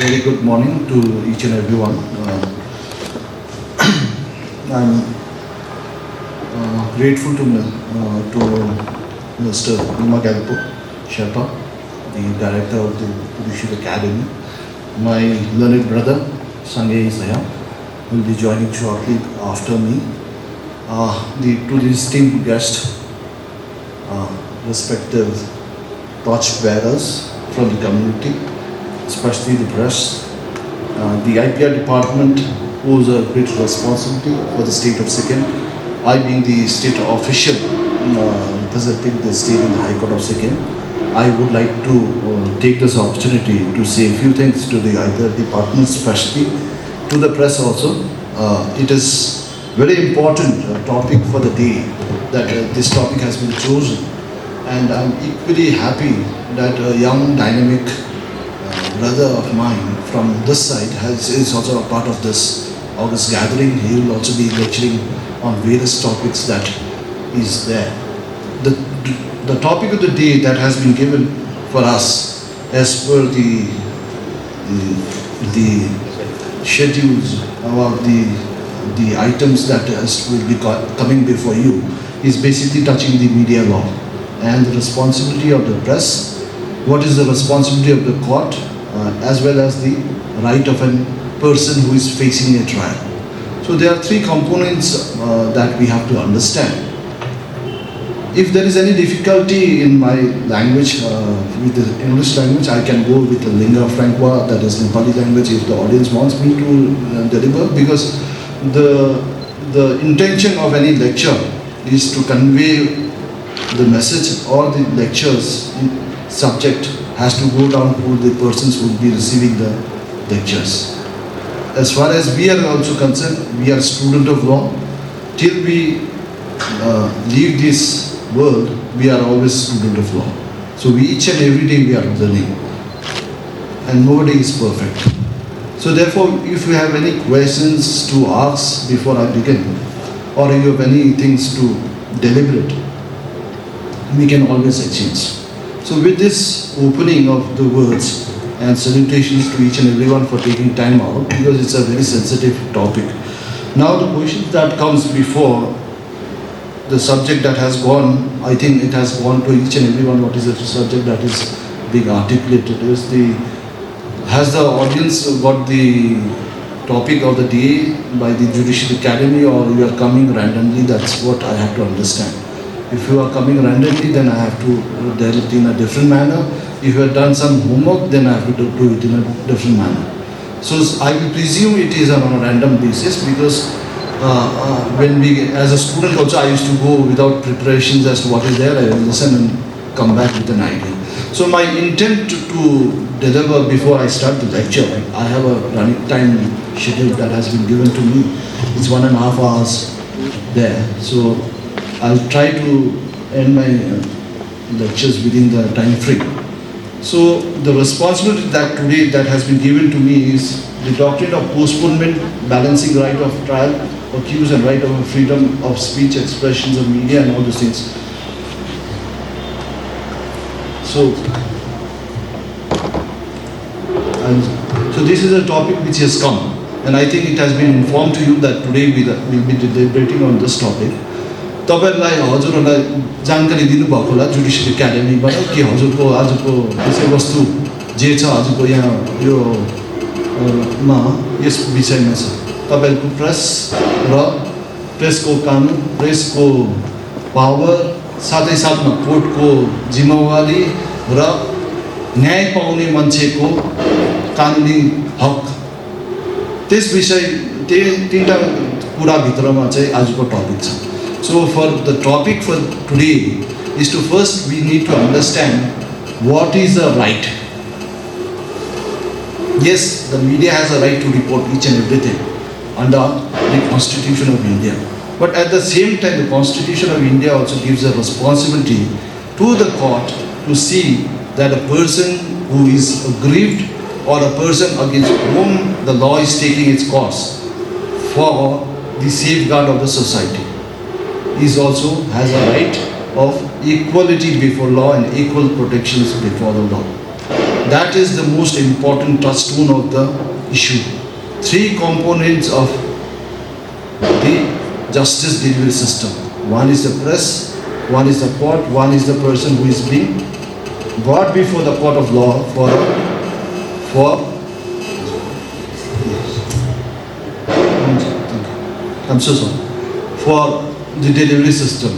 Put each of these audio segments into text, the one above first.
very good morning to each and everyone. I'm grateful to Mr. Zangpo, Sherpa, the director of the Judicial Academy. My learned brother, Sangay is here, will be joining shortly after me. To the esteemed guests, respective torch bearers from the community, especially the press, the IPR department holds a great responsibility for the state of Sikkim. I being the state official representing the state in the High Court of Sikkim, I would like to take this opportunity to say a few things to the IPR department, especially to the press also. It is very important topic for the day that this topic has been chosen, and I'm equally happy that a young dynamic brother of mine from this side is also a part of this August gathering. He will also be lecturing on various topics that is there. The topic of the day that has been given for us as per the schedules about the items that will be coming before you is basically touching the media law and the responsibility of the press, what is the responsibility of the court, as well as the right of a person who is facing a trial. So there are three components that we have to understand. If there is any difficulty in my language, with the English language, I can go with the lingua franca, that is Nepali language, if the audience wants me to deliver, because the intention of any lecture is to convey the message or the lecture's subject has to go down to the persons who will be receiving the lectures. As far as we are also concerned, we are student of law. Till we leave this world, we are always student of law. So each and every day we are learning, and nobody is perfect. So therefore, if you have any questions to ask before I begin, or you have any things to deliberate, we can always exchange. So with this opening of the words and salutations to each and everyone for taking time out, because it's a very sensitive topic. Now the questions that comes before the subject that has gone, I think it has gone to each and everyone. What is the subject that is being articulated? Has the audience got the topic of the day by the Judicial Academy, or you are coming randomly? That's what I have to understand. If you are coming randomly, then I have to do it in a different manner. If you have done some homework, then I have to do it in a different manner. So I will presume it is on a random basis, because when we, as a student also, I used to go without preparations as to what is there. I will listen and come back with an idea. So my intent to deliver before I start the lecture, I have a running time schedule that has been given to me. It's 1.5 hours there. So I'll try to end my lectures within the time frame. So the responsibility that today that has been given to me is the doctrine of postponement, balancing right of trial, accused, and right of freedom of speech, expressions of media, and all those things. So this is a topic which has come, and I think it has been informed to you that today we will be deliberating on this topic. तपाईहरुलाई हजुरहरुलाई जानकारी दिनुभएको होला judicial एकाडेमीबाट के हजुरको आजको विषयवस्तु जे छ हजुरको यहाँ यो मा यस विषयमा छ। तपाईहरुको प्रेस र प्रेसको कानुन, प्रेसको पावर, साथै साथमा कोर्टको जिम्मेवारी र न्याय पाउने मान्छेको कानुनी हक, त्यस विषय तीनटा कुरा भित्रमा चाहिँ आजको टपिक छ। So for the topic for today is to first we need to understand what is the right. Yes, the media has a right to report each and everything under the Constitution of India. But at the same time, the Constitution of India also gives a responsibility to the court to see that a person who is aggrieved or a person against whom the law is taking its course for the safeguard of the society is also has a right of equality before law and equal protections before the law. That is the most important touchstone of the issue. Three components of the justice delivery system. One is the press, one is the court, one is the person who is being brought before the court of law for I'm so sorry, for the delivery system.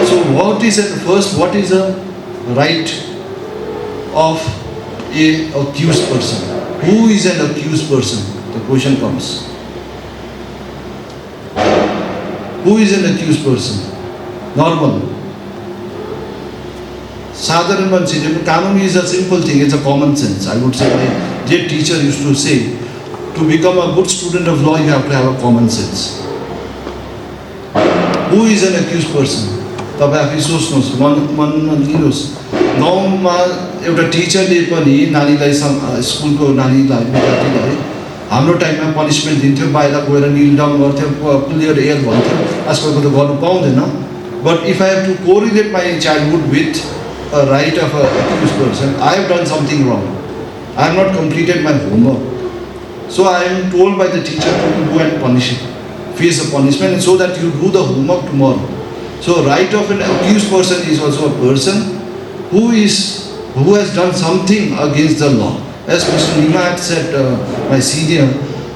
So what is at first, what is a right of a accused person? Who is an accused person? The question comes. Who is an accused person? Normal. Sadharan Manchile, Kanun is a simple thing, it's a common sense. I would say, my dear teacher used to say, to become a good student of law, you have to have a common sense. Who is an accused person? तपाईं आफै सोच्नुहोस्, मनमा लिनुहोस्, गाउँमा एउटा टिचरले पनि नानीलाई स्कुलको नानीलाई विद्यार्थीलाई हाम्रो टाइममा पनिसमेन्ट दिन्थ्यो, बाहिर गएर निल डाउन गर्थ्यो, क्लियर एयर भन्थ्यो, आजकलको त गर्नु पाउँदैन. But if I have to correlate my childhood with a right of an accused person, I have done something wrong. I have not completed my homework. So I am told by the teacher to go and punish it, face a punishment, and so that you do the homework tomorrow. So right of an accused person is also a person who has done something against the law. As Mr. Nima had said, my senior,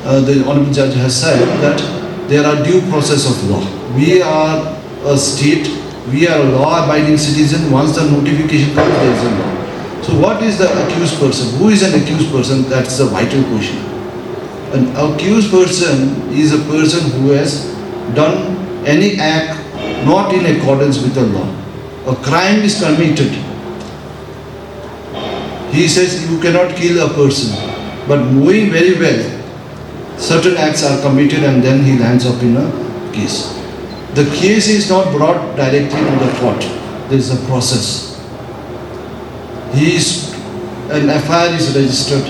the Honorable Judge has said that there are due process of law. We are a state, we are a law-abiding citizen. Once the notification comes, there is a law. So what is the accused person? Who is an accused person? That's the vital question. An accused person is a person who has done any act not in accordance with the law. A crime is committed. He says you cannot kill a person, but knowing very well certain acts are committed and then he lands up in a case. The case is not brought directly to the court. There is a process. An FIR is registered.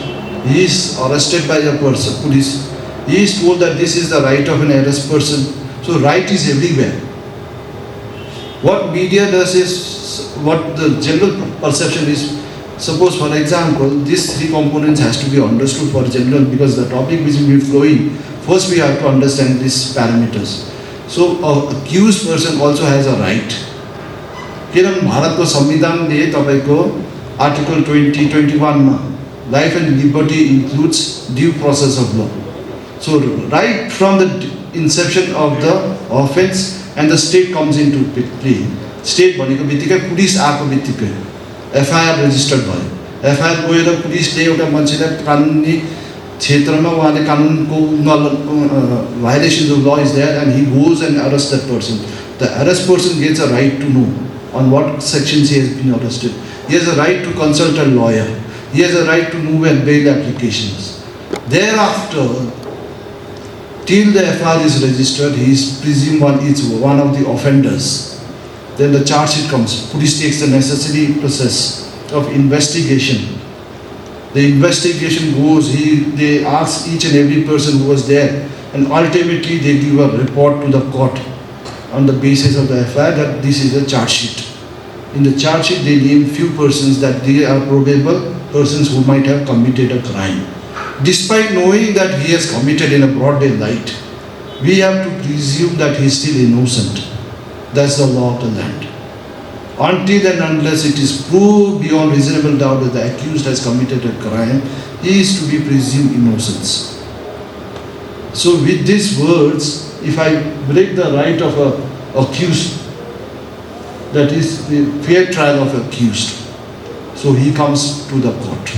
He is arrested by a person, police. He is told that this is the right of an arrest person. So right is everywhere. What media does is, what the general perception is, suppose for example, these three components has to be understood for general, because the topic which will be flowing, first we have to understand these parameters. So an accused person also has a right. किनभने भारतको संविधानले तपाईको article 2021 मा life and liberty includes due process of law. So right from the inception of the offense and the state comes into play. State भनेको बित्तिकै police आएको बित्तिकै FIR registered भयो. FIR गएर पुलिसले एउटा मान्छेलाई कानुनी क्षेत्रमा उहाँले कानुनको violation of law is there and he goes and arrests that person. The arrest person gets a right to know on what sections he has been arrested. He has a right to consult a lawyer. He has a right to move and bail applications. Thereafter, till the FIR is registered, he is presumed one of the offenders. Then the charge sheet comes. Police takes the necessary process of investigation. The investigation goes, they ask each and every person who was there, and ultimately they give a report to the court on the basis of the FIR that this is a charge sheet. In the charge sheet they name few persons that they are probable persons who might have committed a crime. Despite knowing that he has committed in a broad daylight, we have to presume that he is still innocent. That's the law of the land. Until and unless it is proved beyond reasonable doubt that the accused has committed a crime, he is to be presumed innocence. So with these words, if I break the right of an accused, that is the fair trial of accused, so he comes to the court.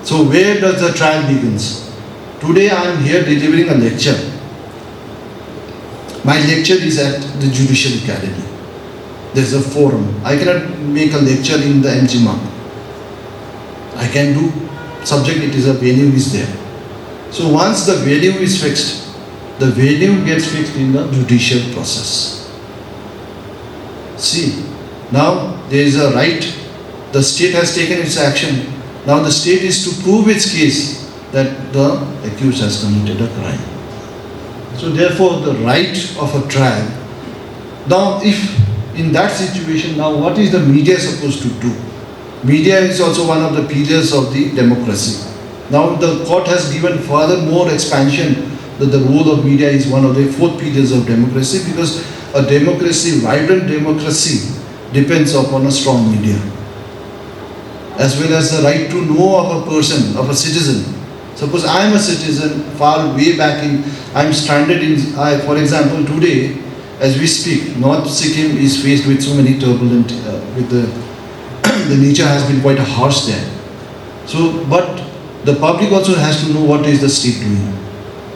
So where does the trial begins? Today I am here delivering a lecture. My lecture is at the Judicial Academy. There is a forum. I cannot make a lecture in the MG Mark. I can do subject, it is a venue is there. So once the venue is fixed, the venue gets fixed in the judicial process. See, now there is a right. The state has taken its action. Now the state is to prove its case that the accused has committed a crime. So therefore the right of a trial. Now if in that situation, now what is the media supposed to do? Media is also one of the pillars of the democracy. Now the court has given further more expansion that the role of media is one of the fourth pillars of democracy, because a democracy, vibrant democracy, depends upon a strong media, as well as the right to know of a person, of a citizen. Suppose I am a citizen far way back in, I am stranded in, for example, today, as we speak, North Sikkim is faced with so many turbulent, with the nature has been quite harsh there. So, but the public also has to know what is the state doing,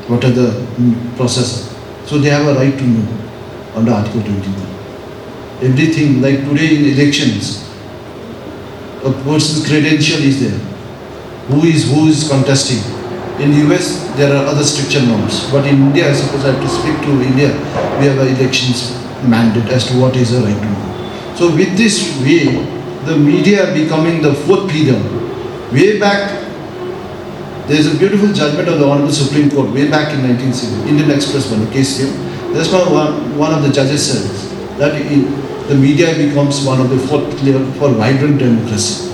what are the processes. So they have a right to know under Article 21. Everything, like today in elections, a person's credential is there. Who is contesting. In US, there are other stricter norms. But in India, I suppose I have to speak to India, we have an elections mandate as to what is the right to know. So with this way, the media becoming the fourth pillar. Way back, there is a beautiful judgment of the Honorable Supreme Court way back in 1960, Indian Express one case here. That's why one of the judges says that the media becomes one of the fourth pillar for vibrant democracy.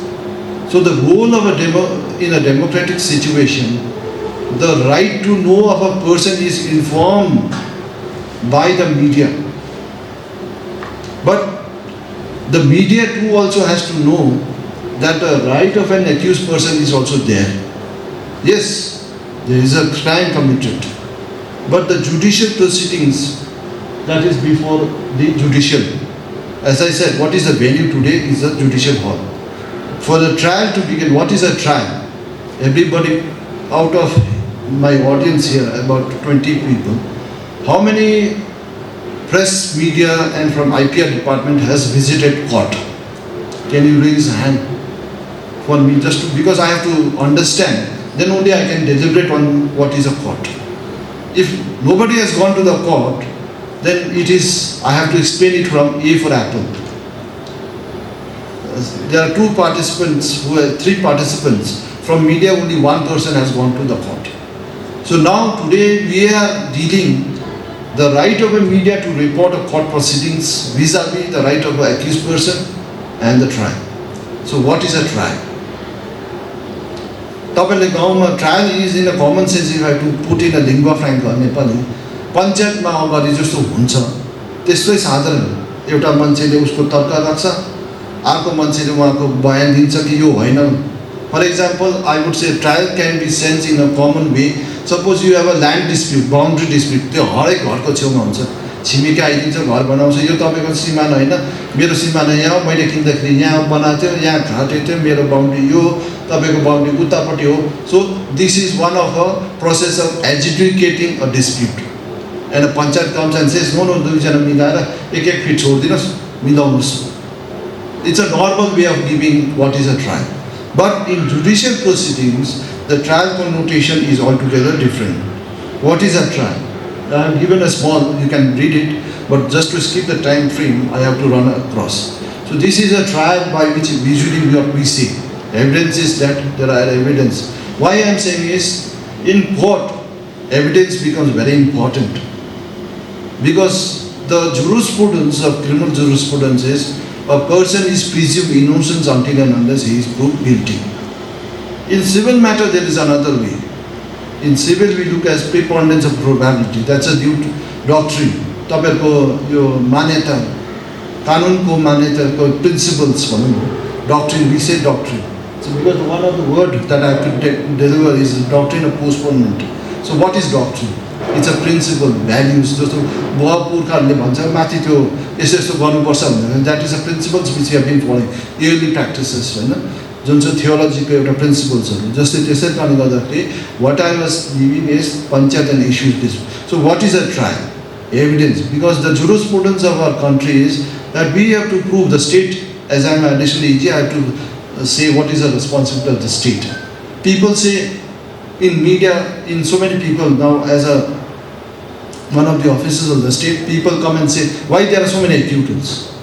So the role of in a democratic situation, the right to know of a person is informed by the media. But the media too also has to know that the right of an accused person is also there. Yes, there is a crime committed, but the judicial proceedings, that is before the judicial. As I said, what is the venue today is a judicial hall. For the trial to begin, what is a trial? Everybody out of my audience here, about 20 people, how many press, media and from IPR department has visited court? Can you raise a hand for me, just to, because I have to understand, then only I can deliberate on what is a court. If nobody has gone to the court, then it is, I have to explain it from A for apple. There are three participants. From media, only one person has gone to the court. So now today we are dealing the right of a media to report a court proceedings vis-a-vis the right of an accused person and the trial. So what is a trial? Trial is in a common sense, if I have to put in a lingua franca, Nepali, पञ्चायतमा अगाडि जस्तो हुन्छ त्यस्तै साधारण एउटा मान्छेले उसको तर्क राख्छ अर्को मान्छेले उहाँको बयान दिन्छ कि यो होइन. For example I would say trial can be sense in a common way. Suppose you have a land dispute, boundary dispute, त्यो हरेक घरको छेउमा हुन्छ. छिमेकी आइदिन्छ, घर बनाउँछ, यो तपाईँको सिमाना होइन, मेरो सिमाना यहाँ हो, मैले किन्दाखेरि यहाँ बनाएको थियो, यहाँ घाटेको थियो, मेरो बाउन्ड्री यो, तपाईँको बाउन्ड्री उतापट्टि हो. So this is one of a process of educating a dispute. And a panchayat comes and says, no, दुईजना मिलाएर एक fit छोडिदिनुहोस्, मिलाउनुहोस्. It's a normal way of giving what is a trial. But in judicial proceedings, the trial connotation is altogether different. What is a trial? I have given a small, you can read it, but just to skip the time frame, I have to run across. So this is a trial by which visually we see. Evidence is that there are evidence. Why I am saying is, in court, evidence becomes very important. Because the jurisprudence of criminal jurisprudence is a person is presumed innocent until and unless he is proved guilty. In civil matter there is another way. In civil we look as preponderance of probability. That's a due doctrine. तपाईको यो मान्यता, कानुनको मान्यताको principles भनौँ, doctrine, we say doctrine. So because one of the word that I have to deliver is doctrine of postponement. So what is doctrine? It's a principle, values. जस्तो बुवा पुर्खाहरूले भन्छ माथि त्यो यसो यस्तो गर्नुपर्छ भनेर, that is a principles which we have been following, early practices होइन, जुन चाहिँ थियोलोजीको एउटा प्रिन्सिपल्सहरू. जस्तै त्यसै कारणले गर्दाखेरि what I was living is panchayat and issues this. So what is a trial? Evidence, because the jurisprudence of our country is that we have to prove the state. As I am additionally EG, I have to say what is the responsibility of the state. People say in media, in so many people now, as one of the officers of the state, people come and say, why there are so many accusers?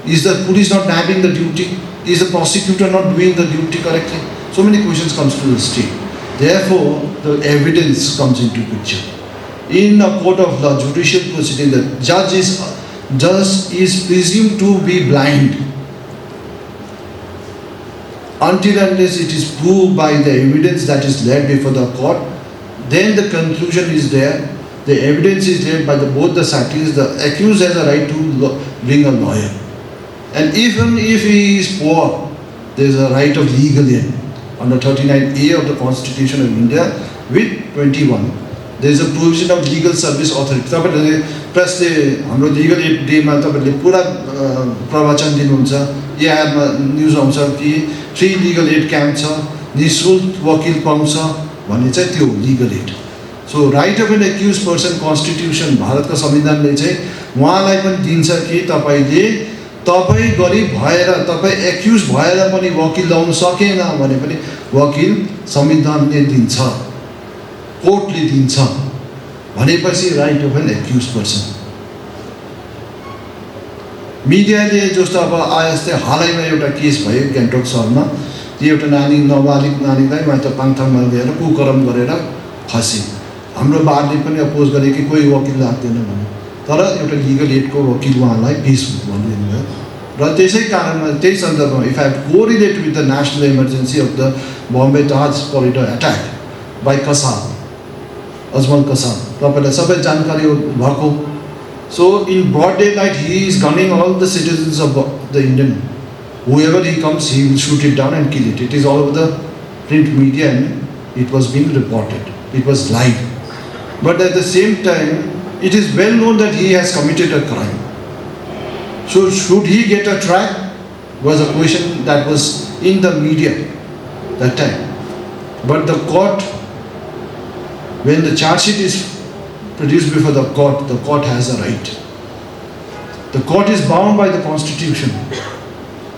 Is the police not nabbing the duty? Is the prosecutor not doing the duty correctly? So many questions comes to the state. Therefore, the evidence comes into picture. In a court of law, judicial proceeding, the judge is presumed to be blind. until unless it is proved by the evidence that is laid before the court, then the conclusion is there. The evidence is laid by both the parties. The accused has a right to bring a lawyer. And even if he is poor, there is a right of legal aid. Under 39A of the Constitution of India with 21, there is a provision of legal service authority. तपाईले Presley हाम्रो legal add डेमा तपाईले पुरा प्रवचन दिनुहुन्छ, यहाँ news आउँछ कि फ्री लिगल एड क्याम्प छ, निशुल्क वकिल पाउँछ भन्ने चाहिँ त्यो legal add. So right of an accuse person constitution भारतको संविधानले चाहिँ उहाँलाई पनि दिन्छ कि तपाईँ गरिब भएर तपाईँ एक्युज भएर पनि वकिल लाउन सकेन भने पनि वकिल संविधानले दिन्छ, कोर्टले दिन्छ भनेपछि right of an accuse person. मिडियाले जस्तो अब यस्तै हालैमा एउटा केस भयो ग्याङ्टोक सहरमा, त्यो एउटा नानी नाबालिग नानीलाई मात्र पाङथाङमा लिएर कुकर्म गरेर खसे. हाम्रो बारले पनि अपोज गरे कि कोही वकिल लाग्दैन भने, तर एउटा लिगल एडको वकिल उहाँलाई पेस भनिदिनु भयो. र त्यसै कारणमा त्यही सन्दर्भमा if I correlate with the national emergency of the Bombay Taj corridor attack by Kasab, Ajmal Kasab, तपाईँलाई सबै जानकारी भएको. So in broad daylight he is gunning all the citizens of the Indian. whoever he comes, he will shoot it down and kill it. It is all over the print media and it was being reported. It was live. But at the same time, it is well known that he has committed a crime. So should he get a track was a question that was in the media that time. But the court, when the charge sheet is produced before the court has a right. The court is bound by the Constitution.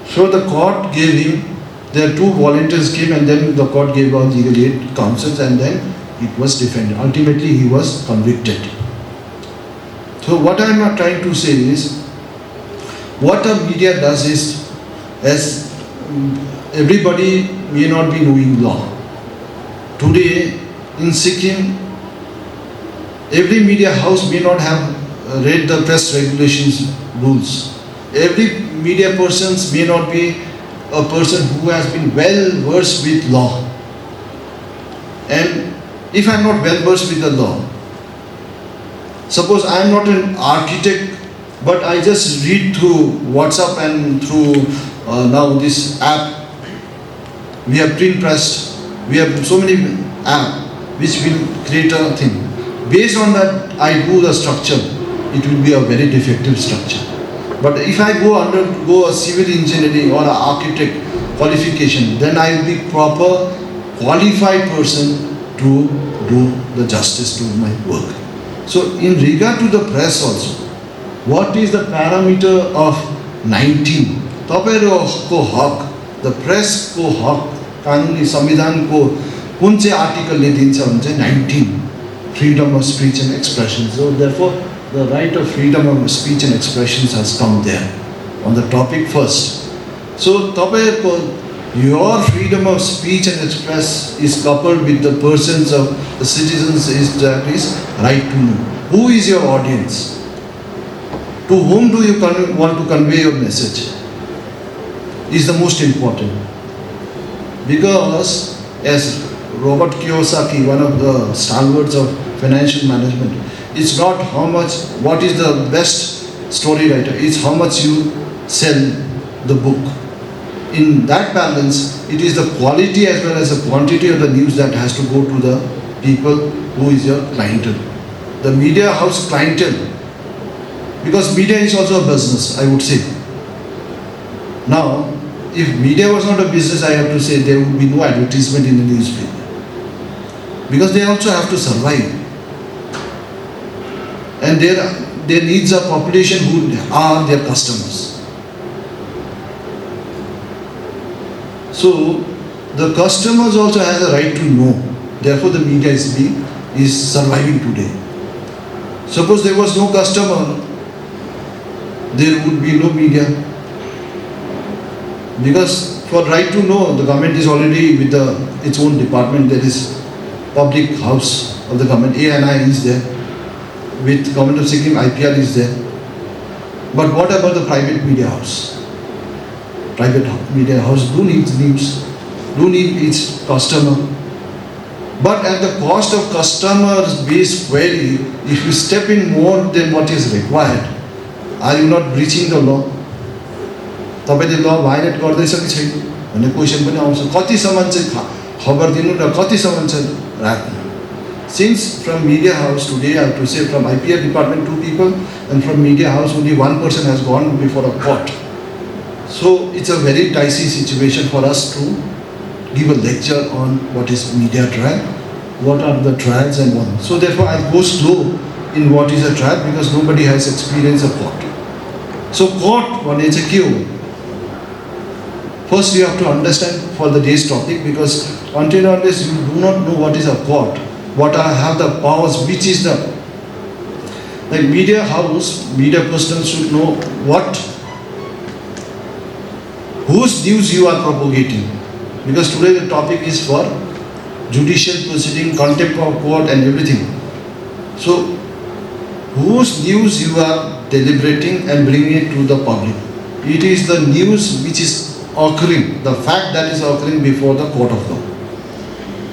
So the court gave him, there are two volunteers came and then the court gave all legal aid counsels and then it was defended. Ultimately he was convicted. So what I am trying to say is, what the media does is, as everybody may not be knowing law. Today in Sikkim, every media house may not have read the press regulations rules. Every media person may not be a person who has been well versed with law. And if I am not well versed with the law, suppose I am not an architect, but I just read through WhatsApp and through now this app. We have print press, we have so many apps which will create a thing. Based on that, I do the structure. It will be a very defective structure. But if I undergo a civil engineering or an architect qualification, then I will be proper qualified person to do the justice to my work. So in regard to the press also, what is the parameter of 19? तपाईहरुको हक, the press को हक, कानुनी संविधान को कुन चाहिँ आर्टिकलले दिन्छ भने 19, freedom of speech and expression. So therefore the right of freedom of speech and expressions has come there on the topic first. So your freedom of speech and express is coupled with the persons of the citizens is that is right to know. Who is your audience? To whom do you want to convey your message? Is the most important. Because as Robert Kiyosaki, one of the stalwarts of financial management, it's not how much, what is the best story writer, it's how much you sell the book. In that balance, it is the quality as well as the quantity of the news that has to go to the people who is your clientele. The media house clientele, because media is also a business, I would say. Now, if media was not a business, I have to say there would be no advertisement in the newspaper. Because they also have to survive. And there needs a population who are their customers. So the customers also has a right to know. Therefore the media is surviving today. Suppose there was no customer, there would be no media. Because for right to know, the government is already with its own department. There is public house of the government, ANI is there. With government of Sikkim, IPR is there. But what about the private media house? Private media house do needs news. don't need each customer. But at the cost of customer-based query, if you step in more than what is required, are you not breaching the law? तपाईले ल violet गर्दैछ कि छैन भन्ने question पनि आउँछ। कतिसम्म चाहिँ खबर दिनु र कतिसम्म चाहिँ राख्नु। Since from media house today, I have to say from IPR department 2 people, and from media house only 1 person has gone before a court. So it's a very dicey situation for us to give a lecture on what is media trial, what are the trials and what. So therefore I'll go slow in what is a trial because nobody has experienced a court. So court, one is a queue. First you have to understand for the day's topic, because until unless you do not know what is a court, have the powers, which is the, like media house, media person should know whose news you are propagating. Because today the topic is for judicial proceeding, contempt of court and everything. So whose news you are deliberating and bringing it to the public. It is the news which is occurring, the fact that is occurring before the court of law.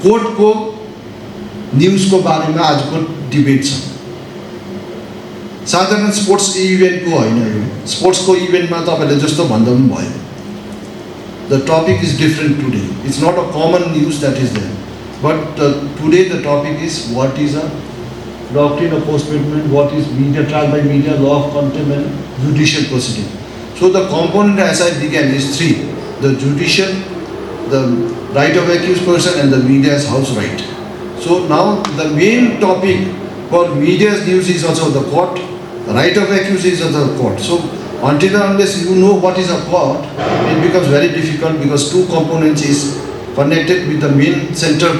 Court ko news को बारे में आज को debate छ। साधारण sports event को हैन यो। Sports को event मा तपाईले जस्तो भन्दा पनि भयो। The topic is different today. It's not a common news that is there. But today the topic is what is a doctrine of post-judgment, what is media trial by media, law of contempt and judicial proceeding. So the component as I began is 3. The judicial, the right of accused person and the media's house right. So now the main topic for media's news is also the court, right of accused is also the court. So until and unless you know what is a court, it becomes very difficult because 2 components is connected with the main center.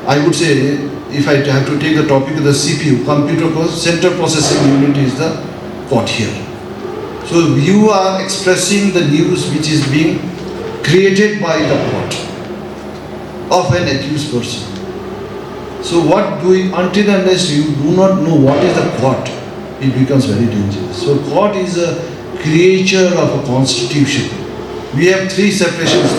I would say if I have to take the topic of the CPU, computer center processing unit is the court here. So you are expressing the news which is being created by the court of an accused person. So what do we, until unless you do not know what is the court, it becomes very dangerous. So court is a creature of a constitution. We have 3 separations.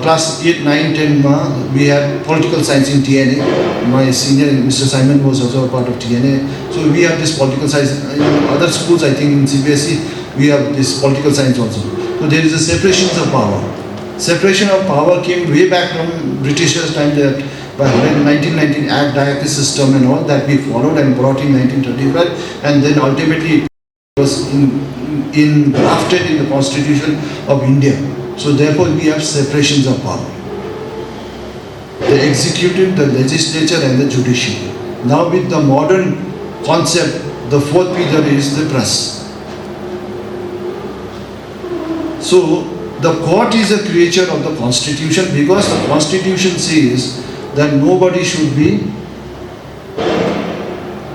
Class 8, 9, 10 we had political science in TNA. My senior Mr. Simon was also a part of TNA. So we have this political science. In other schools, I think in CBSE, we have this political science also. So there is a separation of power. Separation of power came way back from Britishers' time, that by 1919 Act, dialectic system and all that we followed and brought in 1935, and then ultimately it was grafted in the Constitution of India. So therefore we have separations of power. The executive, the legislature and the judiciary. Now with the modern concept, the 4th pillar is the press. So the court is a creature of the Constitution because the Constitution says that nobody should be,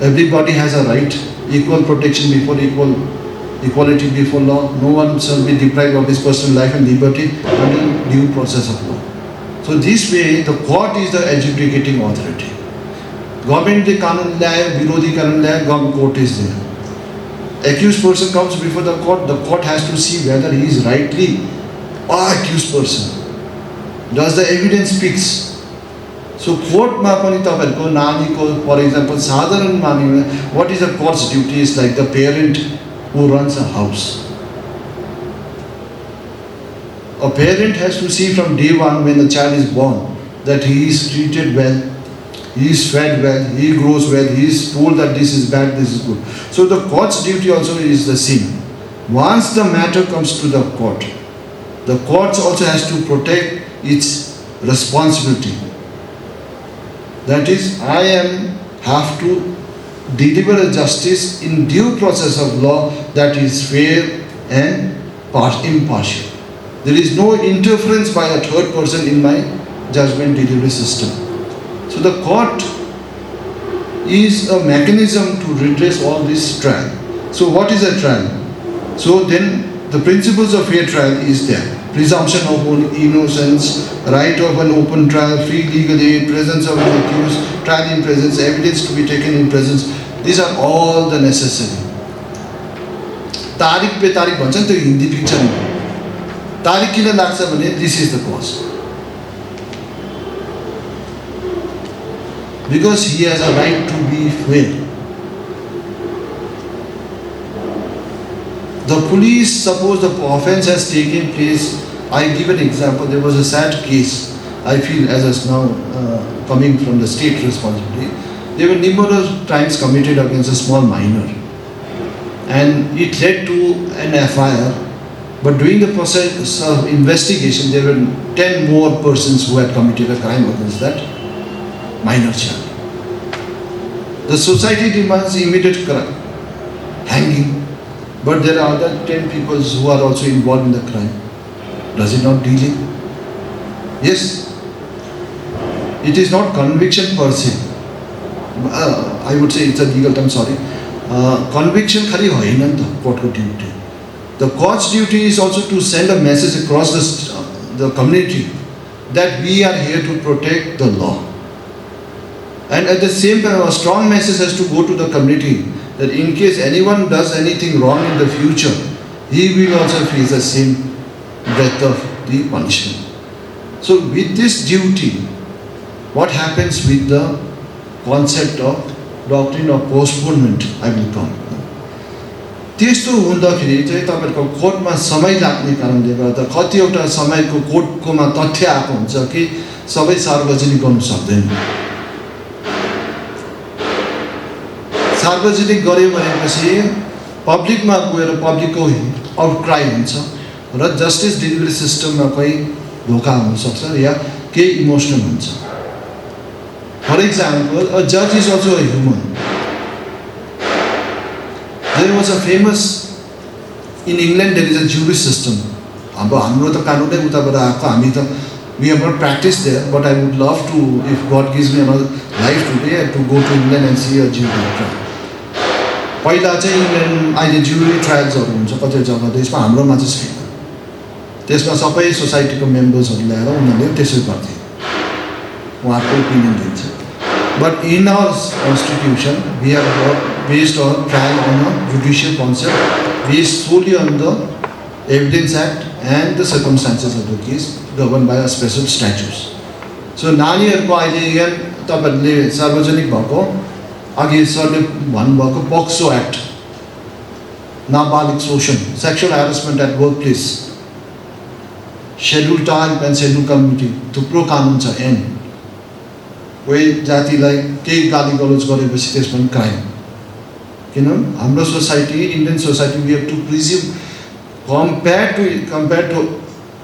everybody has a right, equal protection before equality before law. No one shall be deprived of his personal life and liberty under due process of law. So this way, the court is the adjudicating authority. Government the kanun laya, virodi kanun laya, government court is there. Accused person comes before the court has to see whether he is rightly an accused person. Does the evidence speaks? So court ma pani taparko nani ko, for example, sadharan mani, what is a court's duty is like the parent who runs a house. A parent has to see from day one when the child is born that he is treated well, he is fed well, he grows well, he is told that this is bad, this is good. So the court's duty also is the same. Once the matter comes to the court also has to protect its responsibility. That is, I have to deliver a justice in due process of law that is fair and impartial. There is no interference by a third person in my judgment delivery system. So the court is a mechanism to redress all this trial. So what is a trial? So then the principles of fair trial is there. Presumption of innocence, right of an open trial, free legal aid, presence of an accused, trial in presence, evidence to be taken in presence. These are all the necessary. Tariq पे तारिक भन्छ नि त्यो हिन्दी पिक्चरमा तारिक किन लाग्छ भने this is the कज, because he has a right to be fair. The police, suppose the offense has taken place, I give an example, there was a sad case, I feel as is now coming from the state responsibility. There were numerous crimes committed against a small minor, and it led to an FIR. But during the process of investigation, there were 10 more persons who had committed a crime against that minor child. The society demands immediate hanging, but there are other 10 people who are also involved in the crime. Does it not deal? Yes. It is not conviction per se. I would say it's a legal term, sorry. Conviction khali hoina ni ta court ko duty. The court's duty is also to send a message across the community that we are here to protect the law. And at the same time, a strong message has to go to the community that in case anyone does anything wrong in the future, he will also face the same breadth of the punishment. So with this duty, what happens with the concept of doctrine of postponement, I will come. त्यस्तो हुँदाखेरि चाहिँ तपाईहरुको कोर्टमा समय लाग्ने कारणले गर्दा कतिवटा समयको कोर्टकोमा तथ्य आएको हुन्छ कि सबै सार्वजनिक गर्न सक्दैन। सार्वजनिक गर्यो भनेपछि पब्लिकमा गएर पब्लिकको आउटक्राई हुन्छ र जस्टिस डेलिभरी सिस्टममा कोही धोका हुन सक्छ या केही इमोसनल हुन्छ। फर एक्जाम्पल, अ जज is also a human. There was a famous, in England there is a jury system. अब हाम्रो त कानुनै उताबाट आएको, हामी त we have not practiced there, but I would love to, if God gives me another life today, to go to England and see a jury trial. पहिला चाहिँ England अहिले जुरी ट्रायल्सहरू हुन्छ कति जग्गा, त्यसमा हाम्रोमा चाहिँ छैन। त्यसमा सबै सोसाइटीको मेम्बर्सहरू ल्याएर उनीहरूले त्यसै गर्थे, उहाँको ओपिनियन दिन्छ। But in our constitution, we have based our trial on a judicial concept based solely on the Evidence Act and the circumstances of the case governed by a special statutes. So नानीहरुको अहिले यहाँ तपाईहरुले सार्वजनिक भएको अघि सरले भन्नुभएको पक्सो act, नाबालिग शोषण, sexual harassment at workplace, schedule tribe and schedule community, थुप्रो कानुन छ। एन कोही जातिलाई केही गाली गलोच गरेपछि त्यसमा क्राइम। किन हाम्रो society, Indian society, we have to presume compared to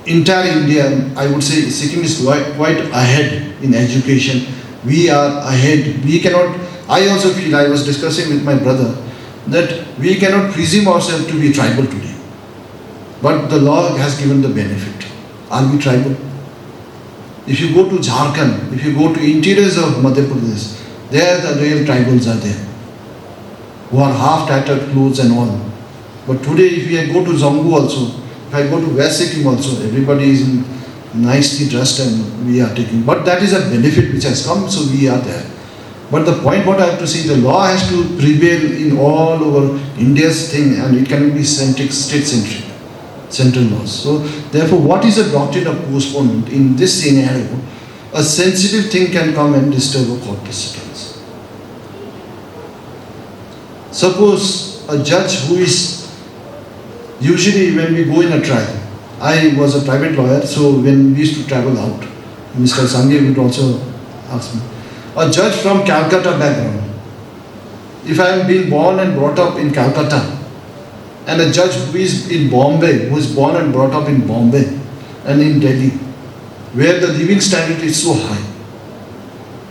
entire India, I would say Sikkim is quite ahead in education. We are ahead. We cannot, I also feel, I was discussing with my brother, that we cannot presume ourselves to be tribal today. But the law has given the benefit. Are we tribal? If you go to Jharkhand, if you go to interiors of Madhya Pradesh, there the real tribals are there, who are half tattered clothes and all. But today, if I go to Zangpo also, if I go to West Sikkim also, everybody is nicely dressed and we are taking. But that is a benefit which has come, so we are there. But the point what I have to say, the law has to prevail in all over India's thing, and it cannot be state-centric, central laws. So therefore, what is the doctrine of postponement? In this scenario, a sensitive thing can come and disturb a court proceedings. Suppose a judge who is, usually when we go in a trial, I was a private lawyer, so when we used to travel out, Mr. Sangay would also ask me, a judge from Calcutta background, if I am being born and brought up in Calcutta, and a judge who is in Bombay, who is born and brought up in Bombay and in Delhi, where the living standard is so high.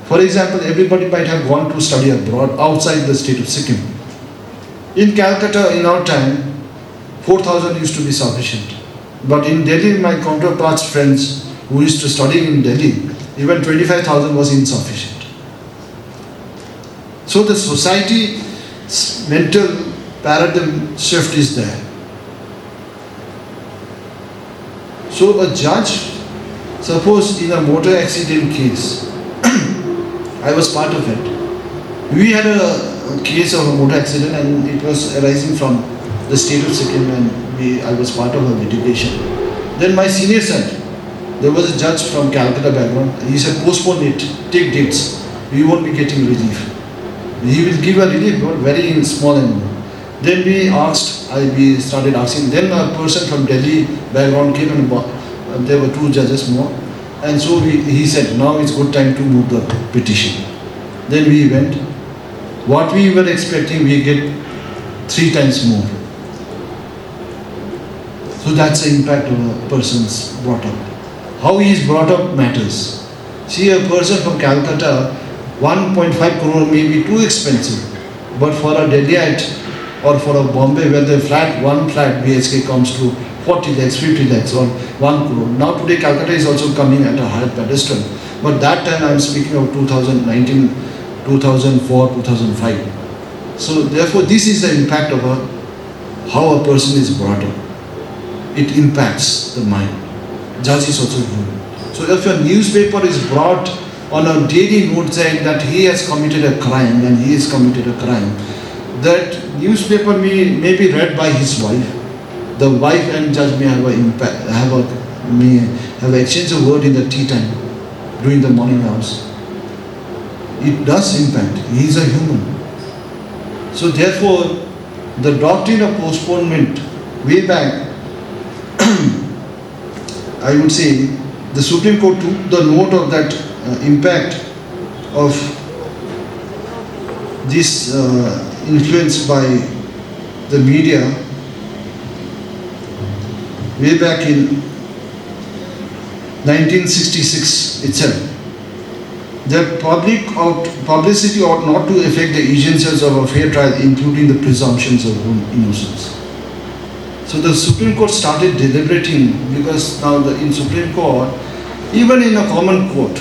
For example, everybody might have gone to study abroad outside the state of Sikkim. In Calcutta, in our time, 4,000 used to be sufficient. But in Delhi, my counterparts, friends who used to study in Delhi, even 25,000 was insufficient. So the society's mental paradigm shift is there. So a judge, suppose in a motor accident case, I was part of it. We had a case of a motor accident and it was arising from the state of Sikkim, and I was part of a litigation. Then my senior said, there was a judge from Calcutta background, he said postpone it, take dates, we won't be getting relief. He will give a relief but very small amount. Then we started asking, then a person from Delhi background came and there were 2 judges more. And so he said, now it's good time to move the petition. Then we went. What we were expecting, we get 3 times more. So that's the impact of a person's brought up. How he is brought up matters. See, a person from Calcutta, 1.5 crore may be too expensive. But for a Delhiite or for a Bombay where the one flat BHK comes to 40 lakhs, 50 lakhs or 1 crore. Now today Calcutta is also coming at a higher pedestal. But that time I am speaking of 2019, 2004, 2005. So therefore this is the impact of how a person is brought up. It impacts the mind. Judge is also human. So if a newspaper is brought on a daily note saying that he has committed a crime and he has committed a crime, that newspaper may be read by his wife. The wife and judge may have have exchanged a word in the tea time during the morning hours. It does impact. He is a human. So therefore, the doctrine of postponement, way back, I would say, the Supreme Court took the note of that impact of this influence by the media way back in 1966 itself. The publicity ought not to affect the agencies of a fair trial, including the presumptions of innocence. So the Supreme Court started deliberating, because now in Supreme Court, even in a common court,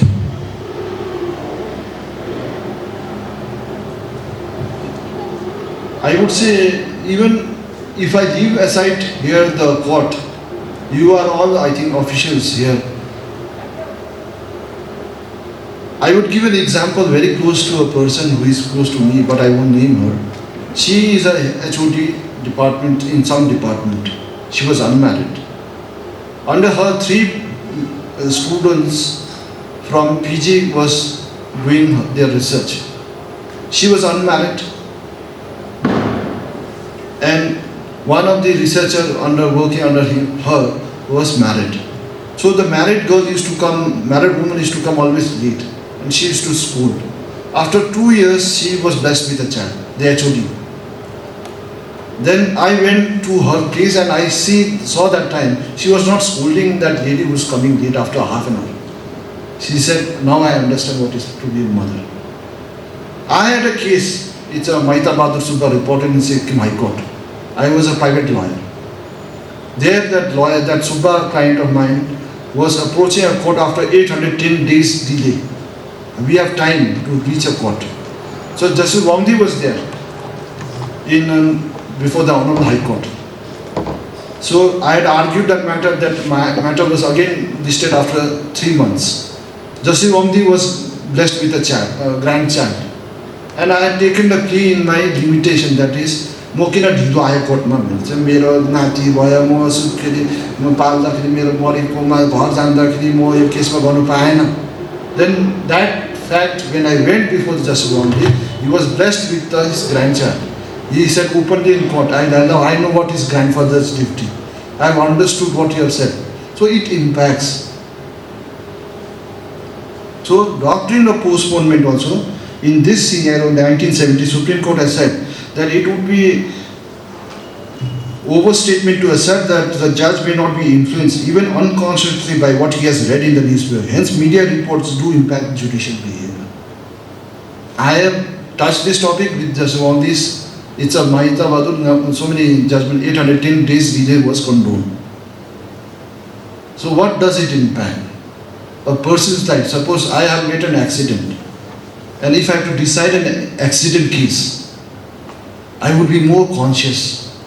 I would say, even if I leave aside here the court, you are all, I think, officials here. I would give an example very close to a person who is close to me, but I won't name her. She is a HOD department in some department. She was unmarried. Under her, 3 students from PG was doing their research. She was unmarried, and one of the researchers working under her was married. So the married woman used to come always late, and she used to scold. After 2 years, she was blessed with a child, the HOD. Then I went to her place and I saw that time, she was not scolding that lady who was coming late after half an hour. She said, now I understand what is to be a mother. I had a case, it's a Mahita Bahadur Subba reported in Sikkim High Court. I was a private lawyer. There that lawyer, that Subba client of mine, was approaching a court after 810 days delay. We have time to reach a court. So Justice Wangdi was there before the Honorable High Court. So I had argued that my matter was again listed after 3 months. Justice Wangdi was blessed with a grandchild. And I had taken the plea in my limitation, that is, म किन ढिलो आयो कोर्टमा भन्छ, मेरो नाति भयो, म सुत्केरी म पाल्दाखेरि मेरो मरेकोमा घर जाँदाखेरि म यो केसमा गर्नु पाएन. Then that fact, when I went before the Justice Wangdi, he was blessed with his grandchild. He said openly in court, I know what is grandfather's duty. I have understood what you have said. So it impacts. So doctrine of postponement also, in this scenario, in the 1970 Supreme Court has said that it would be overstatement to assert that the judge may not be influenced even unconsciously by what he has read in the newspaper. Hence, media reports do impact judicial behavior. I have touched this topic with just on this. It's a Mahita Bahadur, so many judgment, 810 days delay was condoned. So what does it impact? A person's life. Suppose I have made an accident, and if I have to decide an accident case, I would be more conscious.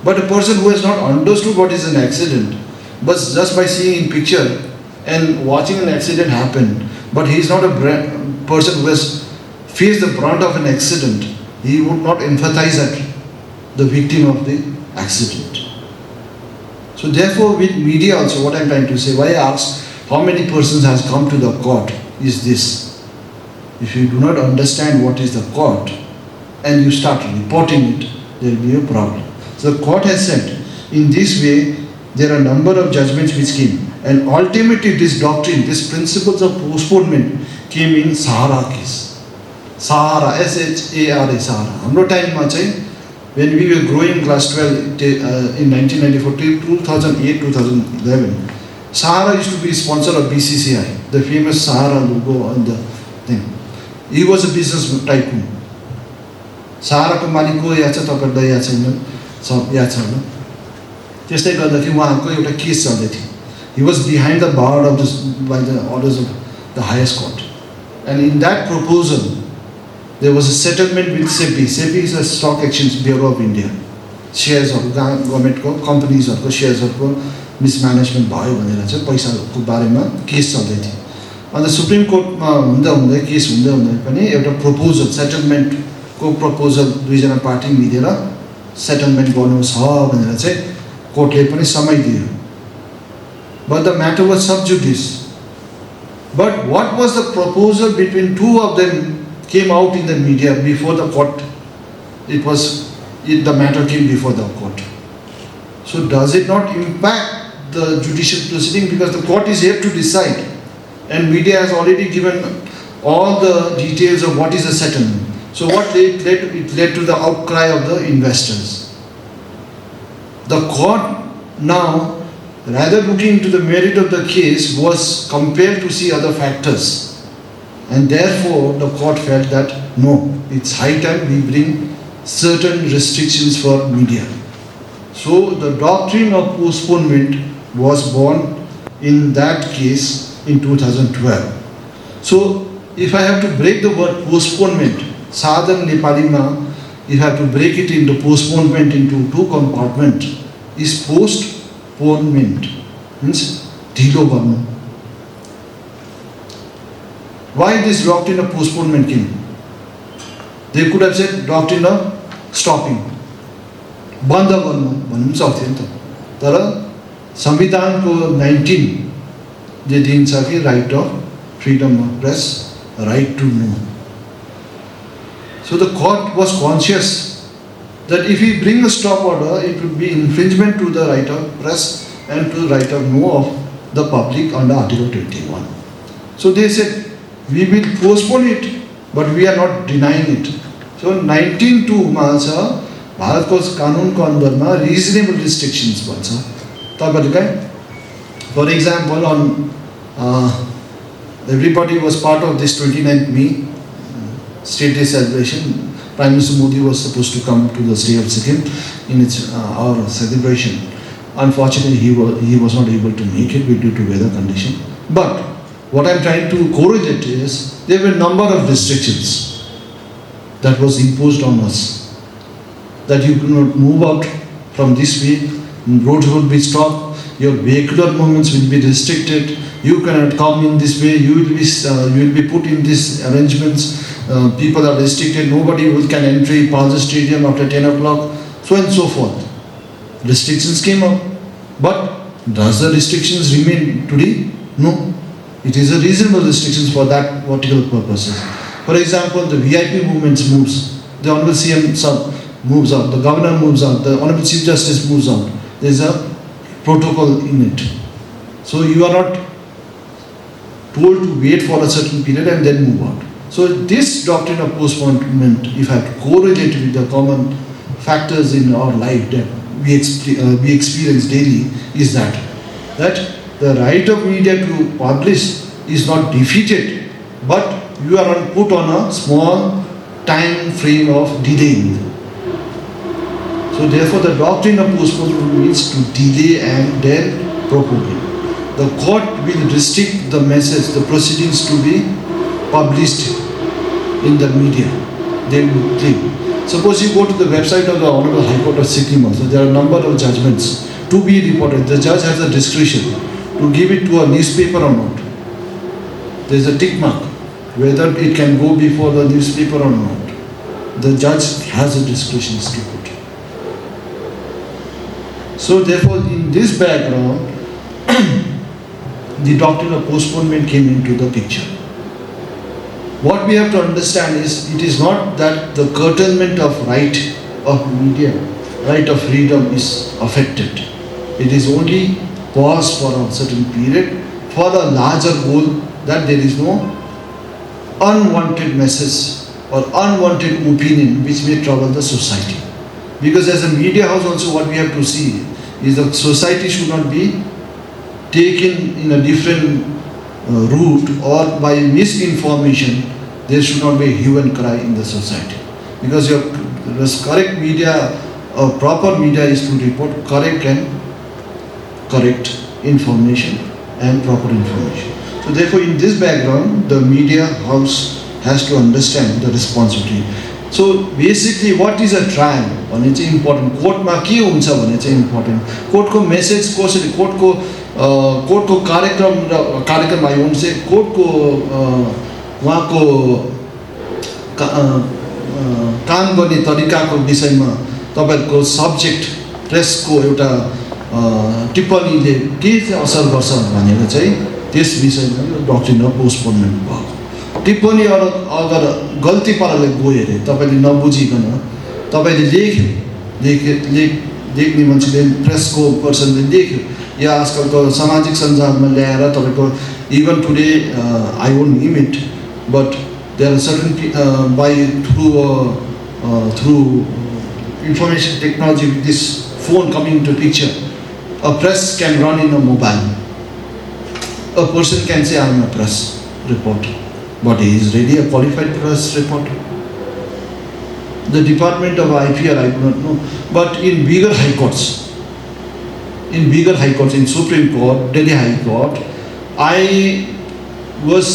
But a person who has not understood what is an accident, but just by seeing in picture and watching an accident happen, but he is not a person who has faced the brunt of an accident, he would not empathize at the victim of the accident. So therefore with media also, what I'm trying to say, why I asked how many persons has come to the court is this. If you do not understand what is the court and you start reporting it, there will be a problem. So the court has said, in this way, there are a number of judgments which came, and ultimately this doctrine, this principles of postponement came in Sahara case. Sahara, SJA, Sahara. Hamro time ma chai, when we were growing class 12 in 1994 till 2008-2011, Sahara used to be sponsor of BCCI, the famous Sahara logo on the thing. He was a business tycoon. Sahara ko मालिक को याद छ तपाईहरुलाई याद छैन सब याद छ होला त्यसै गर्दाखेरि उहाँको एउटा केस चल्दै थियो. He was behind the bar of this by the orders of the highest court, and in that proposal there was a settlement with SEBI. SEBI is a stock exchange bureau of India. Shares of government को companies को shares को mismanagement भयो भनेर चाहिँ पैसाको बारेमा case चल्दै थियो. अनि सुप्रिम कोर्टमा हुँदा हुँदै केस हुँदै हुँदै पनि एउटा प्रपोजल सेटलमेन्ट को प्रपोजल दुईजना पार्टी मिलेर सेटलमेन्ट गर्नुहोस् भनेर चाहिँ कोर्टले पनि समय दियो. But the matter was sub judice. But what was the proposal between two of them came out in the media before the court. The matter came before the court. So does it not impact the judicial proceeding, because the court is here to decide and media has already given all the details of what is a settlement. So what it led to the outcry of the investors. The court now, rather looking into the merit of the case, was compelled to see other factors, and therefore the court felt that no, it's high time we bring certain restrictions for media. So the doctrine of postponement was born in that case in 2012. So if I have to break the word postponement, Sadhan Nepalima, if I have to break it into postponement into two compartments, is postponement, means dhilo garnu. Why this doctrine of postponement came? They could have said doctrine of stopping. बन्द गर्नु भन्नु पनि सक्थ्यो नि त. तर संविधानको 19 जे दिन्छ कि right of freedom of press, right to know. So the court was conscious that if we bring a stop order, it would be infringement to the right of press and to the right of know of the public under Article 21. So they said, we will postpone it, but we are not denying it. So 19(2) मा छ भारतको कानुनको अन्दरमा reasonable restrictions भन्छ. तपाईहरुलाई for example on everybody was part of this 29th May State Day celebration. Prime Minister Modi was supposed to come to the state of Sikkim in our celebration. Unfortunately, he was not able to make it due to weather condition. But what I'm trying to correlate is there were a number of restrictions that was imposed on us. That you could not move out from this way, roads would be stopped, your vehicular movements will be restricted, you cannot come in this way, you will be put in these arrangements, people are restricted, nobody can enter Plaza Stadium after 10 o'clock, so and so forth. Restrictions came up. But does the restrictions remain today? No. It is a reasonable restrictions for that particular purposes. For example, the VIP movements moves, the Honorable CM moves out, the Governor moves out, the Honorable Chief Justice moves out. There is a protocol in it. So you are not told to wait for a certain period and then move out. So this doctrine of postponement, if I have to correlate with the common factors in our life that we experience daily, is that the right of media to publish is not defeated, but you are put on a small time frame of delaying. So therefore the doctrine of postponement means to delay and then propagate. The court will restrict the message, the proceedings to be published in the media. They will claim. Suppose you go to the website of the Honorable High Court of Sikkim also, there are a number of judgments to be reported. The judge has a discretion to give it to a newspaper or not. There is a tick mark, whether it can go before the newspaper or not. The judge has a discretion to put. So therefore, in this background, the doctrine of postponement came into the picture. What we have to understand is, it is not that the curtailment of right of media, right of freedom is affected. It is only pause for a certain period for a larger goal, that there is no unwanted message or unwanted opinion which may trouble the society. Because as a media house also, what we have to see is that society should not be taken in a different route, or by misinformation there should not be a hue and cry in the society. Because your correct media, proper media is to report correct information and proper information. So therefore, in this background, the media house has to understand the responsibility. So basically, what is a trial? भने चाहिँ important, कोर्टमा के हुन्छ भने चाहिँ important, कोर्टको message कसरी, कोर्टको कार्यक्रम I want से कोर्टको उहाँको काम गर्ने तरिकाको विषयमा तपाईहरुको सब्जेक्ट प्रेसको एउटा टिप्पणीले के चाहिँ असर गर्छ भनेर चाहिँ त्यस विषयमा डक्ट्रिन अफ पोस्टपोनमेन्ट भयो। टिप्पणी अगर गल्ती पाराले गयो अरे, तपाईले नबुझिकन तपाईले लेख्ने मान्छेले, प्रेसको पर्सनले लेख्यो, या आजकलको सामाजिक सञ्जालमा ल्याएर तपाईको even today I won't name it, but there are certain by through information technology, with this phone coming into picture, a press can run in a mobile. A person can say, I am a press reporter, but he is really a qualified press reporter. The department of IPR, I do not know, but in bigger high courts, in Supreme Court, Delhi High Court, I was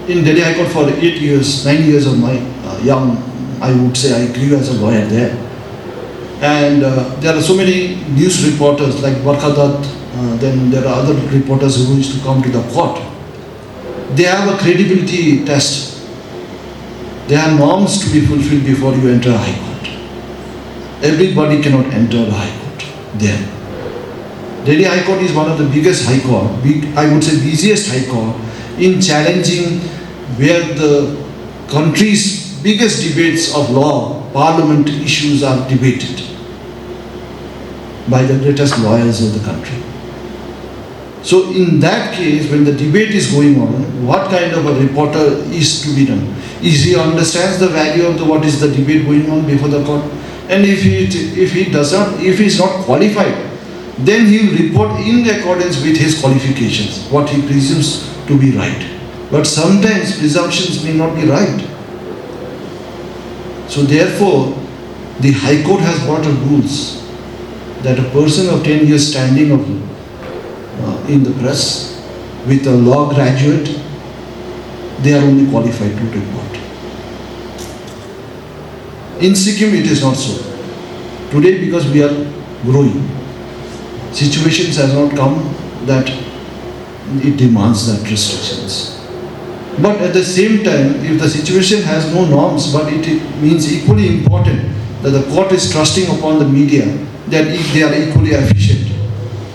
in Delhi High Court for 9 years of my young, I would say I grew as a lawyer there. And there are so many news reporters like Barkhadat, then there are other reporters who used to come to the court. They have a credibility test. There are norms to be fulfilled before you enter a high court. Everybody cannot enter the high court there. Delhi High Court is one of the biggest high court, I would say busiest high court, in challenging where the country's biggest debates of law, parliament issues are debated by the greatest lawyers of the country. So in that case, when the debate is going on, what kind of a reporter is to be done? Is he understands the value of what is the debate going on before the court? And if he is not qualified, then he will report in accordance with his qualifications, what he presumes to be right. But sometimes presumptions may not be right. So therefore, the High Court has brought a rules that a person of 10 years standing in the press with a law graduate, they are only qualified to report. In Sikkim, it is not so. Today, because we are growing, situations has not come that it demands that restrictions. But at the same time, if the situation has no norms, but it means equally important that the court is trusting upon the media that if they are equally efficient,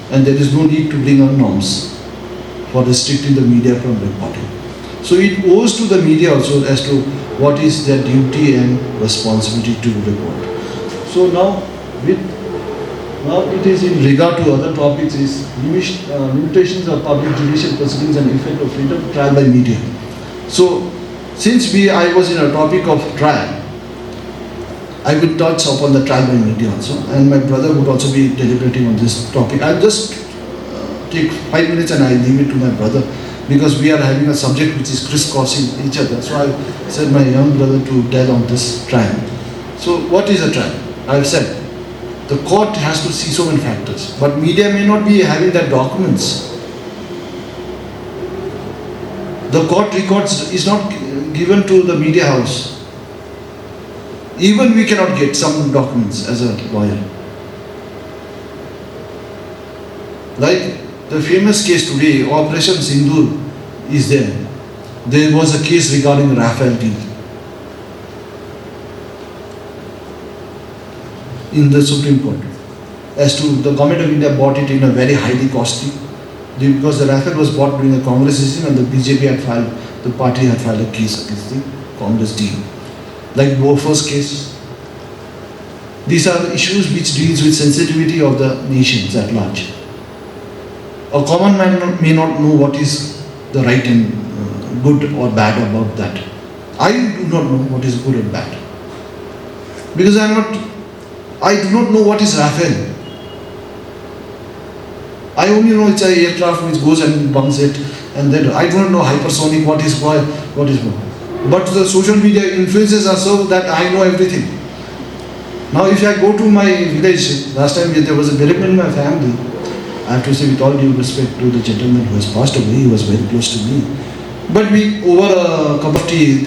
and there is no need to bring on norms for restricting the media from reporting. So it owes to the media also as to what is their duty and responsibility to report. So now it is in regard to other topics is limitations of public judicial proceedings and effect of freedom of trial by media. So since I was in a topic of trial, I will touch upon the trial by media also, and my brother would also be deliberating on this topic. I'll just take 5 minutes and I leave it to my brother, because we are having a subject which is crisscrossing each other. So I said my young brother to tell on this trial. So what is a trial? I've said the court has to see so many factors, but media may not be having that documents. The court records is not given to the media house. Even we cannot get some documents as a lawyer. Like the famous case today, Operation Sindoor is there. There was a case regarding Rafale deal in the Supreme Court. as to the government of India bought it in a very highly costly, because the Rafale was bought during the Congress system and the BJP had filed, the party had filed a case against the Congress deal. Like Bofors case. These are issues which deals with sensitivity of the nations at large. A common man may not know what is the right and good or bad about that. I do not know what is good and bad. Because I do not know what is Rafale. I only know it's an aircraft which goes and bombs it, and then I do not know hypersonic, what is why, what is wrong. But the social media influences are so that I know everything. Now if I go to my village, last time there was a bereavement in my family, I have to say with all due respect to the gentleman who has passed away, he was very close to me. But we, over a cup of tea,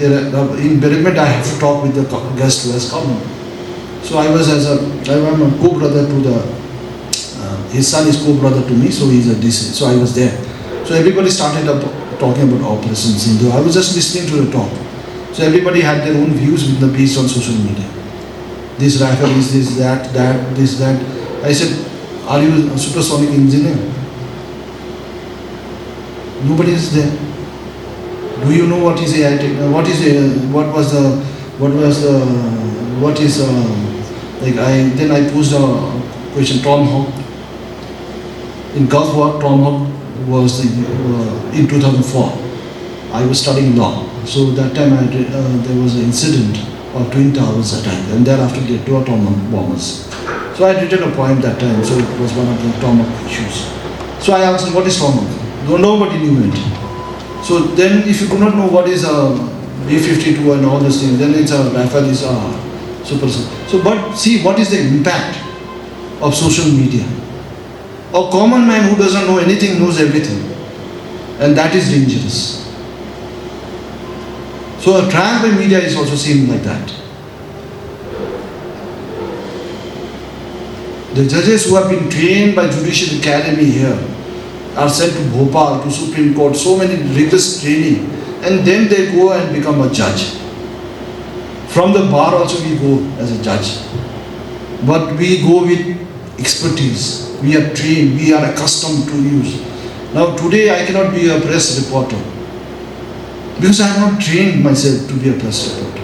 in bereavement I have to talk with the guest who has come. So I am a co-brother to the, his son is co-brother to me, so he is a DC, so I was there. So everybody started up talking about Operation Sindhu. I was just listening to the talk. So everybody had their own views based on social media. This Rafale is this, that, this, that. I said, are you a supersonic engineer? Nobody is there. Do you know what is AI technology? Then I posed a question, Tomahawk. In Gulf War, Tomahawk was in 2004. I was studying law. So that time there was an incident of Twin Towers attack, and thereafter there were 2 Tomahawk bombers. So I had written a poem that time, so it was one of the Tomahawk issues. So I asked him, what is Tomahawk? Nobody knew it. So then if you do not know what is a B-52 and all these things, then it's a Rafale is a supersonic. So but see what is the impact of social media. A common man who doesn't know anything knows everything, and that is dangerous. So a trial by media is also seen like that. The judges who have been trained by Judicial Academy here are sent to Bhopal, to Supreme Court, so many rigorous training, and then they go and become a judge. From the bar also we go as a judge. But we go with expertise. We are trained, we are accustomed to use. Now today I cannot be a press reporter because I have not trained myself to be a press reporter.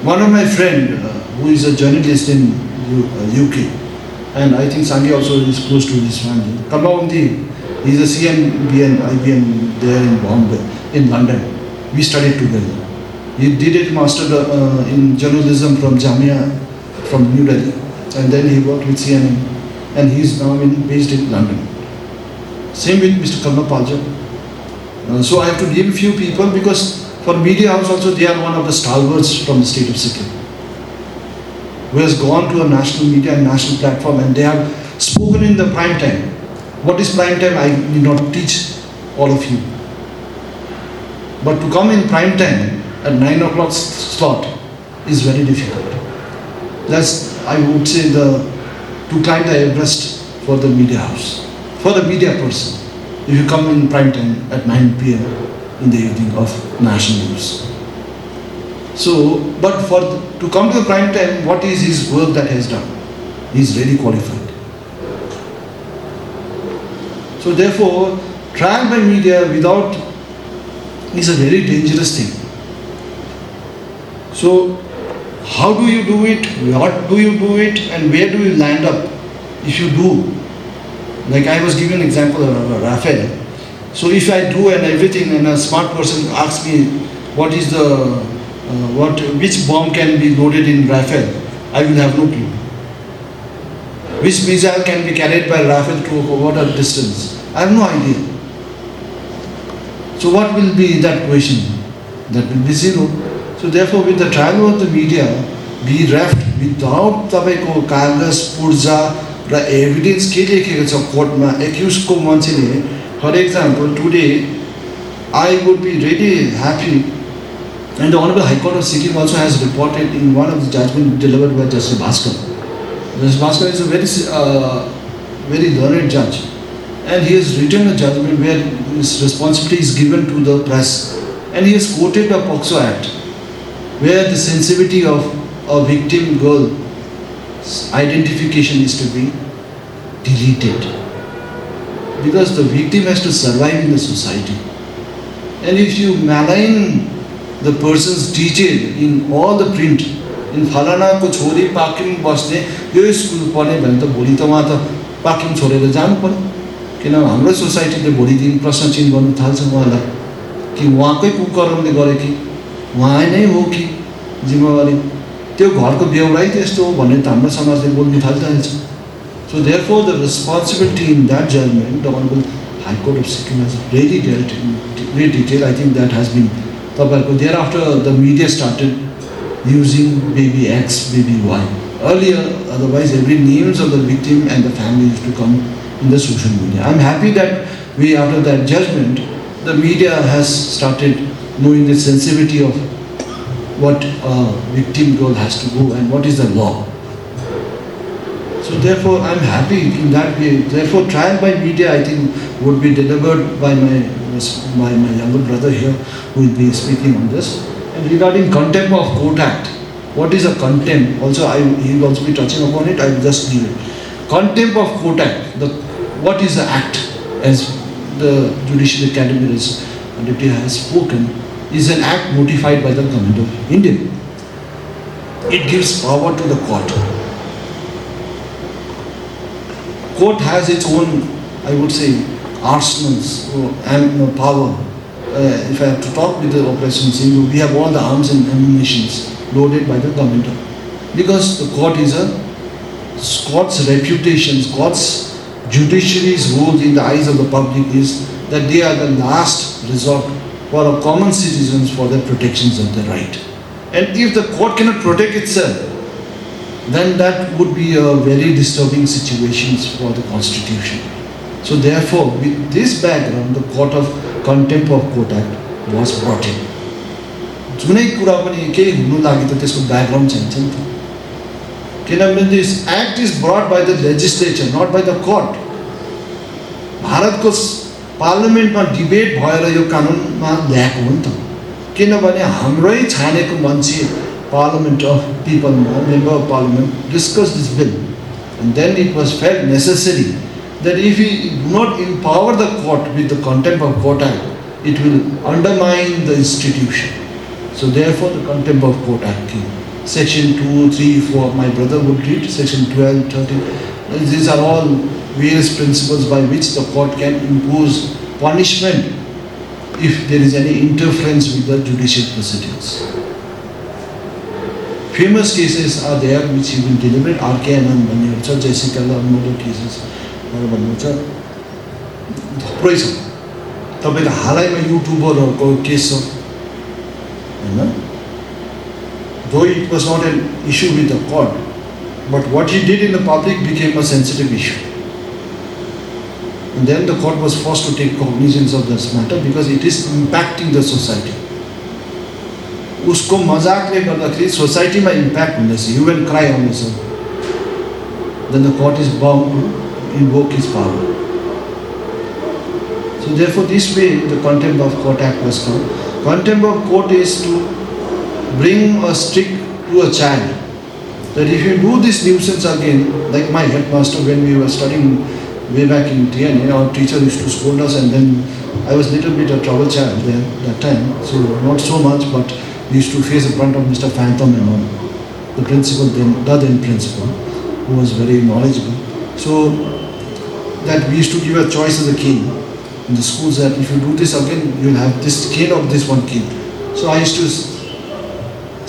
One of my friend who is a journalist in UK, and I think Sangay also is close to his family. Kamaundi, he is a CMB and IBM there in Bombay, in London. We studied together. He did it master in journalism from Jamia, from New Delhi, and then he worked with CNN, and he is now based in London. Same with Mr. Karna Palja. So I have to name a few people because for media house also they are one of the stalwarts from the state of Sikkim, who has gone to a national media and national platform, and they have spoken in the prime time. What is prime time? I need not teach all of you. But to come in prime time at 9 o'clock slot is very difficult. That's, I would say, to climb the Everest for the media house, for the media person, if you come in prime time at 9 p.m. in the evening of national news. So, but to come to the prime time, what is his work that he has done? He is really qualified. So therefore, trial by media without is a very dangerous thing. So, how do you do it? What do you do it? And where do you land up if you do? Like I was giving an example of Rafale. So if I do and everything, and a smart person asks me what is the which bomb can be loaded in Rafale, I will have no clue. Which missile can be carried by Rafale to what distance? I have no idea. So what will be that question? That will be zero. So therefore, with the trial of the media, be reft without tapeko kagas, purja, evidence ke lekeko cha court ma accused ko manchele. For example, today I would be really happy, and the Honorable High Court of Sikkim also has reported in one of the judgment delivered by Justice Bhaskar. Justice Bhaskar is a very learned judge, and he has written a judgment where his responsibility is given to the press, and he has quoted the POCSO Act, where the sensitivity of a victim girl identification is to be deleted. Because the victim has to survive in the society. And if you malign the person's detail in all the print, in falana ko chori parking basne yo school padne bhane ta bholi ta वहाँ त parking छोडेर जानु पर्यो किन हाम्रो सोसाइटीले भोलि दिन प्रश्न चिन्ह गर्न थाल्छ उहाँलाई कि उहाँकै कुकर्मले गरे कि उहाँ नै हो कि जिम्मेवारी त्यो घरको बेउरै त्यस्तो हो भन्ने त हाम्रो समाजले बोल्न थालिरहेछ. So therefore the responsibility in that judgment, the Honorable High Court of Sikkim has really dealt in great detail. I think that has been thereafter the media started using baby X, baby Y. Earlier, otherwise every names of the victim and the family used to come in the social media. I'm happy that after that judgment, the media has started knowing the sensitivity of what a victim girl has to go and what is the law. So therefore, I'm happy in that way. Therefore, trial by media, I think, would be delivered by my younger brother here, who will be speaking on this. And regarding contempt of court act, what is a contempt? Also, he will also be touching upon it. I will just leave it. Contempt of court act. What is the act? As the Judicial Academy Deputy has spoken, is an act notified by the Government of India. It gives power to the court. Court has its own, I would say, arsenals and power. If I have to talk with the Operation Singhu, we have all the arms and ammunitions loaded by the government. Because the court is court's reputation, court's judiciary's role in the eyes of the public is that they are the last resort for our common citizens for their protections of their right. And if the court cannot protect itself, then that would be a very disturbing situation for the constitution. So therefore, with this background, the Court of Contempt of Court Act was brought in. जुनै कुरा पनि केही हुनु लागि त त्यसको background चाहिन्छ नि त. किनभने this act is brought by the legislature, not by the court. भारतको पार्लियामेन्टमा डिबेट भएर यो कानुनमा ल्याएको हो नि त. किनभने हाम्रै छानेको मान्छे Parliament of people, member of Parliament, discussed this bill, and then it was felt necessary that if we do not empower the court with the Contempt of Court Act, it will undermine the institution. So therefore the Contempt of Court Act came. Section 2, 3, 4, my brother would read, Section 12, 13. These are all various principles by which the court can impose punishment if there is any interference with the judicial proceedings. Famous cases are there which he will deliberate. RKNN भन्ने छ, Jessica murder cases भन्नु छ, थुप्रै छ. तपाईको हालैमा युट्युबरहरुको case छ हैन. Though it was not an issue with the court, but what he did in the public became a sensitive issue. And then the court was forced to take cognizance of this matter because it is impacting the society. उसको मजाकले गर्दाखेरि सोसाइटीमा impact हुँदैछ, you will cry हुँदैछ. Then the court is bound to invoke his power. So therefore this way the Contempt of Court Act was come. Contempt of court is to bring a stick to a child, that if you do this nuisance again, like my headmaster when we were studying way back in TNA, our teacher used to scold us, and then I was little bit a trouble child there that time, so not so much, but we used to face the front of Mr. Phantom and all, the principal the then principal, who was very knowledgeable. So that we used to give a choice as a cane in the schools, that if you do this again, you will have this cane or this one cane. So I used to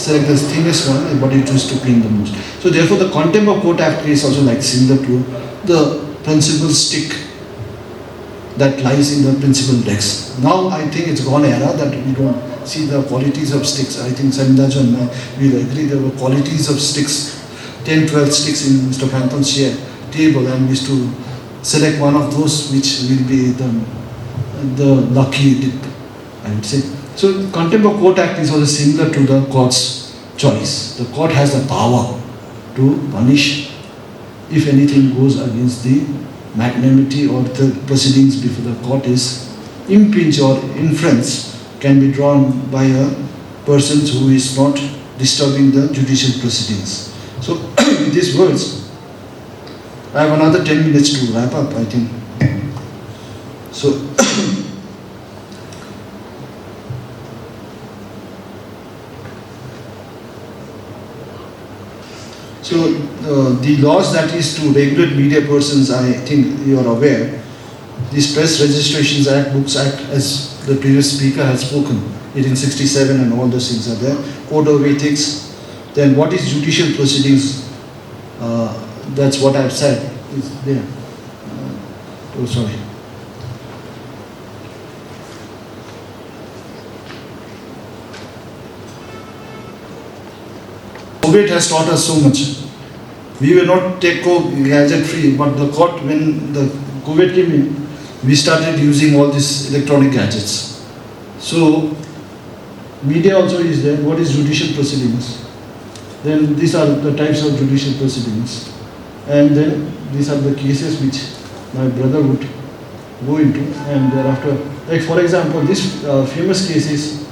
select the thinnest one, but it used to pain the most. So therefore the Contempt of Court Act is also like similar to the principal stick that lies in the principal desk. Now I think it's gone era that we don't see the qualities of sticks. I think Sandaja and I will agree there were qualities of sticks, 10, 12 sticks in Mr. Phantom's chair table, and we used to select one of those which will be the lucky dip, I would say. So Contempt of Court Act is also similar to the court's choice. The court has the power to punish if anything goes against the magnanimity or the proceedings before the court is impinged, or inference can be drawn by a person who is not disturbing the judicial proceedings. So with with these words, I have another 10 minutes to wrap up, I think. So, the laws that is to regulate media persons, I think you are aware. This Press Registrations Act, Books Act, as the previous speaker has spoken, 1867 and all those things are there. Code of Ethics. Then what is judicial proceedings? That's what I've said. Is there. Oh, sorry. COVID has taught us so much. We will not take gadget free, but the court, when the COVID came in, we started using all these electronic gadgets. So, media also is there. What is judicial proceedings? Then these are the types of judicial proceedings. And then these are the cases which my brother would go into, and thereafter, like for example, this famous case is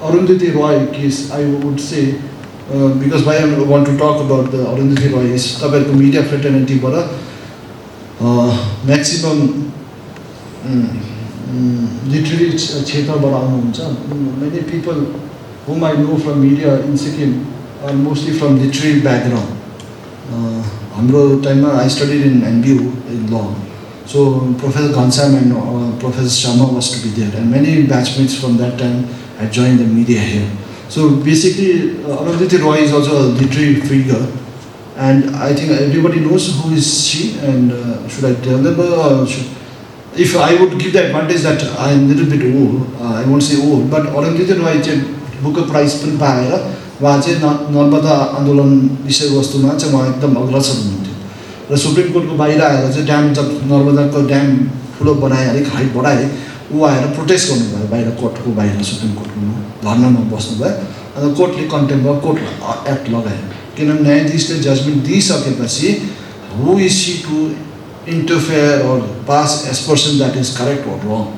Arundhati Roy case, I would say, because why I want to talk about the Arundhati Roy is the media fraternity, but maximum literary kshetra. Many people whom I know from media in Sikkim are mostly from literary background. I studied in NBU in law. So Professor Gansam and Professor Sharma was to be there, and many batchmates from that time had joined the media here. So basically, Arundhati Roy is also a literary figure, and I think everybody knows who is she. And should I tell them, or if I would give the advantage that I am a little bit old, I won't say old, but Arundhati Roy Booker Prize पनि पाएर उहाँ चाहिँ नर्मदा आन्दोलन विषयवस्तुमा चाहिँ उहाँ एकदम अग्रसर हुनुहुन्थ्यो र सुप्रिम कोर्टको बाहिर आएर चाहिँ ड्याम जब नर्मदाको ड्याम ठुलो बनाए अलिक हाइट बढाए ऊ आएर प्रोटेस्ट गर्नुभयो बाहिर कोर्टको बाहिर सुप्रिम कोर्टमा धर्नामा बस्नुभयो अन्त कोर्टले कन्टेम्प्ट भयो कोर्ट एक्ट लगायो किनभने न्यायाधीशले जजमेन्ट दिइसकेपछि who is she to interfere or pass aspersion that is correct or wrong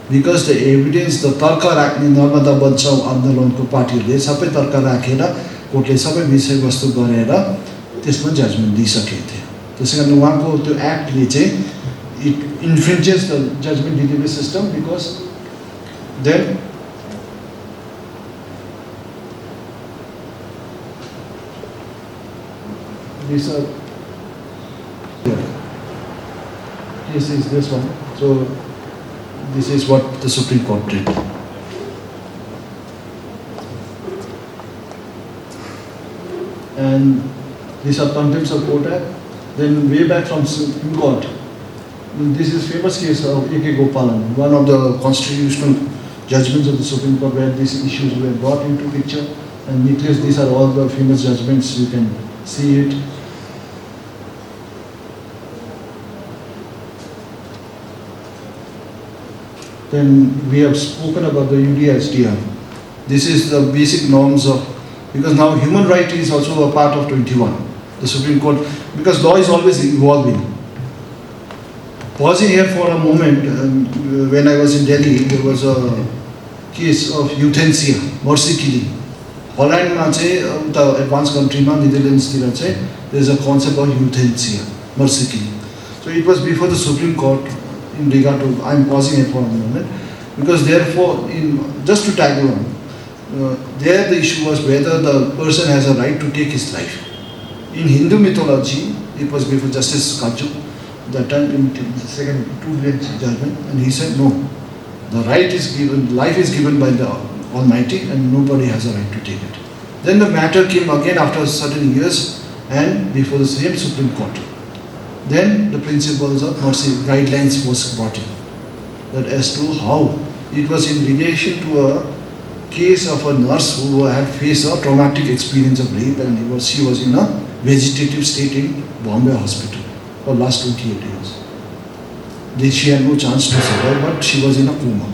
because the evidence the तर्क राख्ने नर्मदा बचाउ आन्दोलनको पार्टीहरूले सबै तर्क राखेर कोर्टले सबै विषयवस्तु गरेर त्यसमा जजमेन्ट दिइसकेको थियो त्यसै कारण उहाँको त्यो एक्टले चाहिँ it infringes the judgment delivery system because then these are this is this one. So this is what the Supreme Court did. And these are contempts of court act. Then way back from Supreme Court, this is famous case of A.K. Gopalan, one of the constitutional judgments of the Supreme Court where these issues were brought into picture. And Nicholas, these are all the famous judgments, you can see it. Then we have spoken about the UDSDR. This is the basic norms of, because now human right is also a part of 21, the Supreme Court, because law is always evolving. Pausing here for a moment, when I was in Delhi, there was a case of euthanasia, mercy killing. Holland, the advanced country, Netherlands, there is a concept of euthanasia, mercy killing. So it was before the Supreme Court in regard to, I'm pausing here for a moment, because therefore, just to tag along, there the issue was whether the person has a right to take his life. In Hindu mythology, it was before Justice Kaju, that time in the second Thupden judgment, and he said no, the right is given, life is given by the Almighty and nobody has a right to take it. Then the matter came again after certain years and before the same Supreme Court. Then the principles of mercy guidelines was brought in, that as to how it was in relation to a case of a nurse who had faced a traumatic experience of rape, and she was in a vegetative state in Bombay hospital for last 28 years. She had no chance to survive, but she was in a coma.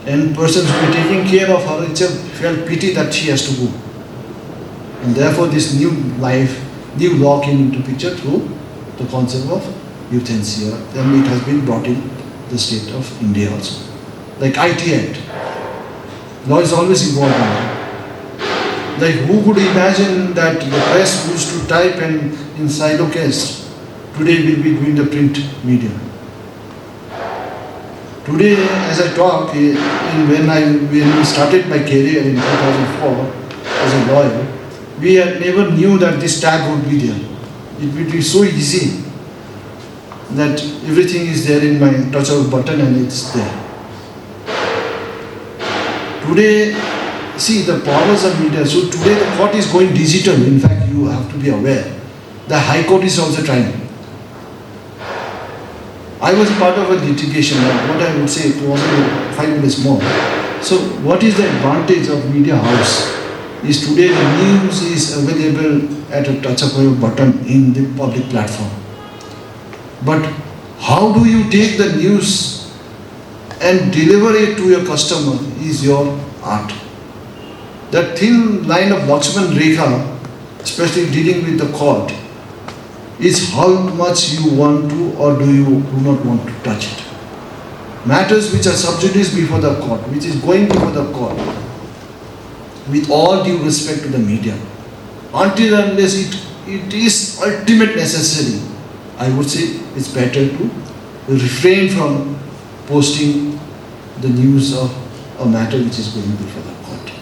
And persons who were taking care of her itself felt pity that she has to go. And therefore this new law came into picture through the concept of euthanasia. Then it has been brought in the state of India also. Like IT Act. Law is always evolving. Like who could imagine that the press used to type and in silocast today will be doing the print media. Today, as I talk, when we started my career in 2004 as a lawyer, we had never knew that this tag would be there. It would be so easy that everything is there in my touch of a button and it's there. Today, see the powers of media. So today the court is going digital. In fact, you have to be aware. The High Court is also trying. I was part of a litigation. What I would say, it was 5 minutes more. So what is the advantage of media house? Is today the news is available at a touch of a button in the public platform. But how do you take the news and deliver it to your customer is your art. That thin line of Lakshman Rekha, especially dealing with the court, is how much you want to or do not want to touch it. Matters which are sub judice before the court, which is going before the court, with all due respect to the media, until unless it is ultimate necessary, I would say it's better to refrain from posting the news of a matter which is going before the court.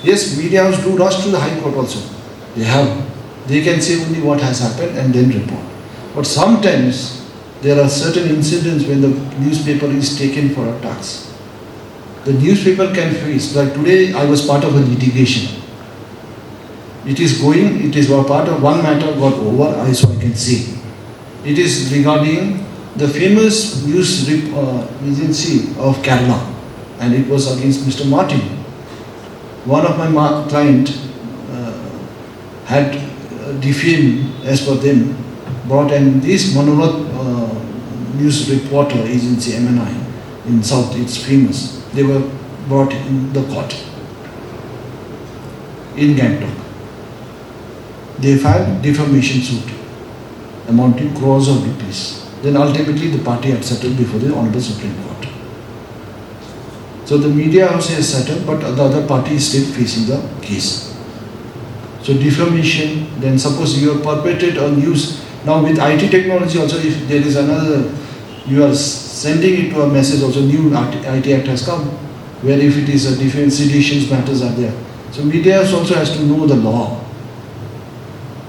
Yes, media house do rush to the High Court also. They can say only what has happened and then report. But sometimes there are certain incidents when the newspaper is taken for a tax. The newspaper can face, like today I was part of a litigation. It is going, it is part of one matter got over, so I can say. It is regarding the famous news agency of Kerala, and it was against Mr. Martin. One of my client had defamed, as per them, brought in this Manorat news reporter agency, MNI, in South, it's famous. They were brought in the court in Gangtok. They filed defamation suit amounting crores of rupees. Then ultimately the party had settled before the Honorable Supreme Court. So the media house has settled, but the other party is still facing the case. So defamation, then suppose you have perpetrated a news. Now with IT technology also, if there is another, you are sending it to a message also, new IT Act has come, where if it is a defense, seditions matters are there. So media house also has to know the law.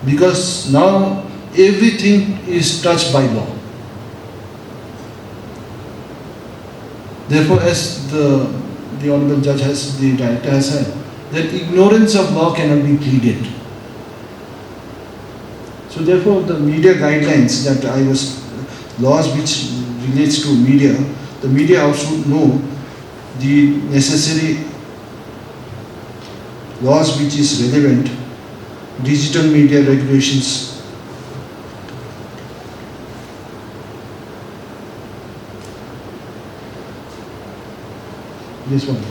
Because now everything is touched by law. Therefore, as the Honorable Judge has, the Director has said, that ignorance of law cannot be pleaded. So therefore, the media guidelines that laws which relates to media, the media house should know the necessary laws which is relevant, digital media regulations. This one,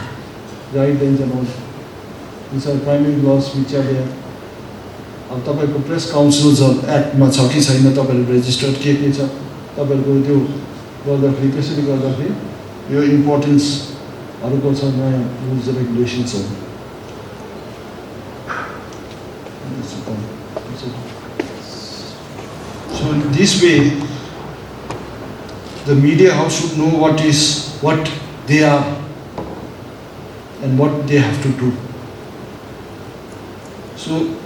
guidelines and all. These are primary laws which are there. अब तपाईको press council एक्टमा छ कि छैन तपाईहरु registered के छ तपाईहरुको त्यो गर्दाखेरि त्यसरी गर्दाखेरि यो इम्पोर्टेन्स हरुको छ नयाँ रुल्स एन्ड रेगुलेसन्सहरु. So in this way, the media house should know what they are and what they have to do. So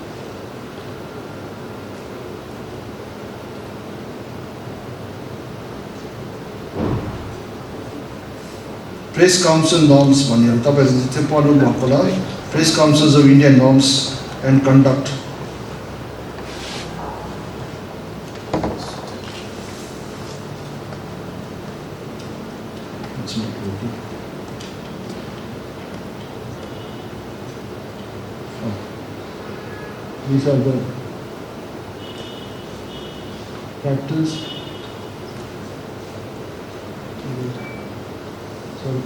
Press Council norms भनेर तपाईहरुले चाहिँ पढ्नु भएको होला. Press Councils of India norms and conduct. These are the factors. Sorry.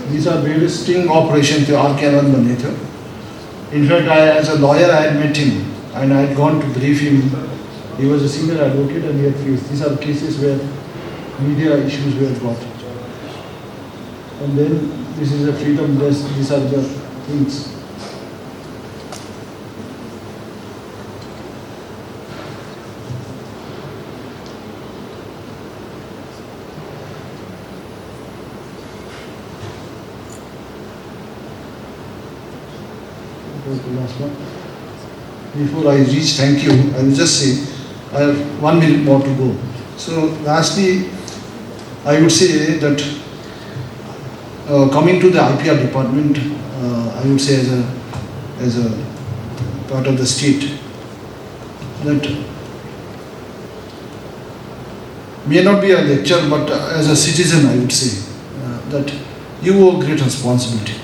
These are various sting operations to Arkanan Manetha. In fact, as a lawyer, I had met him and I had gone to brief him He was a senior advocate and he had faced. These are cases where media issues were brought. And then this is a freedom, these are the things. The last one. Before I reach, thank you, I will just say, I have 1 minute more to go. So lastly, I would say that coming to the IPR department, I would say as a part of the state, that may not be a lecture, but as a citizen, I would say that you owe great responsibility.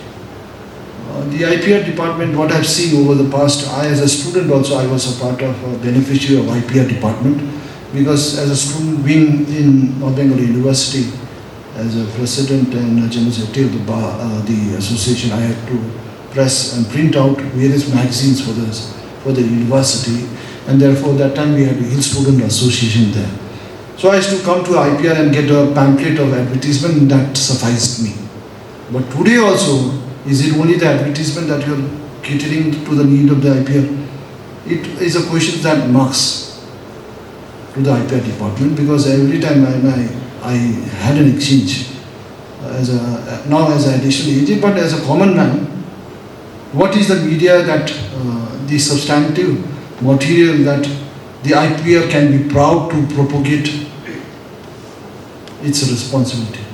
The IPR department, what I've seen over the past, I as a student also, I was a part of a beneficiary of IPR department, because as a student being in North Bengal University, as a president and general secretary of the association, I had to press and print out various magazines for the university, and therefore that time we had a Hill Student Association there. So I used to come to IPR and get a pamphlet of advertisement, and that sufficed me. But today also, is it only the advertisement that you're catering to the need of the IPR? It is a question that marks to the IPR department, because every time I had an exchange now as an additional agent, but as a common man, what is the media that the substantive material that the IPR can be proud to propagate? It's a responsibility.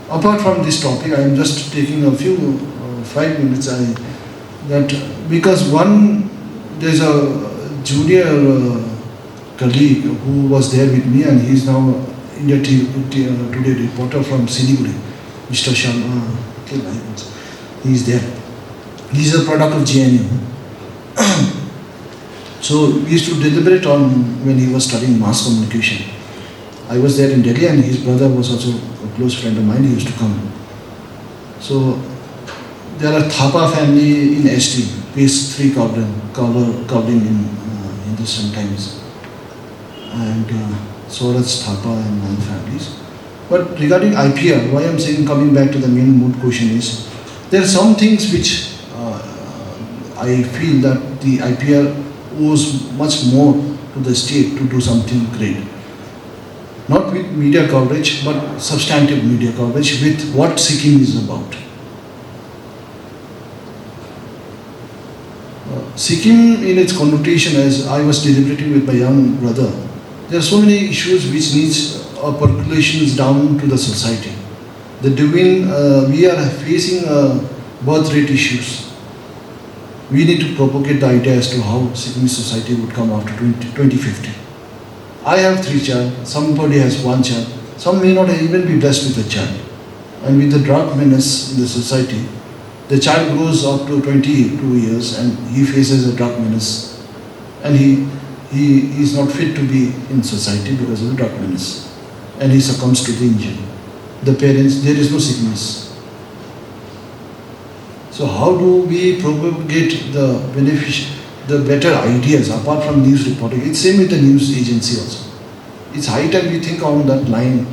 Apart from this topic, I am just taking a few 5 minutes. Because there's a junior colleague who was there with me, and he is now India Today reporter from Siliguri, Mr. Sherpa. He is there. He is a product of JNU. So we used to deliberate on when he was studying mass communication. I was there in Delhi, and his brother was also a close friend of mine. He used to come. So there are Thapa family in ST, page 3 covering in Hindustan Times, and Swaraj Thapa and other families. But regarding IPR, why I'm saying, coming back to the main mood question, is there are some things which I feel that the IPR owes much more to the state to do something great. Not with media coverage, but substantive media coverage with what Sikkim is about. Sikkim, in its connotation, as I was deliberating with my young brother, there are so many issues which needs percolations down to the society. We are facing birth rate issues. We need to propagate the idea as to how Sikkim society would come after 2050. I have 3 children, somebody has 1 child, some may not even be blessed with a child. And with the drug menace in the society, the child grows up to 22 years and he faces a drug menace. And he is not fit to be in society because of the drug menace. And he succumbs to the injury. The parents, there is no sickness. So how do we propagate the better ideas apart from news reporting? It's same with the news agency also. It's high time we think on that line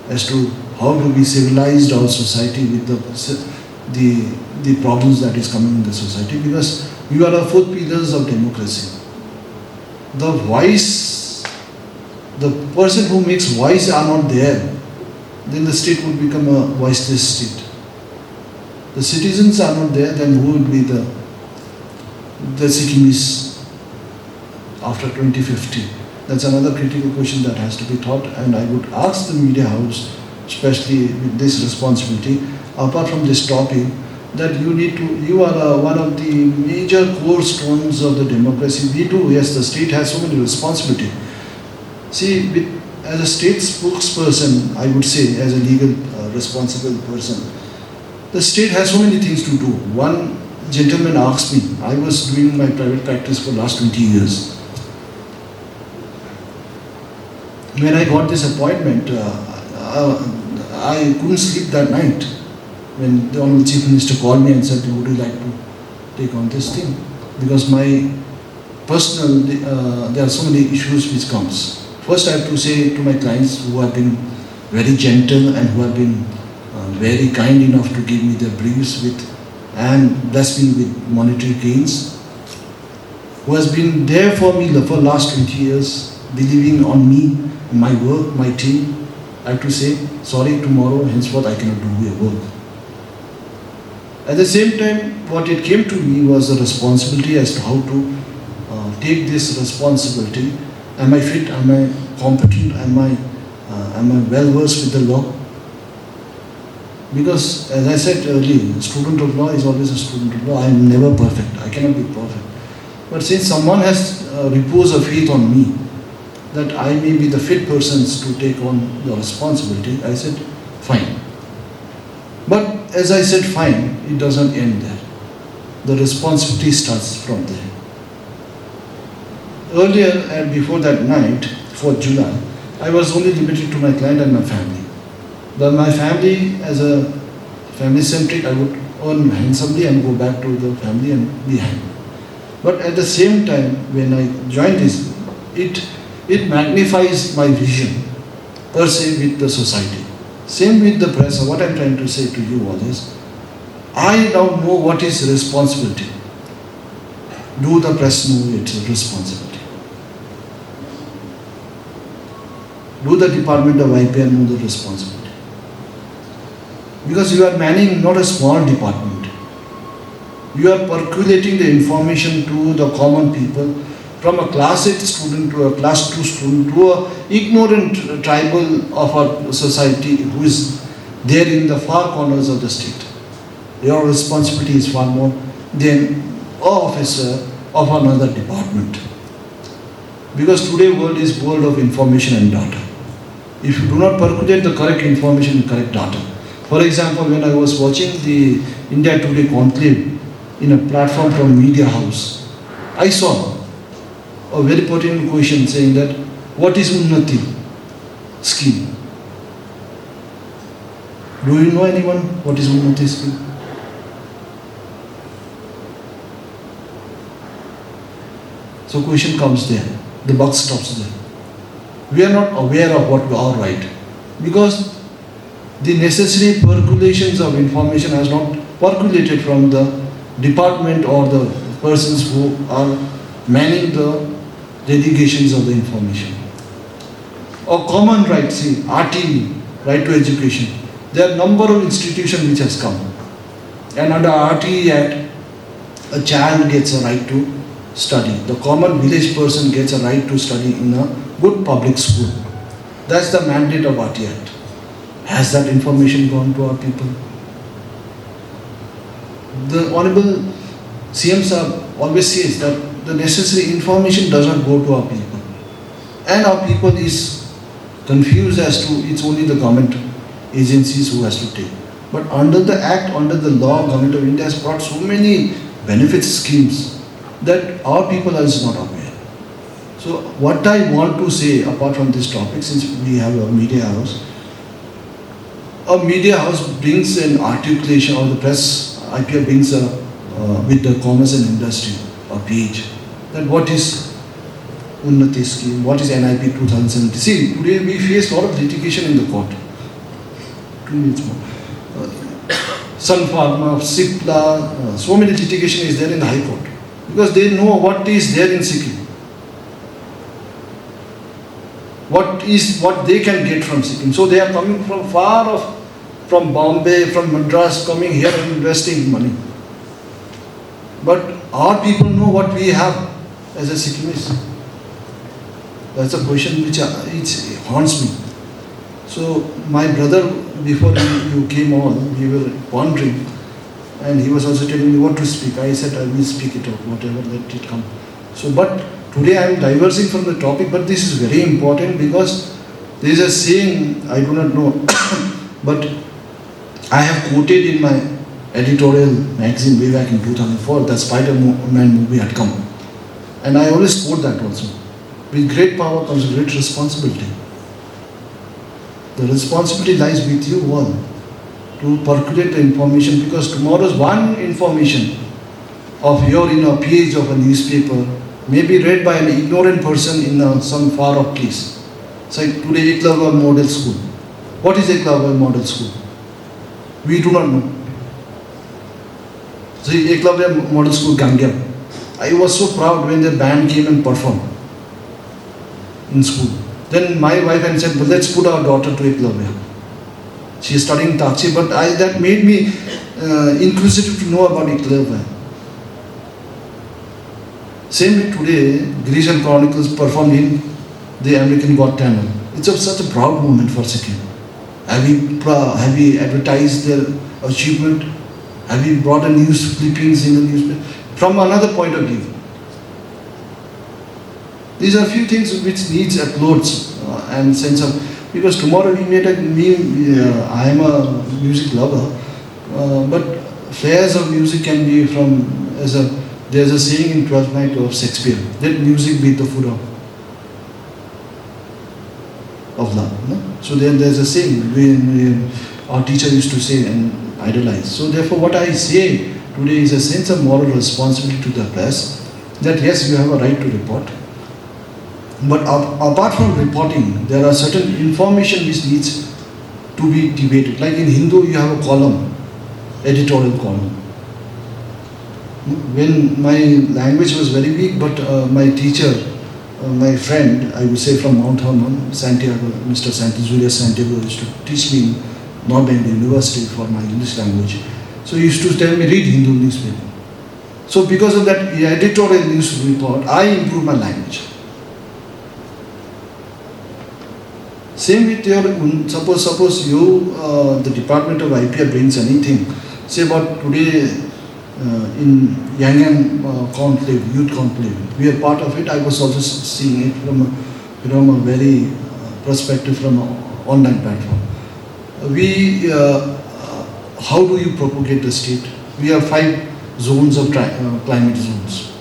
as to how do we civilize our society with the problems that is coming in the society, because we are the 4 pillars of democracy. The voice, the person who makes voice are not there, then the state would become a voiceless state. The citizens are not there, then who would be the Sikkimese after 2050? That's another critical question that has to be thought, and I would ask the media house, especially with this responsibility, apart from this topic, that you are one of the major core stones of the democracy. We do, yes, the state has so many responsibility. See, as a state spokesperson, I would say, as a legal responsible person, the state has so many things to do. One gentleman asked me, I was doing my private practice for the last 20 years. When I got this appointment, I couldn't sleep that night. When the Honorable Chief Minister called me and said, would you like to take on this thing? because my personal, there are so many issues which comes. First, I have to say to my clients who have been very gentle and who have been very kind enough to give me their briefs with and bless me with monetary gains, who has been there for me for last 20 years, believing on me, my work, my team. I have to say, sorry, tomorrow, henceforth I cannot do your work. At the same time, what it came to me was a responsibility as to how to take this responsibility. Am I fit? Am I competent? Am I well versed with the law? Because as I said earlier, a student of law is always a student of law. I am never perfect. I cannot be perfect. But since someone has reposed a faith on me, that I may be the fit persons to take on the responsibility, I said, fine. But as I said, fine, it doesn't end there. The responsibility starts from there. Earlier and before that night, 4th July, I was only limited to my client and my family. But my family, as a family-centric, I would earn handsomely and go back to the family and be happy. But at the same time, when I joined this, it magnifies my vision per se with the society. Same with the press. What I'm trying to say to you all is, I now know what is responsibility. Do the press know its responsibility? Do the Department of IPR know the responsibility? Because you are manning not a small department. You are percolating the information to the common people, from a class 8 student to a class 2 student to a ignorant tribal of our society who is there in the far corners of the state. Your responsibility is far more than an officer of another department. Because today world is world of information and data. If you do not percolate the correct information and correct data. For example, when I was watching the India Today conclave in a platform from Media House, I saw a very pertinent question saying that, what is Unnati scheme? Do you know anyone what is Unnati scheme? So question comes there, the buck stops there. We are not aware of what our right, because the necessary percolations of information has not percolated from the department or the persons who are manning the delegations of the information. Or common right, see, RT, right to education. There are number of institutions which has come. And under RT Act, a child gets a right to study. The common village person gets a right to study in a good public school. That's the mandate of RT Act. Has that information gone to our people? The Honorable CM Sir always says that the necessary information does not go to our people. And our people is confused as to it's only the government agencies who has to take. But under the Act, under the law, Government of India has brought so many benefit schemes that our people are not aware. So what I want to say apart from this topic, since we have a media house brings an articulation, or the press IPR brings with the commerce and industry a page, that what is Unnati scheme, what is NIP 2017. See, today we face a lot of litigation in the court. 2 minutes more. Sun Pharma, Sipla, so many litigation is there in the High Court, because they know what is there in Sikkim. What they can get from Sikkim. So they are coming from far off, from Bombay, from Madras, coming here and investing money. But our people know what we have as a Sikkimese. That's a question which it haunts me. So my brother, before you came on, we were wondering, and he was also telling me what to speak. I said, I will speak it out, whatever, let it come. So, but today I am diverging from the topic, but this is very important, because there is a saying, I do not know, but I have quoted in my editorial magazine way back in 2004, that Spider-Man movie had come. And I always quote that also. With great power comes great responsibility. The responsibility lies with you all to percolate the information, because tomorrow's one information of your page of a newspaper may be read by an ignorant person in some far off place. So today Eklavya Model School. What is Eklavya Model School? We do not know. So Eklavya Model School, Gangtok. I was so proud when the band came and performed in school. Then my wife and said, well, let's put our daughter to Eklavya. She is studying Tachi, but that made me inquisitive to know about Eklavya. Same way today, Grecian Chronicles performed in the American Got Talent. It's such a proud moment for Sikkim. Have we advertised their achievement? Have we brought a news clippings in the newspaper? From another point of view. These are few things which needs uploads and sense of, because tomorrow we made I am a music lover, but fairs of music can be from, there's a saying in 12th night of Shakespeare, let music be the food of love. No? So there's a saying, our teacher used to say and idolize. So therefore what I say today is a sense of moral responsibility to the press, that yes, you have a right to report. But apart from reporting, there are certain information which needs to be debated. Like in Hindu, you have a column, editorial column. When my language was very weak, but my teacher, my friend, I would say from Mount Hermon, Santiago, Mr. Julius Santiago used to teach me in Northern University for my English language. So he used to tell me, read Hindu newspaper. So because of that editorial news report, I improved my language. Same with your, suppose you, the Department of IPR brings anything, say about today in Yangon conclave, youth conclave, we are part of it. I was also seeing it from a very perspective from an online platform. How do you propagate the state? We have 5 zones of climate zones.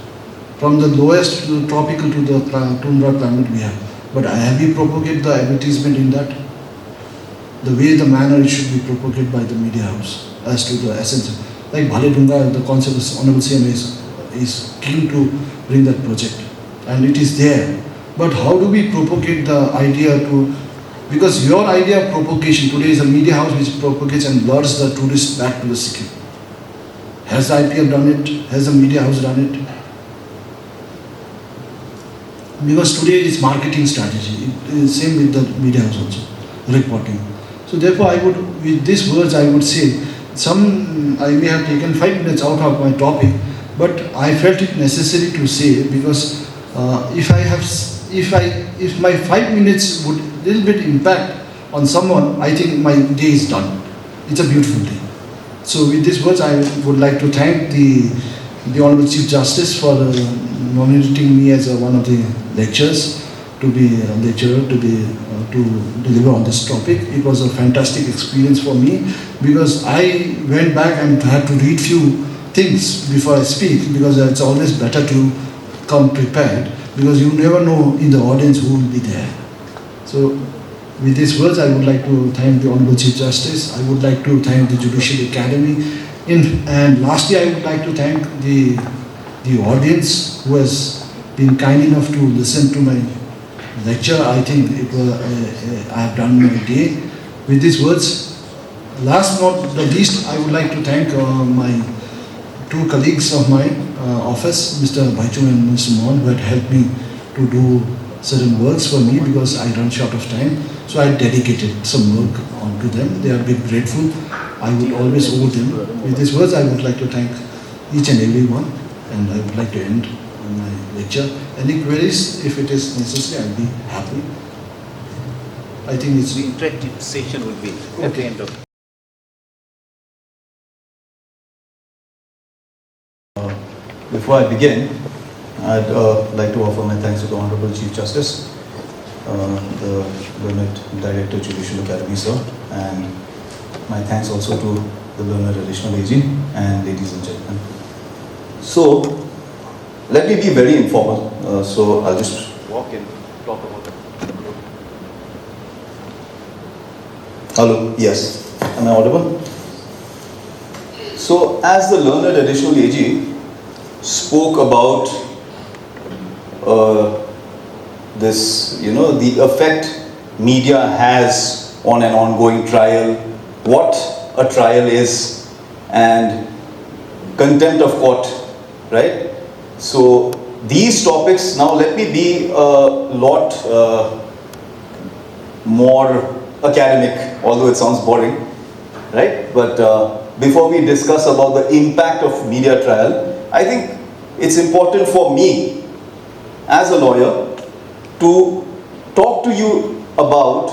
From the lowest to the tropical to the tundra climate we have. But have you propagated the advertisement in that? The way, the manner it should be propagated by the media house as to the essence. Like Bhale Dunga, the concept of Honorable CM is keen to bring that project. And it is there. But how do we propagate the idea to, because your idea of propagation today is a media house which propagates and lures the tourists back to the Sikkim. Has the IPL done it? Has the media house done it? Because today it's marketing strategy. It is same with the media house also, reporting. So therefore with these words I would say, I may have taken 5 minutes out of my topic, but I felt it necessary to say, because if my 5 minutes would little bit impact on someone, I think my day is done. It's a beautiful day. So with these words, I would like to thank the Honorable Chief Justice for nominating me as one of the lecturers to be a lecturer to deliver on this topic. It was a fantastic experience for me, because I went back and had to read few things before I speak, because it's always better to come prepared, because you never know in the audience who will be there. So with these words, I would like to thank the Honorable Chief Justice. I would like to thank the Judicial Academy. And lastly, I would like to thank the audience who has been kind enough to listen to my lecture. I think I have done my day. With these words, last not the least, I would like to thank my 2 colleagues of my office, Mr. Bhaichung and Mr. Mohan, who had helped me to do certain works for me, because I run short of time. So I dedicated some work onto them. They have been grateful. I would always owe them. With these words, I would like to thank each and every one, and I would like to end my lecture. Any queries, if it is necessary, I'll be happy. I think it's... The interactive session will be at the end of... Before I begin, I'd like to offer my thanks to the Honorable Chief Justice, the learned Director, Judicial Academy, sir, and my thanks also to the learned Additional AG and ladies and gentlemen. So, let me be very informal. So, I'll just walk and talk about it. Hello, yes. Am I audible? So, as the learned Additional AG, spoke about this, the effect media has on an ongoing trial, what a trial is, and contempt of court, right? So these topics, now let me be a lot more academic, although it sounds boring, right? But before we discuss about the impact of media trial, I think it's important for me as a lawyer to talk to you about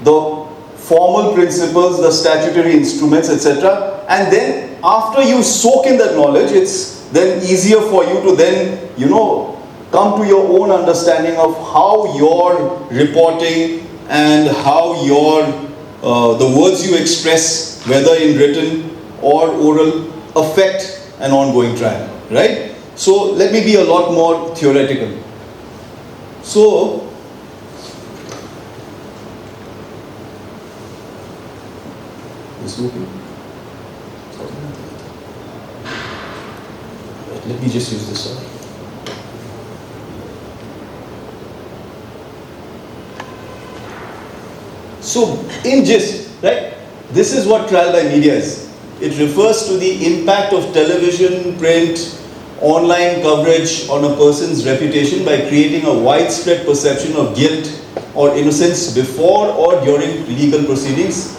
the formal principles, the statutory instruments, etc. And then after you soak in that knowledge, it's then easier for you to then, come to your own understanding of how your reporting and how your the words you express, whether in written or oral, affect an ongoing trial, right? So let me be a lot more theoretical. So let me just use this one. So, in gist, right, this is what trial by media is. It refers to the impact of television, print, online coverage on a person's reputation by creating a widespread perception of guilt or innocence before or during legal proceedings.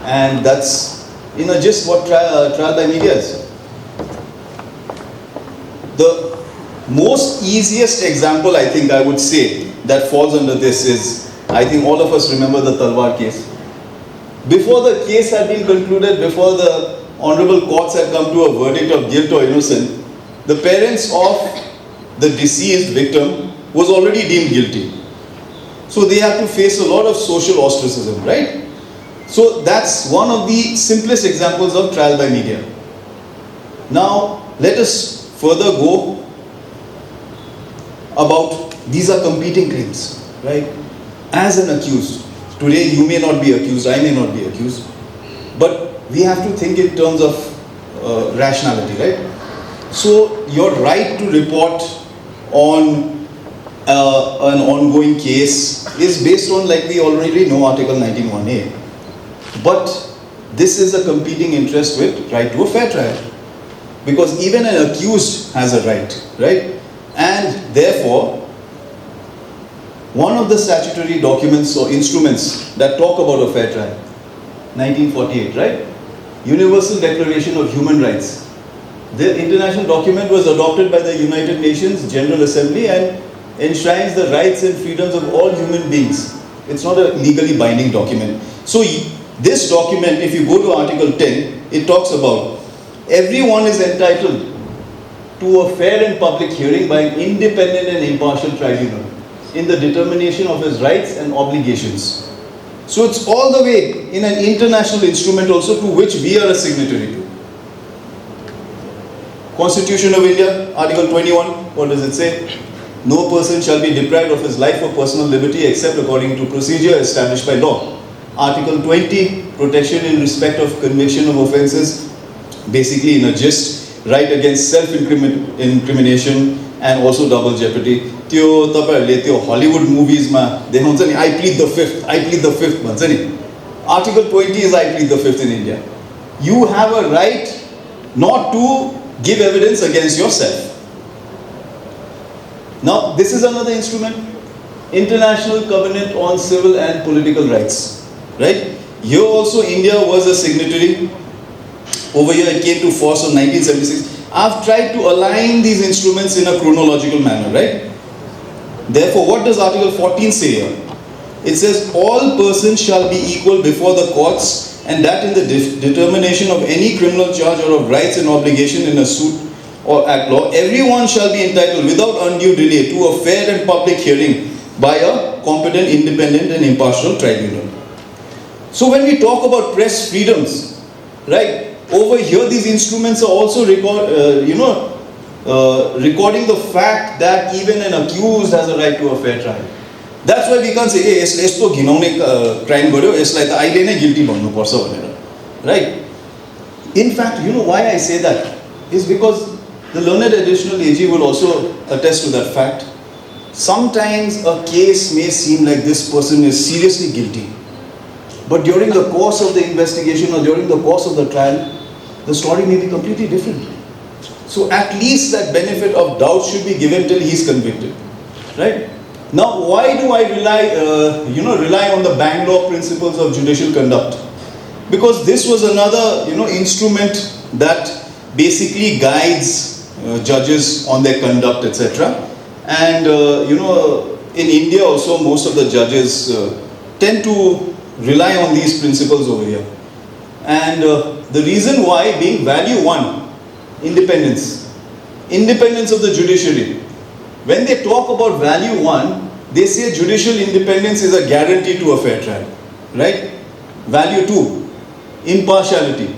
And that's, in a gist, what trial by media is. The most easiest example, I think I would say, that falls under this is, I think all of us remember the Talwar case. Before the case had been concluded, before the honorable courts had come to a verdict of guilt or innocence, the parents of the deceased victim was already deemed guilty. So they had to face a lot of social ostracism, right? So that's one of the simplest examples of trial by media. Now, let us further go about, these are competing claims, right? As an accused, today you may not be accused, I may not be accused, but we have to think in terms of rationality, right? So your right to report on an ongoing case is based on, like we already know, Article 19(1)(a). But this is a competing interest with right to a fair trial. Because even an accused has a right? And therefore, one of the statutory documents or instruments that talk about a fair trial, 1948, right? Universal Declaration of Human Rights. The international document was adopted by the United Nations General Assembly and enshrines the rights and freedoms of all human beings. It's not a legally binding document. So this document, if you go to Article 10, it talks about everyone is entitled to a fair and public hearing by an independent and impartial tribunal in the determination of his rights and obligations. So it's all the way in an international instrument also to which we are a signatory to. Constitution of India, Article 21, what does it say? No person shall be deprived of his life or personal liberty except according to procedure established by law. Article 20, protection in respect of conviction of offences, basically in a gist, right against self-incrimination and also double jeopardy. त्यो तपाईहरुले त्यो Hollywood मुभिजमा देखाउँछ नि I plead the fifth भन्छ नि. Article 20 is I plead the fifth in India. You have a right not to give evidence against yourself. Now, this is another instrument, International Covenant on Civil and Political Rights, right? Here also India was a signatory. Over here it came to force in 1976. I've tried to align these instruments in a chronological manner, right? Therefore, what does Article 14 say here? It says, all persons shall be equal before the courts, and that in the determination of any criminal charge or of rights and obligation in a suit or at law, everyone shall be entitled without undue delay to a fair and public hearing by a competent, independent and impartial tribunal. So when we talk about press freedoms, right, over here these instruments are also recording the fact that even an accused has a right to a fair trial. That's why we can't say, hey, yesto ghinaउने crime गर्यो, यसलाई त अहिले नै guilty भन्नुपर्छ भनेर, right? In fact, you know why I say that? Is because the learned additional AG will also attest to that fact. Sometimes a case may seem like this person is seriously guilty, but during the course of the investigation or during the course of the trial, the story may be completely different. So at least that benefit of doubt should be given till he is convicted, right? Now, why do I rely on the Bangalore principles of judicial conduct? Because this was another, instrument that basically guides judges on their conduct, etc. And in India also, most of the judges tend to rely on these principles over here. And the reason why being value one, independence of the judiciary. When they talk about value one, they say judicial independence is a guarantee to a fair trial, right? Value two, impartiality.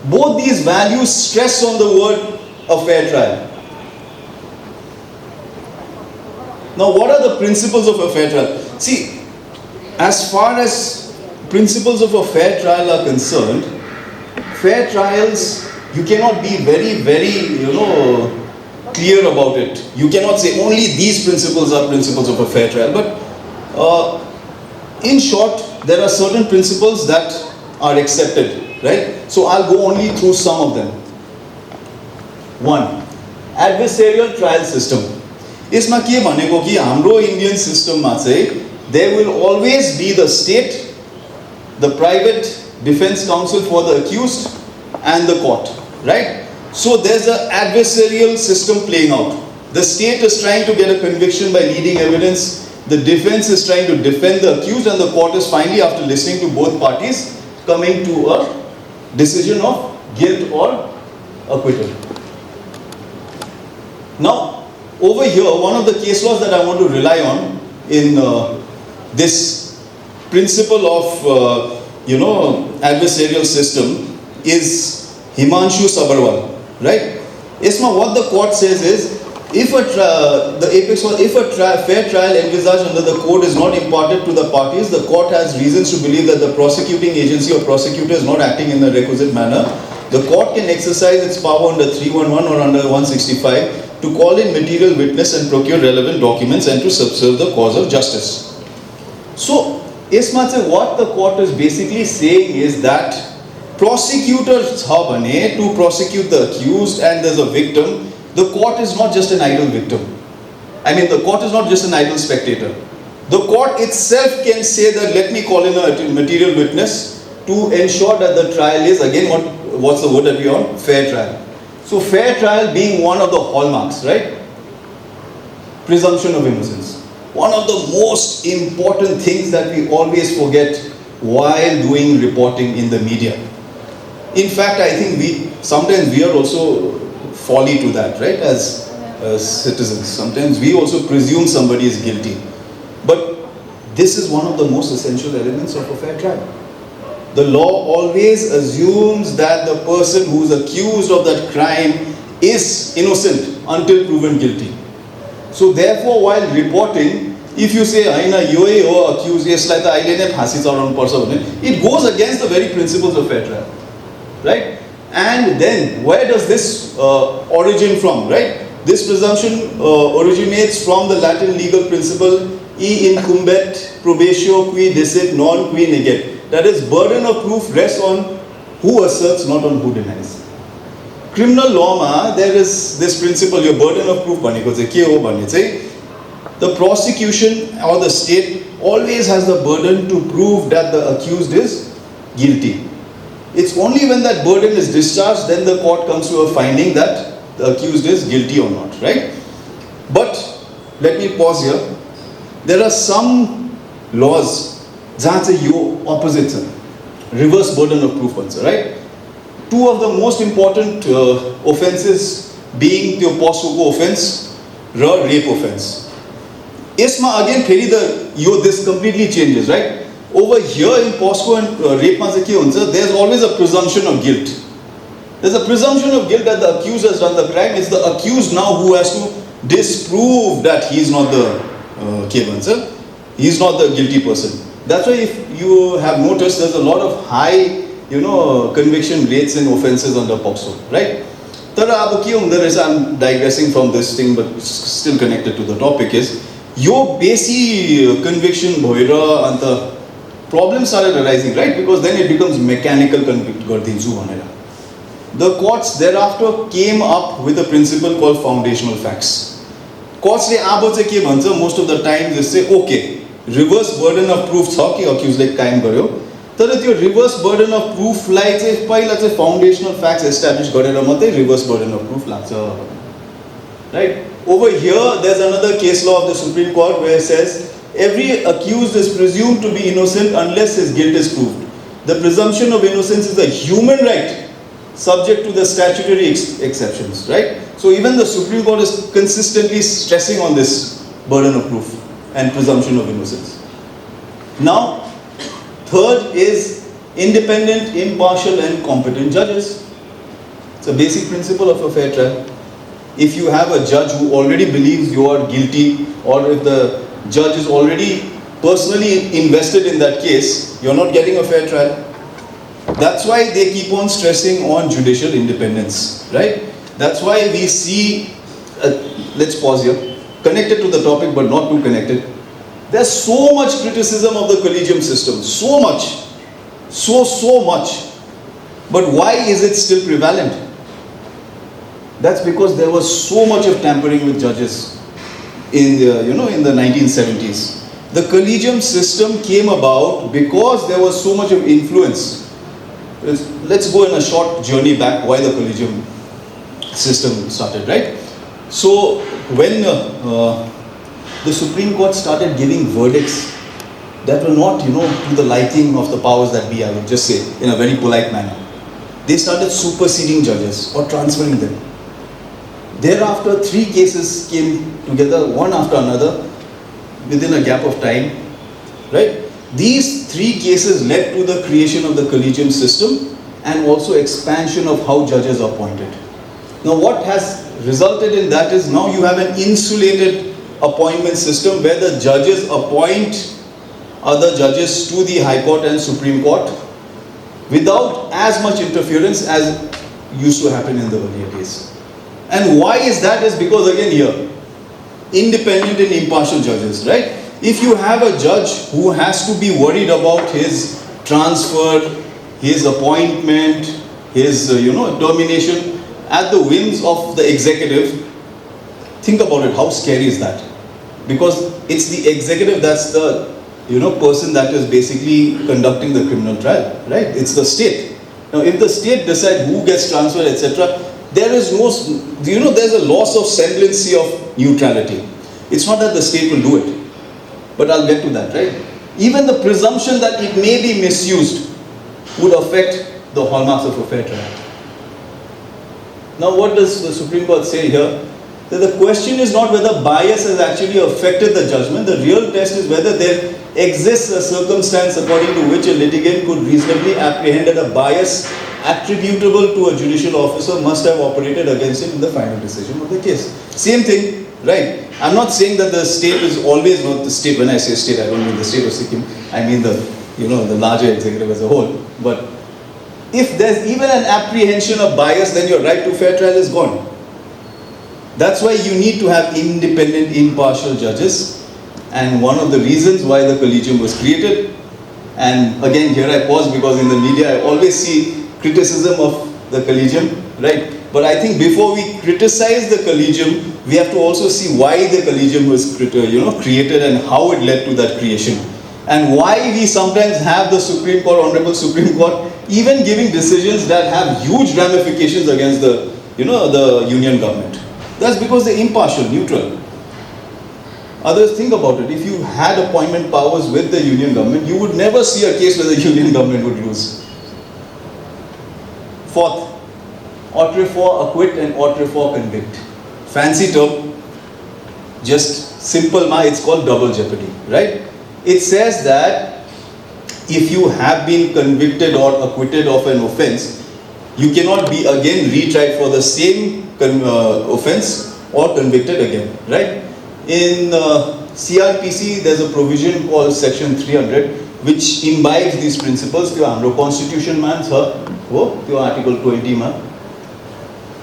Both these values stress on the word a fair trial. Now, what are the principles of a fair trial? See, as far as principles of a fair trial are concerned, fair trials, you cannot be very, very, clear about it. You cannot say only these principles are principles of a fair trial. But in short, there are certain principles that are accepted, right? So I'll go only through some of them. One, adversarial trial system. Isma ke bhaneko ki hamro Indian system ma chai there will always be the state, the private defense counsel for the accused, and the court, right? So there's an adversarial system playing out. The state is trying to get a conviction by leading evidence. The defense is trying to defend the accused, and the court is finally, after listening to both parties, coming to a decision of guilt or acquittal. Now, over here, one of the case laws that I want to rely on in this principle of, adversarial system is Himanshu Sabarwal, right? Isma, what the court says is, if a fair trial envisaged under the code is not imparted to the parties, the court has reasons to believe that the prosecuting agency or prosecutor is not acting in the requisite manner. The court can exercise its power under 311 or under 165 to call in material witness and procure relevant documents and to subserve the cause of justice. So, Isma, what the court is basically saying is that prosecutors to prosecute the accused and there's a victim, the court is not just an idle victim. The court is not just an idle spectator. The court itself can say that let me call in a material witness to ensure that the trial is, again, what's the word that we on? Fair trial. So fair trial being one of the hallmarks, right? Presumption of innocence. One of the most important things that we always forget while doing reporting in the media. In fact, I think sometimes we are also folly to that, right? As citizens, sometimes we also presume somebody is guilty. But this is one of the most essential elements of a fair trial. The law always assumes that the person who is accused of that crime is innocent until proven guilty. So therefore, while reporting, if you say, accused, it goes against the very principles of fair trial. Right? And then, where does this origin from, right? This presumption originates from the Latin legal principle, e incumbet probatio qui decet non qui neget. That is, burden of proof rests on who asserts, not on who denies. Criminal law, there is this principle, your burden of proof, the prosecution or the state always has the burden to prove that the accused is guilty. It's only when that burden is discharged, then the court comes to a finding that the accused is guilty or not, right? But, let me pause here. There are some laws, opposite, reverse burden of proof, right? Two of the most important offenses being the POSCO offense, rape offense. Isma, again, this completely changes, right? Over here in POSCO and rape, there's always a presumption of guilt. There's a presumption of guilt that the accused has done the crime. It's the accused now who has to disprove that he's not the he's not the guilty person. That's why if you have noticed, there's a lot of high, conviction rates in offenses under POSCO, right? तर अब के हुँदो रहेछ, I'm digressing from this thing but still connected to the topic is यो बेसी conviction भएर अन्त problems started arising, right? Because then it becomes mechanical convict गरिदिन्छु भनेर. The courts thereafter came up with a principle called foundational facts. Courts ले अब चाहिँ के भन्छ, most of the time they say okay, reverse burden of proof छ कि accused ले कायम गर्यो, तर त्यो reverse burden of proof लाई चाहिँ पहिला चाहिँ foundational facts establish गरेर मात्रै reverse burden of proof लाग्छ. Right? Over here there's another case law of the Supreme Court where it says every accused is presumed to be innocent unless his guilt is proved. The presumption of innocence is a human right subject to the statutory exceptions, right? So even the Supreme Court is consistently stressing on this burden of proof and presumption of innocence. Now, third is independent, impartial and competent judges. It's a basic principle of a fair trial. If you have a judge who already believes you are guilty, or if the judge is already personally invested in that case, you're not getting a fair trial. That's why they keep on stressing on judicial independence, right? That's why we see, let's pause here, connected to the topic but not too connected. There's so much criticism of the collegium system, so much, so much. But why is it still prevalent? That's because there was so much of tampering with judges in the, in the 1970s. The collegium system came about because there was so much of influence. Let's go in a short journey back why the collegium system started, right? So when the Supreme Court started giving verdicts that were not, to the liking of the powers that be, I would just say, in a very polite manner, they started superseding judges or transferring them. Thereafter, 3 cases came together, one after another, within a gap of time, right? These 3 cases led to the creation of the collegium system and also expansion of how judges are appointed. Now what has resulted in that is now you have an insulated appointment system where the judges appoint other judges to the High Court and Supreme Court without as much interference as used to happen in the earlier days. And why is that? Is because again here, independent and impartial judges, right? If you have a judge who has to be worried about his transfer, his appointment, his termination at the whims of the executive, think about it, how scary is that? Because it's the executive that's the person that is basically conducting the criminal trial, right? It's the state. Now if the state decides who gets transferred, etc., there is no, there's a loss of semblancy of neutrality. It's not that the state will do it, but I'll get to that, right? Even the presumption that it may be misused would affect the hallmarks of a fair trial. Now what does the Supreme Court say here? That the question is not whether bias has actually affected the judgment. The real test is whether there exists a circumstance according to which a litigant could reasonably apprehend that a bias attributable to a judicial officer must have operated against him in the final decision of the case. Same thing, right? I'm not saying that the state is always not the state. When I say state, I don't mean the state of Sikkim. I mean the, the larger executive as a whole. But if there's even an apprehension of bias, then your right to fair trial is gone. That's why you need to have independent, impartial judges. And one of the reasons why the collegium was created, and again here I pause because in the media I always see criticism of the collegium, right? But I think before we criticize the collegium, we have to also see why the collegium was created and how it led to that creation. And why we sometimes have the Supreme Court, Honorable Supreme Court, even giving decisions that have huge ramifications against the, the union government. That's because they're impartial, neutral. Others, think about it. If you had appointment powers with the union government, you would never see a case where the union government would lose. Fourth, autrefois acquit and autrefois convict. Fancy term, just simple, it's called double jeopardy, right? It says that if you have been convicted or acquitted of an offense, you cannot be again retried for the same offense or convicted again, right? In CRPC, there's a provision called Section 300, which imbibes these principles. Our Constitution man, sir, Article 20 man.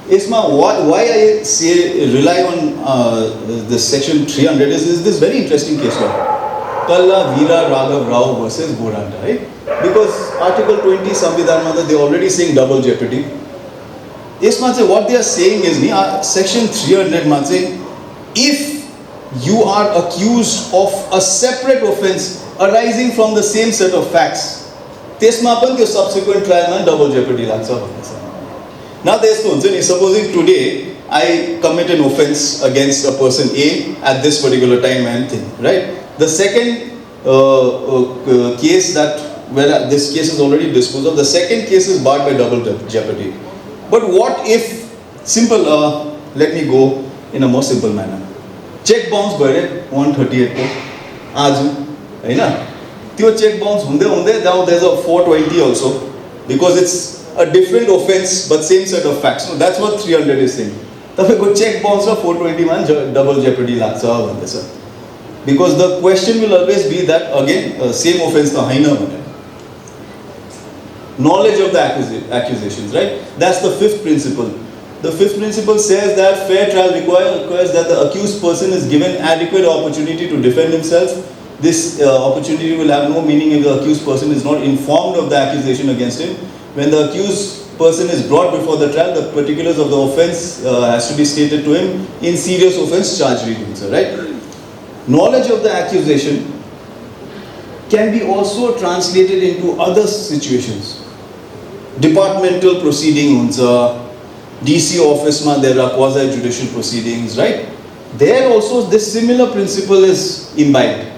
Isma, why I say rely on this section 300 is this very interesting case law. Kalla Veera Raghav Rao versus Goranda, right? Because Article 20 Samvidhan Manda, they already saying double jeopardy. Isma, what they are saying is, section 300 man say, if you are accused of a separate offence arising from the same set of facts, tesmapan ke subsequent trial man double jeopardy lagsa. Now there's no, supposing today I commit an offence against a person A at this particular time and thing, right? The second case where this case is already disposed of, the second case is barred by double jeopardy. But what if, simple, let me go in a more simple manner. Check bounce buried 138 ko, aju, right na? Tio check bounce hunde, now there's a 420 also, because it's a different offence but same set of facts. So that's what 300 is saying. Tabe go check bounce for 420 man double jeopardy lagsa bande sir. Because the question will always be that again same offence ka haina bane. Knowledge of the accusations, right? That's the fifth principle. The fifth principle says that fair trial requires that the accused person is given adequate opportunity to defend himself. This opportunity will have no meaning if the accused person is not informed of the accusation against him. When the accused person is brought before the trial, the particulars of the offence has to be stated to him in serious offence charge reading, right? Knowledge of the accusation can be also translated into other situations. Departmental proceeding, DC office ma there are quasi-judicial proceedings, right? There also this similar principle is imbibed.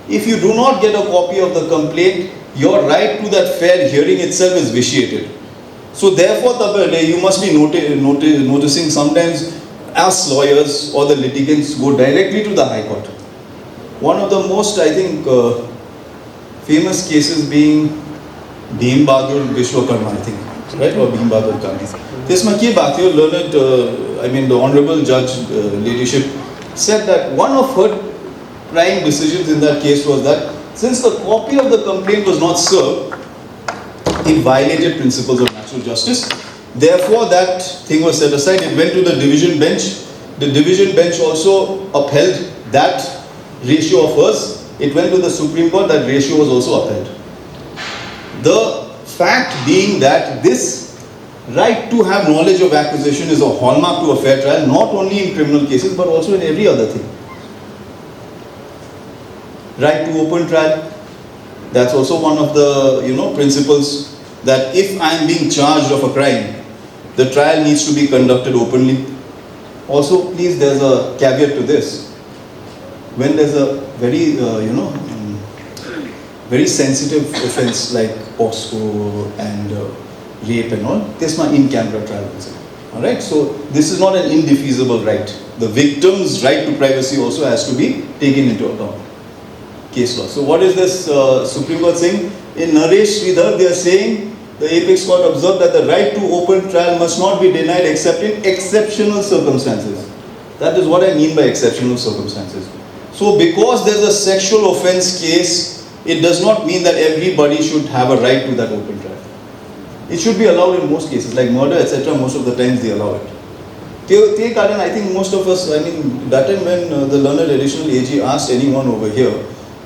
If you do not get a copy of the complaint, your right to that fair hearing itself is vitiated. So therefore, you must be noticing sometimes as lawyers or the litigants go directly to the High Court. One of the most, I think, famous cases being Bhim Bahadur Vishwakarma, I think, right? Or Bhim Bahadur Gandhi. This Maki Bhatia learned, the Honorable Judge Ladyship said that one of her prime decisions in that case was that since the copy of the complaint was not served, it violated principles of natural justice. Therefore, that thing was set aside. It went to the division bench. The division bench also upheld that ratio of hers. It went to the Supreme Court. That ratio was also upheld. The fact being that this right to have knowledge of accusation is a hallmark to a fair trial, not only in criminal cases but also in every other thing. Right to open trial, that's also one of the principles that if I am being charged of a crime, the trial needs to be conducted openly. Also, please, there's a caveat to this. When there's a very very sensitive offence like POSCO and rape and all, this is in-camera trial. Alright, so this is not an indefeasible right. The victim's right to privacy also has to be taken into account. Case law. So what is this Supreme Court saying? In Naresh Sridhar, they are saying the Apex Court observed that the right to open trial must not be denied except in exceptional circumstances. That is what I mean by exceptional circumstances. So because there's a sexual offence case, it does not mean that everybody should have a right to that open trial. It should be allowed in most cases, like murder, etc. Most of the times they allow it. I think most of us, that time when the learned additional AG asked anyone over here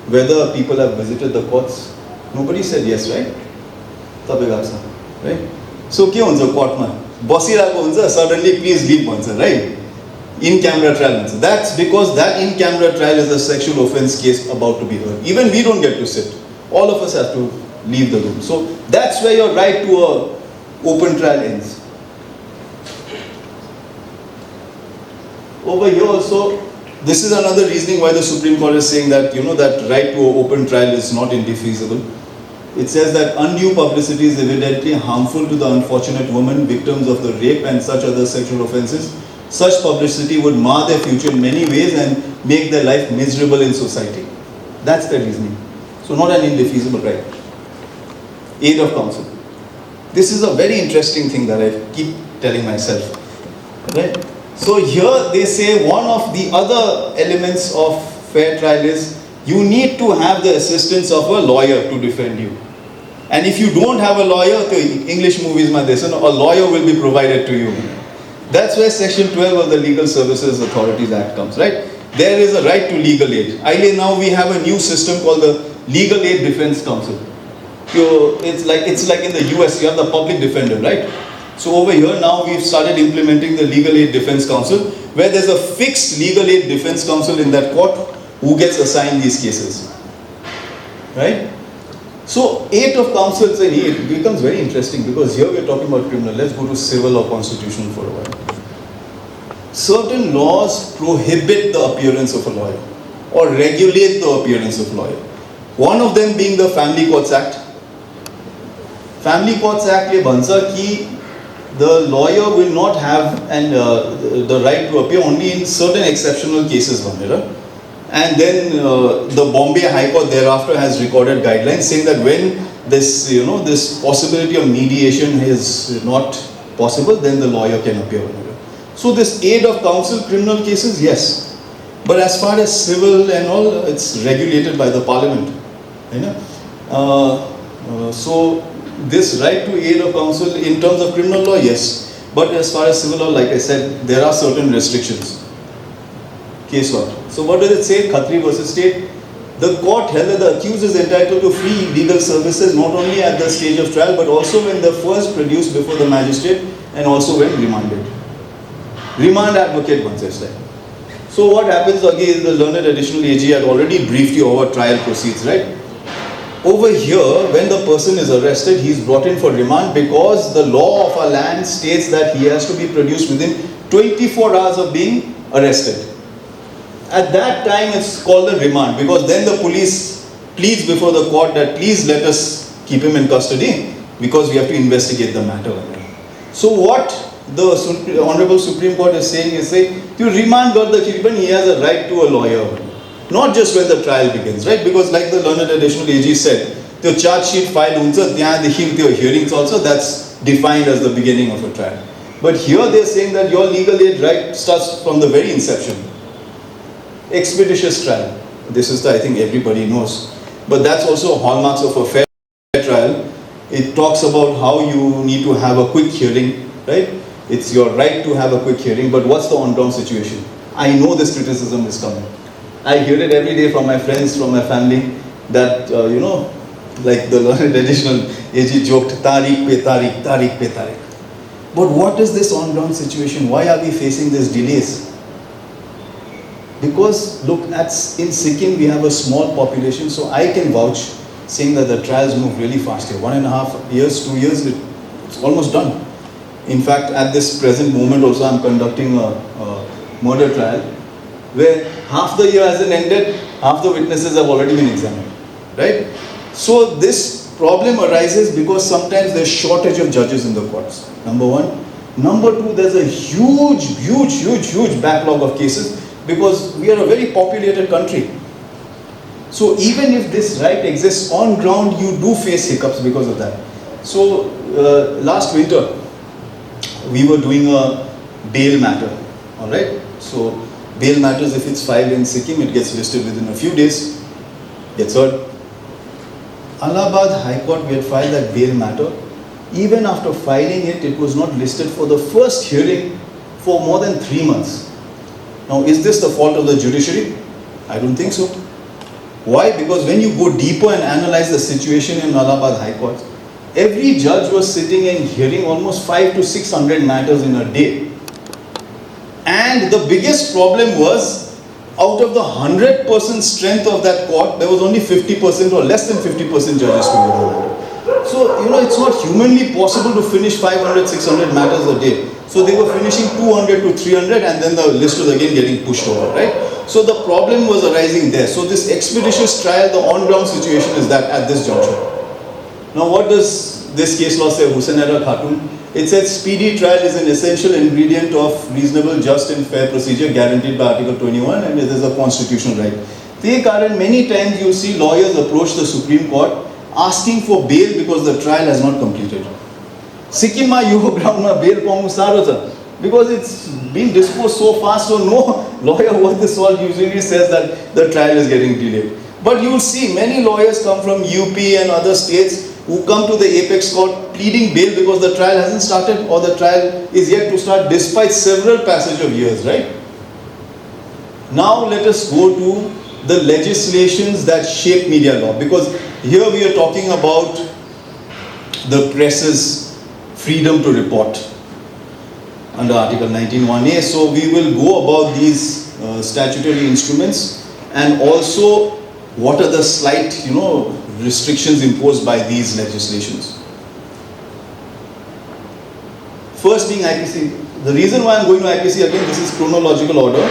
whether people have visited the courts, nobody said yes, right? Right? So, what is the court? Suddenly, please leave, right? In-camera trial. That's because that in-camera trial is a sexual offence case about to be heard. Even we don't get to sit. All of us have to leave the room. So, that's where your right to an open trial ends. Over here also, this is another reasoning why the Supreme Court is saying that, that right to an open trial is not indefeasible. It says that undue publicity is evidently harmful to the unfortunate women, victims of the rape and such other sexual offences. Such publicity would mar their future in many ways and make their life miserable in society. That's the reasoning. So not an indefeasible right. Aid of counsel. This is a very interesting thing that I keep telling myself. Right? So here they say one of the other elements of fair trial is you need to have the assistance of a lawyer to defend you. And if you don't have a lawyer, the English movies, a lawyer will be provided to you. That's where Section 12 of the Legal Services Authorities Act comes, right? There is a right to legal aid. Now we have a new system called the Legal Aid Defense Council. It's like in the US, you have the public defender, right? So over here now we've started implementing the Legal Aid Defense Council, where there's a fixed Legal Aid Defense Council in that court who gets assigned these cases, right? So 8 of counsels, and it becomes very interesting because here we're talking about criminal. Let's go to civil or constitutional for a while. Certain laws prohibit the appearance of a lawyer or regulate the appearance of a lawyer. One of them being the Family Courts Act. Family Courts Act ye bansa ki the lawyer will not have the right to appear only in certain exceptional cases. And then the Bombay High Court thereafter has recorded guidelines saying that when this, this possibility of mediation is not possible, then the lawyer can appear. So this aid of counsel, criminal cases, yes. But as far as civil and all, it's regulated by the parliament. So this right to aid of counsel in terms of criminal law, yes. But as far as civil law, like I said, there are certain restrictions. Case what? So what does it say? Khatri versus State. The court held that the accused is entitled to free legal services not only at the stage of trial but also when they're first produced before the magistrate and also when remanded. Remand advocate one says that. So what happens again is the learned additional AG had already briefed you over trial proceeds, right? Over here, when the person is arrested, he is brought in for remand because the law of our land states that he has to be produced within 24 hours of being arrested. At that time, it's called the remand because then the police pleads before the court that please let us keep him in custody because we have to investigate the matter. So what the Honorable Supreme Court is saying is you remand the Kirpan, he has a right to a lawyer. Not just when the trial begins, right? Because like the learned additional AG said, the charge sheet filed the hearings also, that's defined as the beginning of a trial. But here they're saying that your legal aid right starts from the very inception. Expeditious trial. This is I think everybody knows. But that's also hallmarks of a fair trial. It talks about how you need to have a quick hearing, right? It's your right to have a quick hearing, but what's the on-ground situation? I know this criticism is coming. I hear it every day from my friends, from my family, that, like the learned additional AG joked, tariq pe tariq, tariq pe tariq. But what is this on-ground situation? Why are we facing these delays? Because look, in Sikkim we have a small population, so I can vouch saying that the trials move really fast here. 1.5 years, 2 years, it's almost done. In fact, at this present moment also I'm conducting a murder trial where half the year hasn't ended, half the witnesses have already been examined, right? So this problem arises because sometimes there's shortage of judges in the courts, number one. Number two, there's a huge backlog of cases because we are a very populated country. So even if this right exists on ground, you do face hiccups because of that. So last winter, we were doing a bail matter, alright? So bail matters, if it's filed in Sikkim, it gets listed within a few days, gets heard. Allahabad High Court, we had filed that bail matter. Even after filing it, it was not listed for the first hearing for more than 3 months. Now, is this the fault of the judiciary? I don't think so. Why? Because when you go deeper and analyze the situation in Allahabad High Court, every judge was sitting and hearing almost 500 to 600 matters in a day. And the biggest problem was, out of the 100% strength of that court, there was only 50% or less than 50% judges to hear the matter. So, it's not humanly possible to finish 500, 600 matters a day. So they were finishing 200 to 300 and then the list was again getting pushed over, right? So the problem was arising there. So this expeditious trial, the on-ground situation is that at this juncture. Now what does this case law say, Hussainara Khatun? It says speedy trial is an essential ingredient of reasonable, just and fair procedure guaranteed by Article 21 and it is a constitutional right. Many times you see lawyers approach the Supreme Court asking for bail because the trial has not completed. Sikkim ground bail because it's been disposed so fast, so no lawyer worth the salt usually says that the trial is getting delayed. But you will see many lawyers come from UP and other states who come to the apex court pleading bail because the trial hasn't started or the trial is yet to start despite several passage of years, right? Now let us go to the legislations that shape media law, because here we are talking about the press's freedom to report under Article 19(1)(a). So we will go about these statutory instruments and also what are the slight, restrictions imposed by these legislations. First being IPC. The reason why I'm going to IPC again, this is chronological order.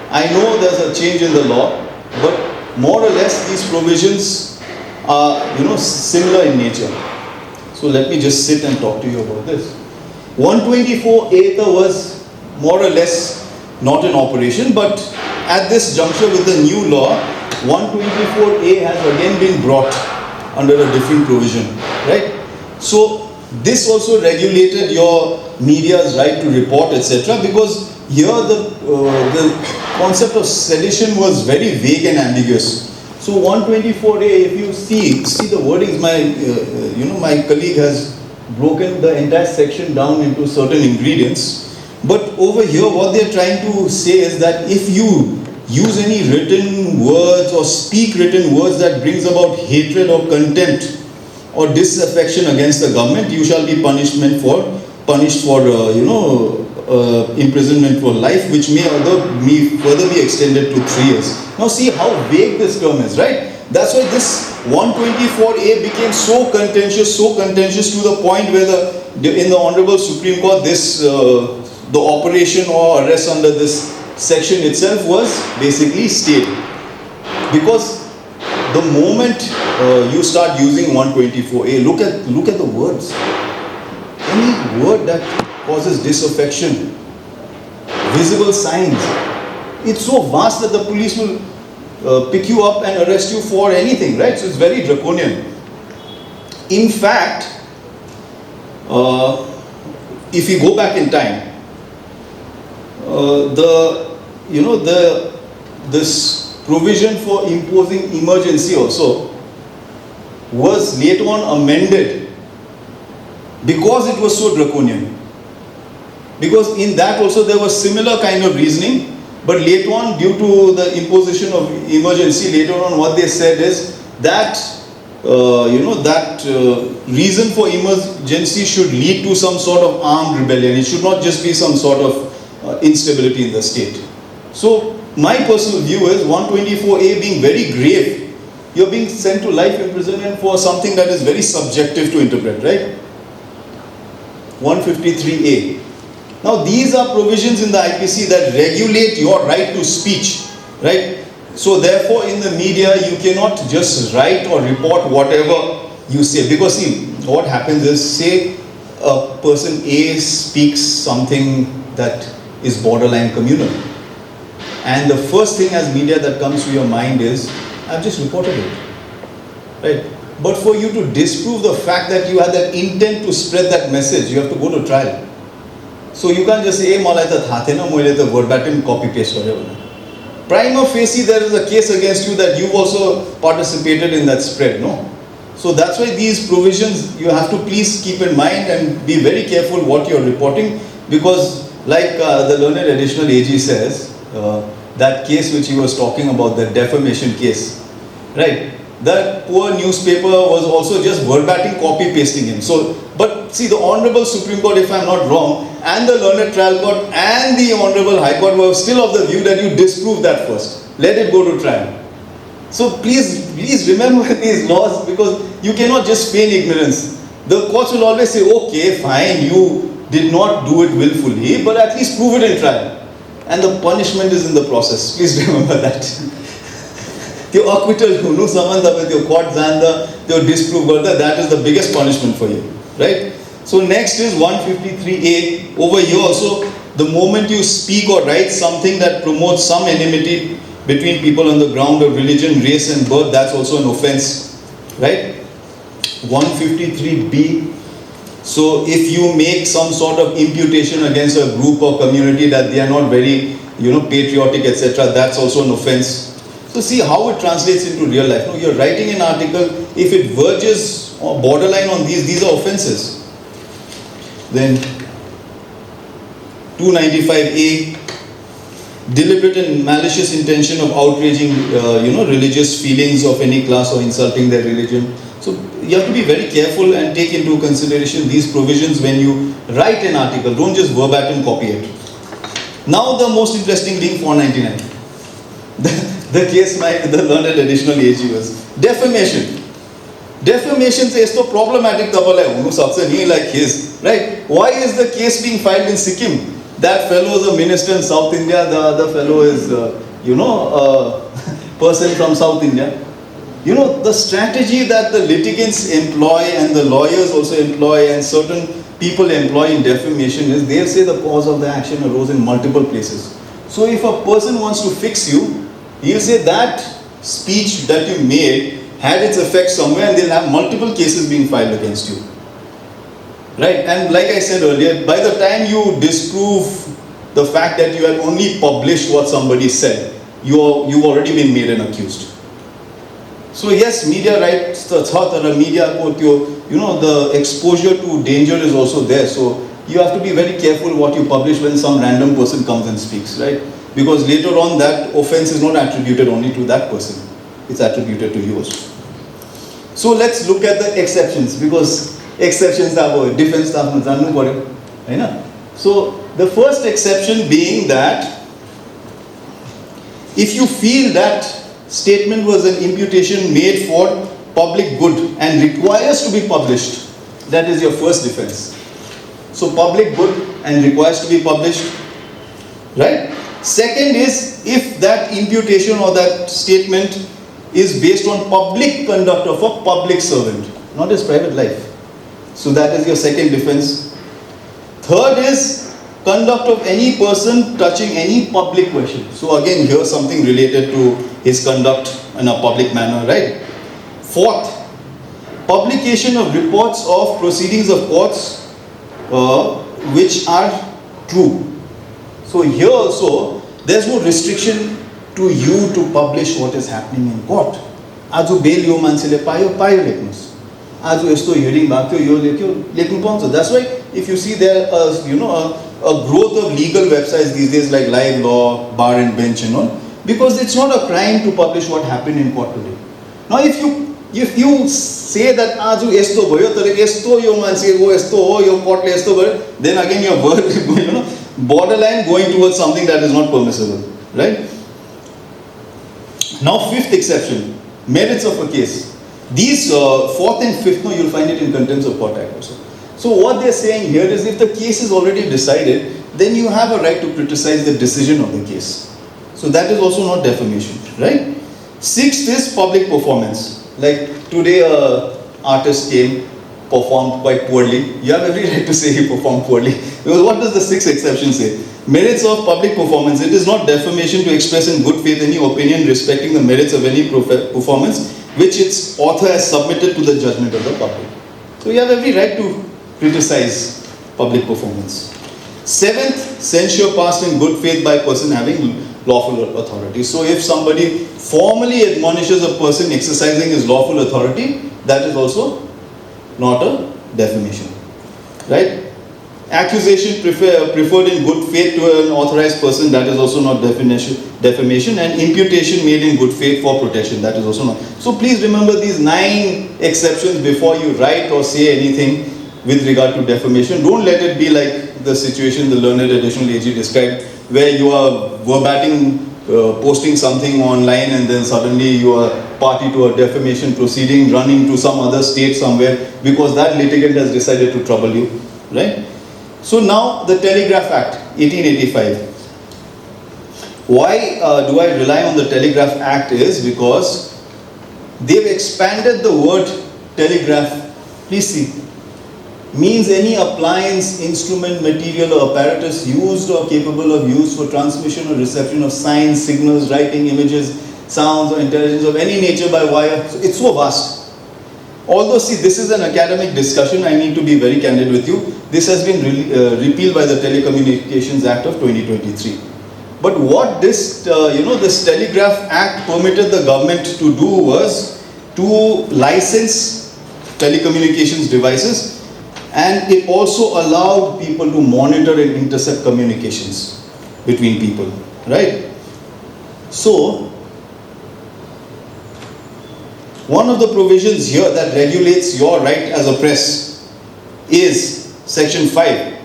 I know there's a change in the law, but more or less these provisions are, similar in nature. So let me just sit and talk to you about this. 124A was more or less not in operation, but at this juncture with the new law, 124A has again been brought under a different provision, right? So this also regulated your media's right to report, etc. Because here the concept of sedition was very vague and ambiguous. So 124A, if you see the wordings, my colleague has broken the entire section down into certain ingredients. But over here, what they're trying to say is that if you use any written words or speak written words that brings about hatred or contempt or disaffection against the government, you shall be punished for imprisonment for life, which may further be extended to 3 years. Now see how vague this term is, right? That's why this 124A became so contentious to the point where in the Honorable Supreme Court, the operation or arrest under this section itself was basically stayed. Because the moment you start using 124A, look at the words. Any word that causes disaffection, visible signs, it's so vast that the police will pick you up and arrest you for anything, right? So it's very draconian. In fact, if you go back in time, this provision for imposing emergency also was later on amended because it was so draconian. Because in that also there was similar kind of reasoning, but later on, due to the imposition of emergency, later on what they said is that reason for emergency should lead to some sort of armed rebellion. It should not just be some sort of instability in the state. So my personal view is 124A being very grave. You're being sent to life imprisonment for something that is very subjective to interpret, right? 153A. Now these are provisions in the IPC that regulate your right to speech, right? So therefore in the media you cannot just write or report whatever you say, because see what happens is, say a person A speaks something that is borderline communal, and the first thing as media that comes to your mind is, I've just reported it, right? But for you to disprove the fact that you had that intent to spread that message, you have to go to trial. So you can't just say, verbatim copy paste whatever. Prima facie, there is a case against you that you also participated in that spread, no? So that's why these provisions you have to please keep in mind and be very careful what you're reporting, because like the learned additional AG says, that case which he was talking about, the defamation case, right? That poor newspaper was also just verbatim copy pasting him. So, but see, the Honorable Supreme Court, if I'm not wrong, and the learned trial court and the Honorable High Court were still of the view that you disprove that first. Let it go to trial. So please remember these laws, because you cannot just feign ignorance. The courts will always say, okay, fine, you did not do it willfully, but at least prove it in trial. And the punishment is in the process. Please remember that. The acquittal, court disprove, that is the biggest punishment for you, right? So next is 153A. Over here also, the moment you speak or write something that promotes some enmity between people on the ground of religion, race and birth, that's also an offense, right? 153B. So if you make some sort of imputation against a group or community that they are not very, patriotic, etc., that's also an offense. So see how it translates into real life. No, you're writing an article, if it verges or borderline on these are offences. Then 295A, deliberate and malicious intention of outraging, religious feelings of any class or insulting their religion. So you have to be very careful and take into consideration these provisions when you write an article. Don't just verbatim copy it. Now the most interesting being 499. The case the learned additional AG was defamation. Defamation is so problematic, like his, right? Why is the case being filed in Sikkim? That fellow is a minister in South India, the other fellow is, a person from South India. You know, the strategy that the litigants employ and the lawyers also employ and certain people employ in defamation is they'll say the cause of the action arose in multiple places. So if a person wants to fix you, he'll say that speech that you made had its effect somewhere and they'll have multiple cases being filed against you. Right? And like I said earlier, by the time you disprove the fact that you had only published what somebody said, you've already been made an accused. So yes, media rights, the media, the exposure to danger is also there. So you have to be very careful what you publish when some random person comes and speaks, right? Because later on that offense is not attributed only to that person. It's attributed to you also. So let's look at the exceptions, because exceptions are defense staff. So the first exception being that if you feel that statement was an imputation made for public good and requires to be published, that is your first defense. So public good and requires to be published, right? Second is if that imputation or that statement is based on public conduct of a public servant, not his private life. So that is your second defense. Third is conduct of any person touching any public question. So again, here's something related to his conduct in a public manner, right? Fourth, publication of reports of proceedings of courts which are true. So here also, there's no restriction to you to publish what is happening in court. Ajo bail yo mansele payo leknus. Ajo esto hearing bakyo yo leknu pauncha. That's why if you see there a growth of legal websites these days like Live Law, Bar and Bench and all, because it's not a crime to publish what happened in court today. Now if you say that ajo esto bhayo tare esto yo manse go esto ho yo court le esto bhayo, then again you're borderline going towards something that is not permissible, right? Now fifth exception, merits of a case. These fourth and fifth, you'll find it in Contents of Court Act also. So what they're saying here is if the case is already decided, then you have a right to criticize the decision of the case. So that is also not defamation, right? Sixth is public performance. Like today artist came, performed quite poorly. You have every right to say he performed poorly. Because what does the sixth exception say? Merits of public performance. It is not defamation to express in good faith any opinion respecting the merits of any performance which its author has submitted to the judgment of the public. So you have every right to criticize public performance. Seventh, censure passed in good faith by a person having lawful authority. So if somebody formally admonishes a person exercising his lawful authority, that is also not a defamation, right? Accusation preferred in good faith to an authorized person, that is also not defamation, and imputation made in good faith for protection, that is also not. So please remember these 9 exceptions before you write or say anything with regard to defamation. Don't let it be like the situation the learned additional AG described, where you are verbatim posting something online and then suddenly you are party to a defamation proceeding, running to some other state somewhere because that litigant has decided to trouble you, right? So now the Telegraph Act, 1885. Why do I rely on the Telegraph Act is because they've expanded the word telegraph, please see, means any appliance, instrument, material or apparatus used or capable of use for transmission or reception of signs, signals, writing, images, sounds or intelligence of any nature by wire. So it's so vast. Although see, this is an academic discussion, I need to be very candid with you. This has been repealed by the Telecommunications Act of 2023. But what this, this Telegraph Act permitted the government to do was to license telecommunications devices, and it also allowed people to monitor and intercept communications between people, right? So, one of the provisions here that regulates your right as a press is Section 5.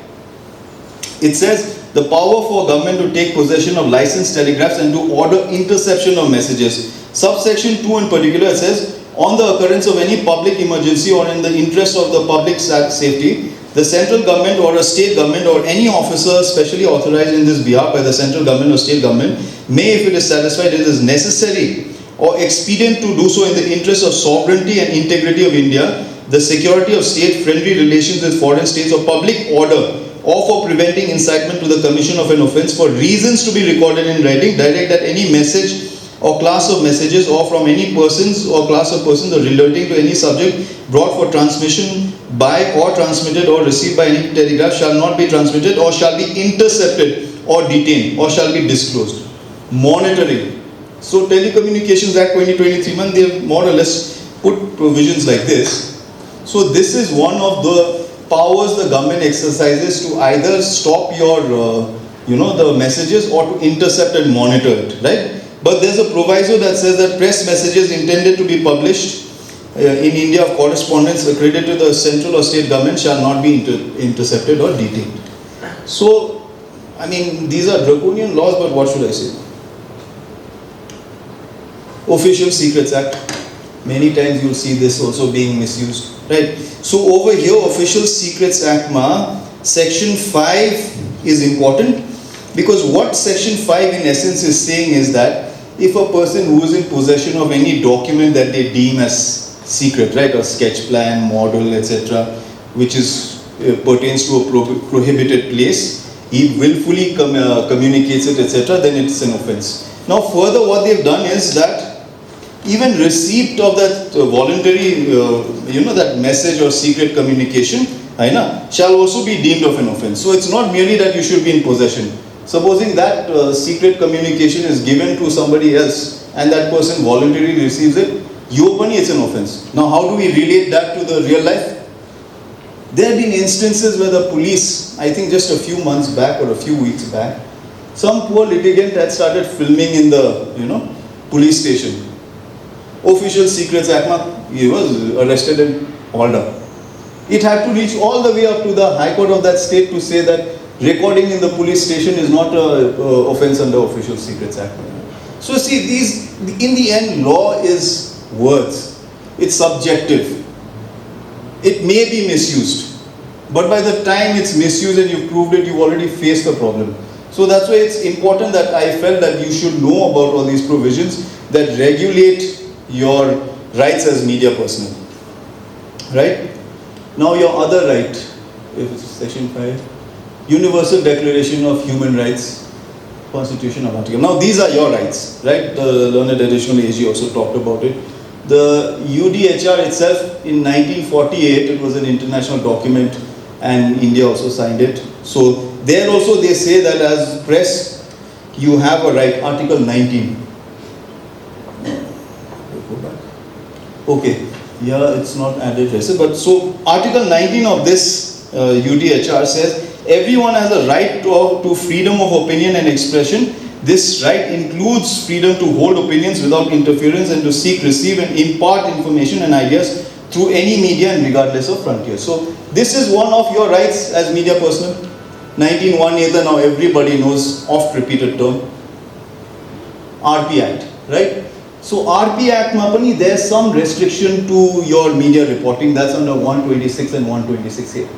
It says, the power for government to take possession of licensed telegraphs and to order interception of messages. Subsection 2 in particular, it says, on the occurrence of any public emergency or in the interest of the public safety, the central government or a state government or any officer specially authorized in this behalf by the central government or state government may, if it is satisfied it is necessary or expedient to do so in the interest of sovereignty and integrity of India, the security of state, friendly relations with foreign states or public order, or for preventing incitement to the commission of an offence for reasons to be recorded in writing, direct that any message or class of messages or from any persons or class of persons or relating to any subject brought for transmission by or transmitted or received by any telegraph shall not be transmitted or shall be intercepted or detained or shall be disclosed. Monitoring. So Telecommunications Act 2023, man, they have more or less put provisions like this. So this is one of the powers the government exercises to either stop your, the messages or to intercept and monitor it, right? But there's a proviso that says that press messages intended to be published in India of correspondence accredited to the central or state government shall not be intercepted or detained. So, I mean, these are draconian laws, but what should I say? Official Secrets Act. Many times you'll see this also being misused, right? So over here, Official Secrets Act ma, Section 5 is important, because what Section 5 in essence is saying is that if a person who is in possession of any document that they deem as secret, right, a sketch plan, model, etc., which is pertains to a prohibited place, he willfully communicates it, etc., then it's an offense. Now further what they've done is that even receipt of that voluntary, that message or secret communication, shall also be deemed of an offense. So it's not merely that you should be in possession. Supposing that secret communication is given to somebody else and that person voluntarily receives it, it's an offense. Now how do we relate that to the real life? There have been instances where the police, I think just a few months back or a few weeks back, some poor litigant had started filming in the, police station. Official Secrets Act, he was arrested and hauled up. It had to reach all the way up to the High Court of that state to say that recording in the police station is not an offence under Official Secrets Act. So see, in the end, law is words. It's subjective. It may be misused. But by the time it's misused and you've proved it, you've already faced the problem. So that's why it's important that I felt that you should know about all these provisions that regulate your rights as media personnel. Right? Now your other right, if it's Section 5, Universal Declaration of Human Rights, Constitution of Article. Now these are your rights, right? The Learned Additional AG also talked about it. The UDHR itself in 1948, it was an international document and India also signed it. So there also they say that as press, you have a right, Article 19. Okay, yeah, it's not added, but so Article 19 of this UDHR says, everyone has a right to freedom of opinion and expression. This right includes freedom to hold opinions without interference and to seek, receive and impart information and ideas through any media and regardless of frontiers. So this is one of your rights as media personnel. 1918, now everybody knows, oft repeated term. RP Act, right? So RP Act mapani, there's some restriction to your media reporting. That's under 126 and 126A.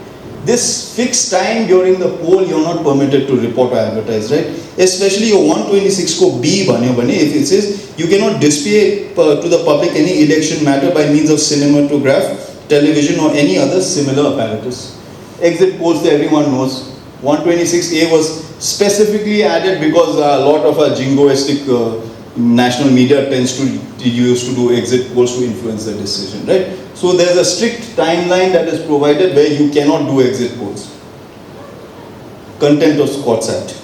This fixed time during the poll, you're not permitted to report or advertise, right? Especially your 126 ko B bane, if it says you cannot display to the public any election matter by means of cinematograph, television or any other similar apparatus. Exit polls, everyone knows. 126A was specifically added because a lot of our jingoistic national media tends to use to do exit polls to influence the decision, right? So there's a strict timeline that is provided where you cannot do exit polls. Contempt of Courts Act.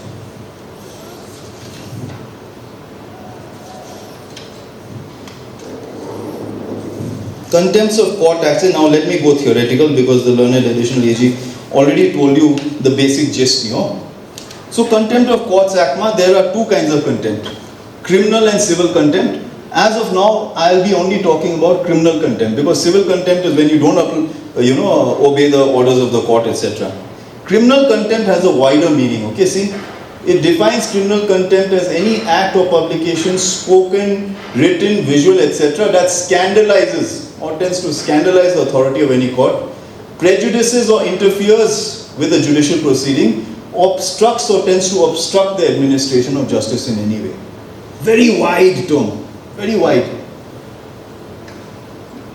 Contempts of court action. Now let me go theoretical because the learned additional AG already told you the basic gist, you know. So contempt of courts ACMA, there are two kinds of contempt. Criminal and civil contempt. As of now, I'll be only talking about criminal contempt because civil contempt is when you don't obey the orders of the court, etc. Criminal contempt has a wider meaning, okay, see. It defines criminal contempt as any act or publication, spoken, written, visual, etc. that scandalizes or tends to scandalize the authority of any court, prejudices or interferes with the judicial proceeding, obstructs or tends to obstruct the administration of justice in any way. Very wide term, very wide.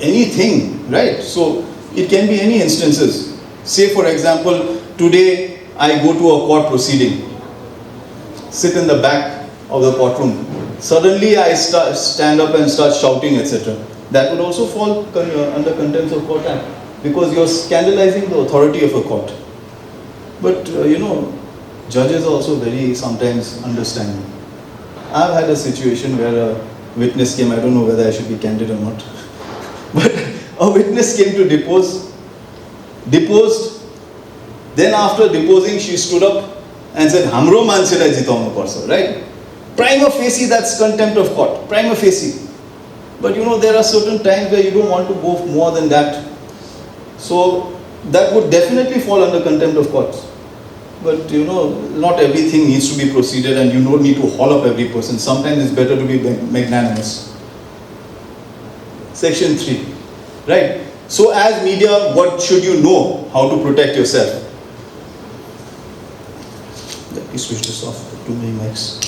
Anything, right? So it can be any instances. Say for example, today I go to a court proceeding, sit in the back of the courtroom. Suddenly I stand up and start shouting, etc. That would also fall under Contempt of Court Act because you're scandalizing the authority of a court. But judges are also very sometimes understanding. I've had a situation where a witness came, I don't know whether I should be candid or not, but a witness came to deposed. Then after deposing, she stood up and said, "Hamro mansela jitaunu parcha," right? Prima facie, that's contempt of court. Prima facie. But there are certain times where you don't want to go more than that. So that would definitely fall under contempt of courts. But not everything needs to be proceeded and you don't need to haul up every person. Sometimes it's better to be magnanimous. Section 3. Right? So as media, what should you know how to protect yourself? Let me switch this off. Too many mics.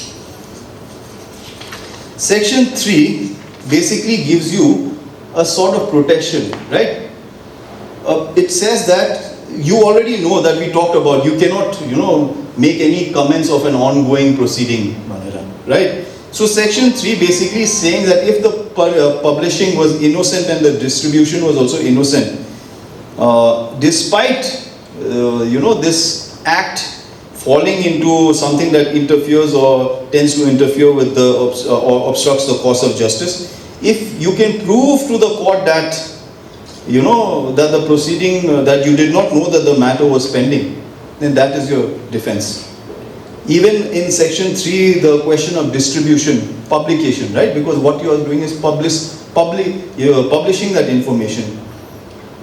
Section 3 basically gives you a sort of protection, right? It says that you already know that we talked about you cannot, make any comments of an ongoing proceeding, right? So section 3 basically is saying that if the publishing was innocent and the distribution was also innocent, despite, this act falling into something that interferes or tends to interfere with the or obstructs the course of justice, if you can prove to the court that that the proceeding, that you did not know that the matter was pending, then that is your defense. Even in section 3, the question of distribution, publication, right? Because what you are doing is you are publishing that information.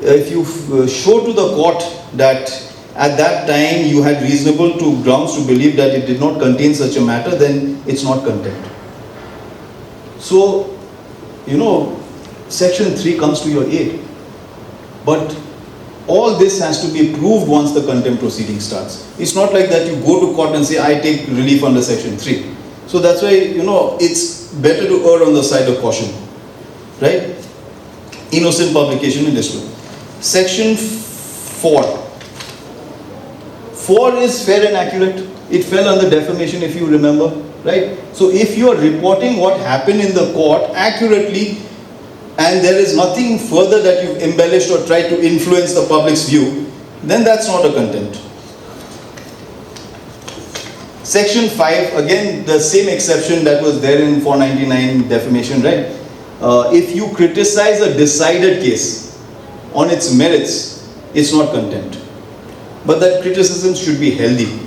If you show to the court that at that time you had reasonable grounds to believe that it did not contain such a matter, then it's not contempt. So, section 3 comes to your aid. But all this has to be proved once the contempt proceeding starts. It's not like that you go to court and say, I take relief under section 3. So that's why, it's better to err on the side of caution. Right? Innocent publication in this way. Section 4. 4 is fair and accurate. It fell under defamation, if you remember. Right? So if you are reporting what happened in the court accurately, and there is nothing further that you've embellished or tried to influence the public's view, then that's not a contempt. Section 5, again the same exception that was there in 499 defamation, right? If you criticize a decided case on its merits, it's not contempt. But that criticism should be healthy.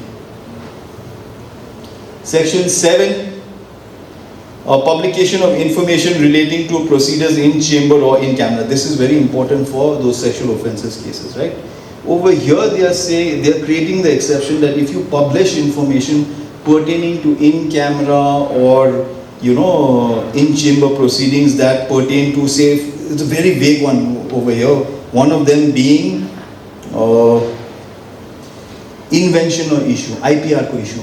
Section 7, publication of information relating to procedures in chamber or in camera. This is very important for those sexual offences cases, right? Over here they are creating the exception that if you publish information pertaining to in camera or in chamber proceedings that pertain to, say, it's a very vague one over here, one of them being invention or issue, IPR ko issue.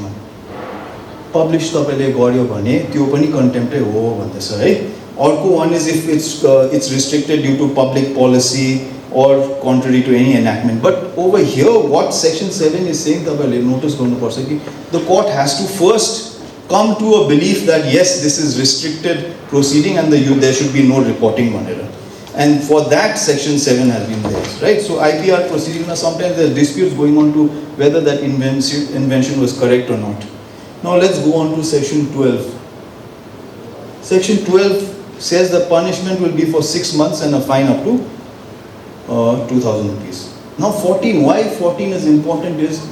Publish तपाईँले गर्यो भने त्यो पनि कन्टेम्प्टै हो भन्दैछ है. अर्को one is if it's restricted due to public policy or contrary to any enactment. But over here what section 7 is saying, तपाईँले notice गर्नुपर्छ कि the court has to first come to a belief that yes, this is restricted proceeding and there should be no reporting भनेर. And for that section 7 has been there, right? So IPR proceeding, sometimes there are disputes going on to whether that invention was correct or not. Now let's go on to section 12. Section 12 says the punishment will be for 6 months and a fine up to 2,000 rupees. Now 14, why 14 is important is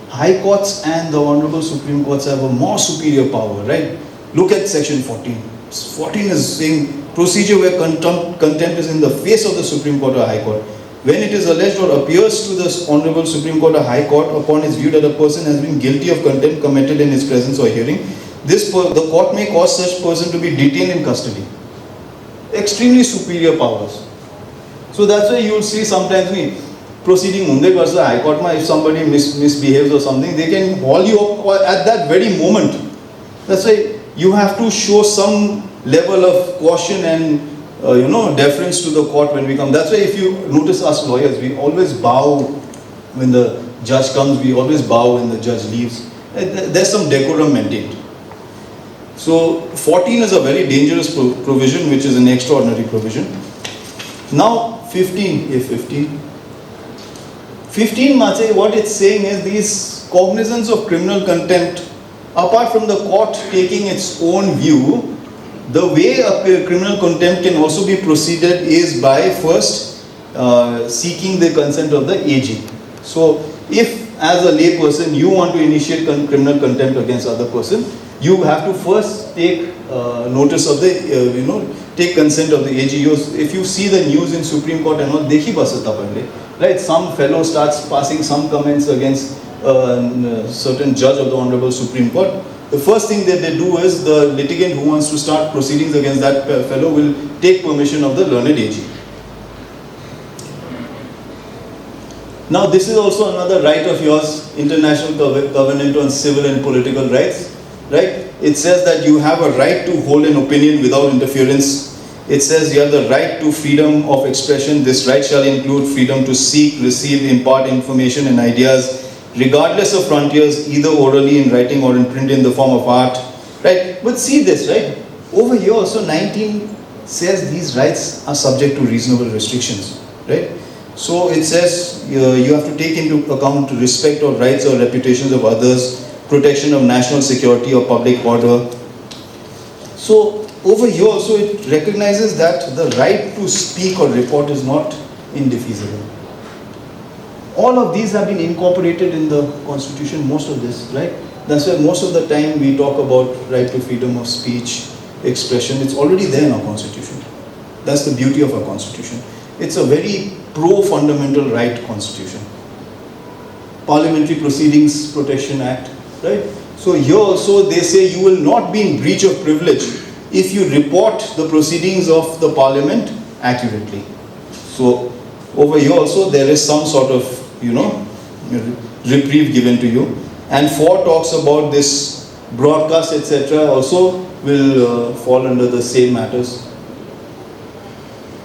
High Courts and the Honorable Supreme Courts have a more superior power, right? Look at section 14. 14 is saying procedure where contempt is in the face of the Supreme Court or High Court. When it is alleged or appears to the Honorable Supreme Court or High Court upon its view that a person has been guilty of contempt committed in his presence or hearing, the court may cause such person to be detained in custody. Extremely superior powers. So that's why you will see sometimes proceeding hunde garcha High Court ma, if somebody misbehaves or something, they can haul you up at that very moment. That's why you have to show some level of caution and deference to the court when we come. That's why if you notice us lawyers, we always bow when the judge comes, we always bow when the judge leaves. There's some decorum maintained. So 14 is a very dangerous provision, which is an extraordinary provision. Now 15, 15 mache, what it's saying is these cognizance of criminal contempt, apart from the court taking its own view, the way a criminal contempt can also be proceeded is by first seeking the consent of the AG. So if as a lay person you want to initiate criminal contempt against other person, you have to first take notice of the, take consent of the AG. If you see the news in Supreme Court and all, dekhi basata pahle, right? Some fellow starts passing some comments against a certain judge of the Honorable Supreme Court. The first thing that they do is the litigant who wants to start proceedings against that fellow will take permission of the learned AG. Now this is also another right of yours, International Covenant on Civil and Political Rights, right? It says that you have a right to hold an opinion without interference. It says you have the right to freedom of expression. This right shall include freedom to seek, receive, impart information and ideas, regardless of frontiers, either orally in writing or in print in the form of art, right? But see this, right? Over here also 19 says these rights are subject to reasonable restrictions, right? So it says you have to take into account respect of rights or reputations of others, protection of national security or public order. So over here also it recognizes that the right to speak or report is not indefeasible. All of these have been incorporated in the Constitution, most of this, right? That's why most of the time we talk about right to freedom of speech, expression. It's already there in our Constitution. That's the beauty of our Constitution. It's a very pro-fundamental right Constitution. Parliamentary Proceedings Protection Act, right? So here also they say you will not be in breach of privilege if you report the proceedings of the Parliament accurately. So over here also there is some sort of reprieve given to you. And 4 talks about this broadcast, etc. also will fall under the same matters.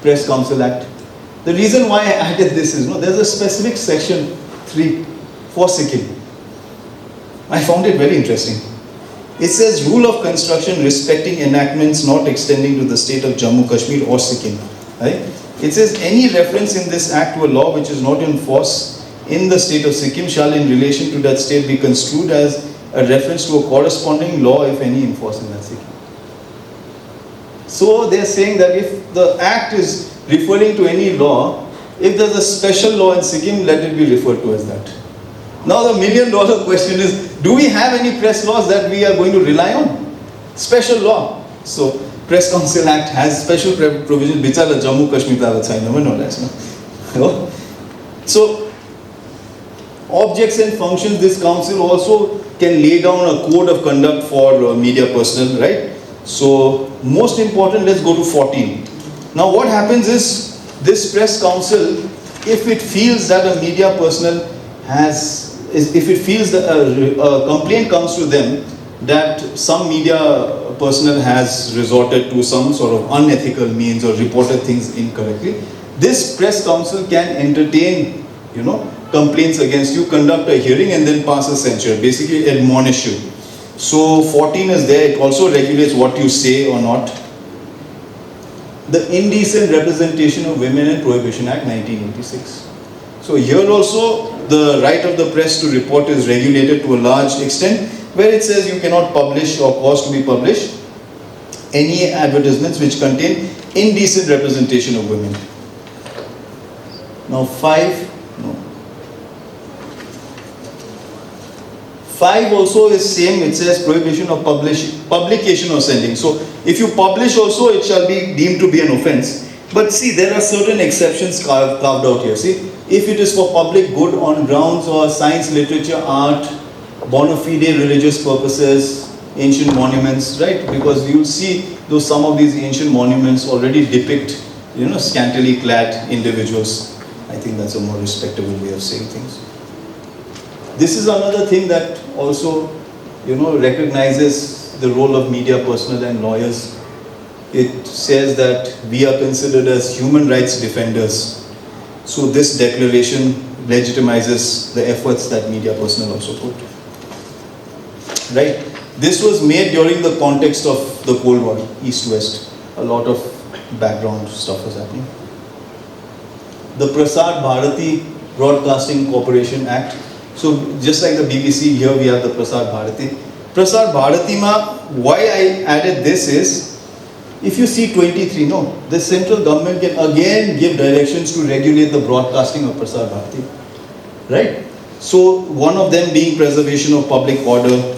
Press Council Act. The reason why I added this is, there's a specific section 3 for Sikkim. I found it very interesting. It says rule of construction respecting enactments not extending to the state of Jammu, Kashmir or Sikkim. Right? It says any reference in this act to a law which is not in force in the state of Sikkim shall in relation to that state be construed as a reference to a corresponding law, if any, in force in that Sikkim. So they're saying that if the act is referring to any law, if there's a special law in Sikkim, let it be referred to as that. Now the $1,000,000 question is, do we have any press laws that we are going to rely on? Special law. So Press Council Act has special provision. Bichara Jammu Kashmir no. So objects and functions, this council also can lay down a code of conduct for media personnel, right? So most important, let's go to 14. Now what happens is, this press council, if it feels that a media personnel if it feels that a complaint comes to them that some media personnel has resorted to some sort of unethical means or reported things incorrectly, this press council can entertain, complaints against you, conduct a hearing and then pass a censure, basically admonish you. So 14 is there, it also regulates what you say or not. The Indecent Representation of Women and Prohibition Act 1986. So here also the right of the press to report is regulated to a large extent, where it says you cannot publish or cause to be published any advertisements which contain indecent representation of women. Now 5, no. 5 also is same, it says prohibition of publication or sending. So if you publish also, it shall be deemed to be an offense. But see, there are certain exceptions carved out here. See, if it is for public good on grounds or science, literature, art, bona fide religious purposes, ancient monuments, right? Because you'll see though some of these ancient monuments already depict, scantily clad individuals. I think that's a more respectable way of saying things. This is another thing that also, recognizes the role of media personnel and lawyers. It says that we are considered as human rights defenders. So this declaration legitimizes the efforts that media personnel also put. Right? This was made during the context of the Cold War, East-West. A lot of background stuff was happening. The Prasar Bharati Broadcasting Corporation Act. So just like the BBC, here we have the Prasar Bharati. Prasar Bharati ma, why I added this is, if you see 23, no, the central government can again give directions to regulate the broadcasting of Prasar Bharati. Right? So one of them being preservation of public order,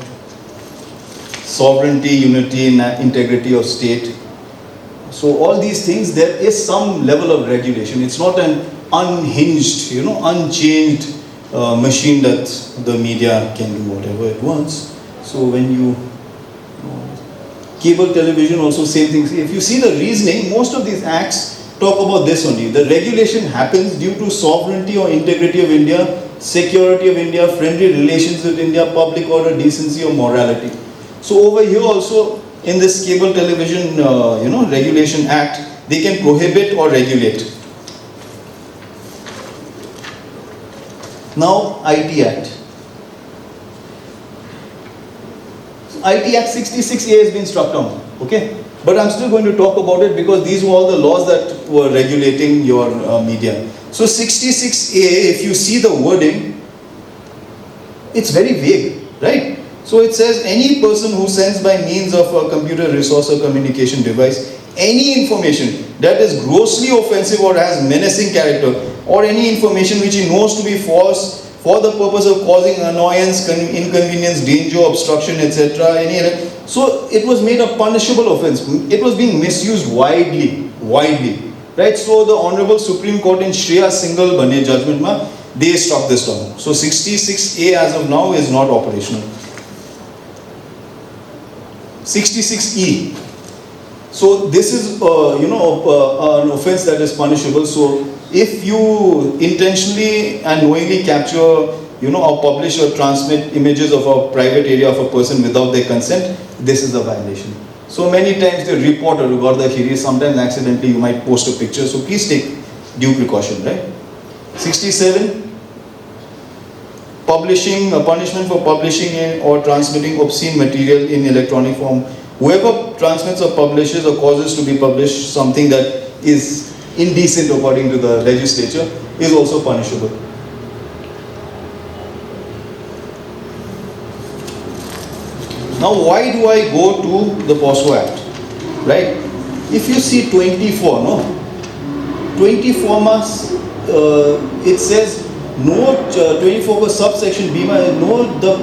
sovereignty, unity, and integrity of state. So all these things, there is some level of regulation. It's not an unhinged, unchanged machine that the media can do whatever it wants. So when you cable television also same thing. If you see the reasoning, most of these acts talk about this only. The regulation happens due to sovereignty or integrity of India, security of India, friendly relations with India, public order, decency or morality. So over here also in this cable television regulation act, they can prohibit or regulate. Now IT Act. IT Act 66A has been struck down, okay? But I'm still going to talk about it because these were all the laws that were regulating your media. So 66A, if you see the wording, it's very vague, right? So it says any person who sends by means of a computer resource or communication device any information that is grossly offensive or has menacing character, or any information which he knows to be false for the purpose of causing annoyance, inconvenience, danger, obstruction, etc. So it was made a punishable offense. It was being misused widely, right? So the Honorable Supreme Court in Shreya Singhal Bane judgment ma, they struck this down. So 66A as of now is not operational. 66E. So this is an offense that is punishable. So if you intentionally and knowingly capture, or publish or transmit images of a private area of a person without their consent, this is a violation. So many times the reporter, sometimes accidentally you might post a picture. So please take due precaution, right? 67. Publishing, a punishment for publishing or transmitting obscene material in electronic form. Whoever transmits or publishes or causes to be published something that is indecent according to the legislature is also punishable. Now why do I go to the POSO Act? Right? If you see 24, no? 24 months, it says note 24 subsection B, note the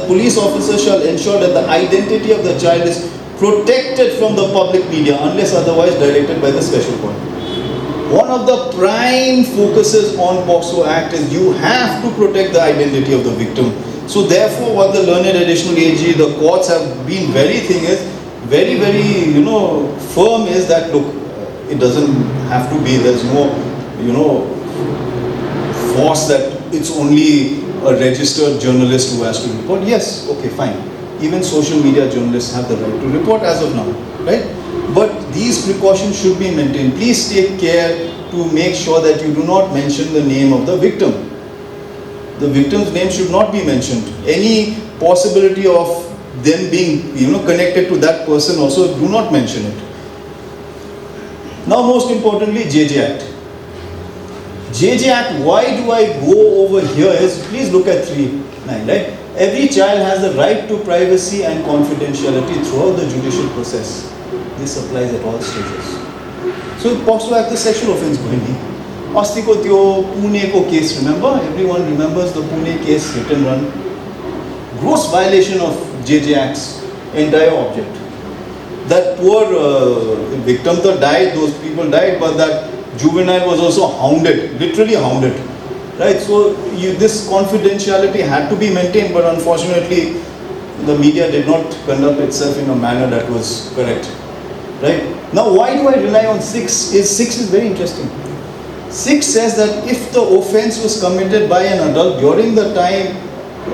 police officer shall ensure that the identity of the child is protected from the public media unless otherwise directed by the special court. One of the prime focuses on POSO Act is you have to protect the identity of the victim. So therefore what the learned additional AG, the courts have been very firm is that look, it doesn't have to be, there's no, force that it's only a registered journalist who has to report. Yes, okay, fine. Even social media journalists have the right to report as of now, right? But these precautions should be maintained. Please take care to make sure that you do not mention the name of the victim. The victim's name should not be mentioned. Any possibility of them being, connected to that person also, do not mention it. Now, most importantly, JJ Act. JJ Act, why do I go over here is, please look at 3. 9, right? Every child has the right to privacy and confidentiality throughout the judicial process. This applies at all stages. So POCSO Act, the sexual offence bhayni. Asti ko tyo Pune ko case, remember? Everyone remembers the Pune case, hit and run. Gross violation of JJ Act's entire object. That poor victim died, those people died, but that juvenile was also hounded, literally hounded. Right, so this confidentiality had to be maintained, but unfortunately, the media did not conduct itself in a manner that was correct. Right? Now, why do I rely on 6? 6 is very interesting. 6 says that if the offence was committed by an adult during the time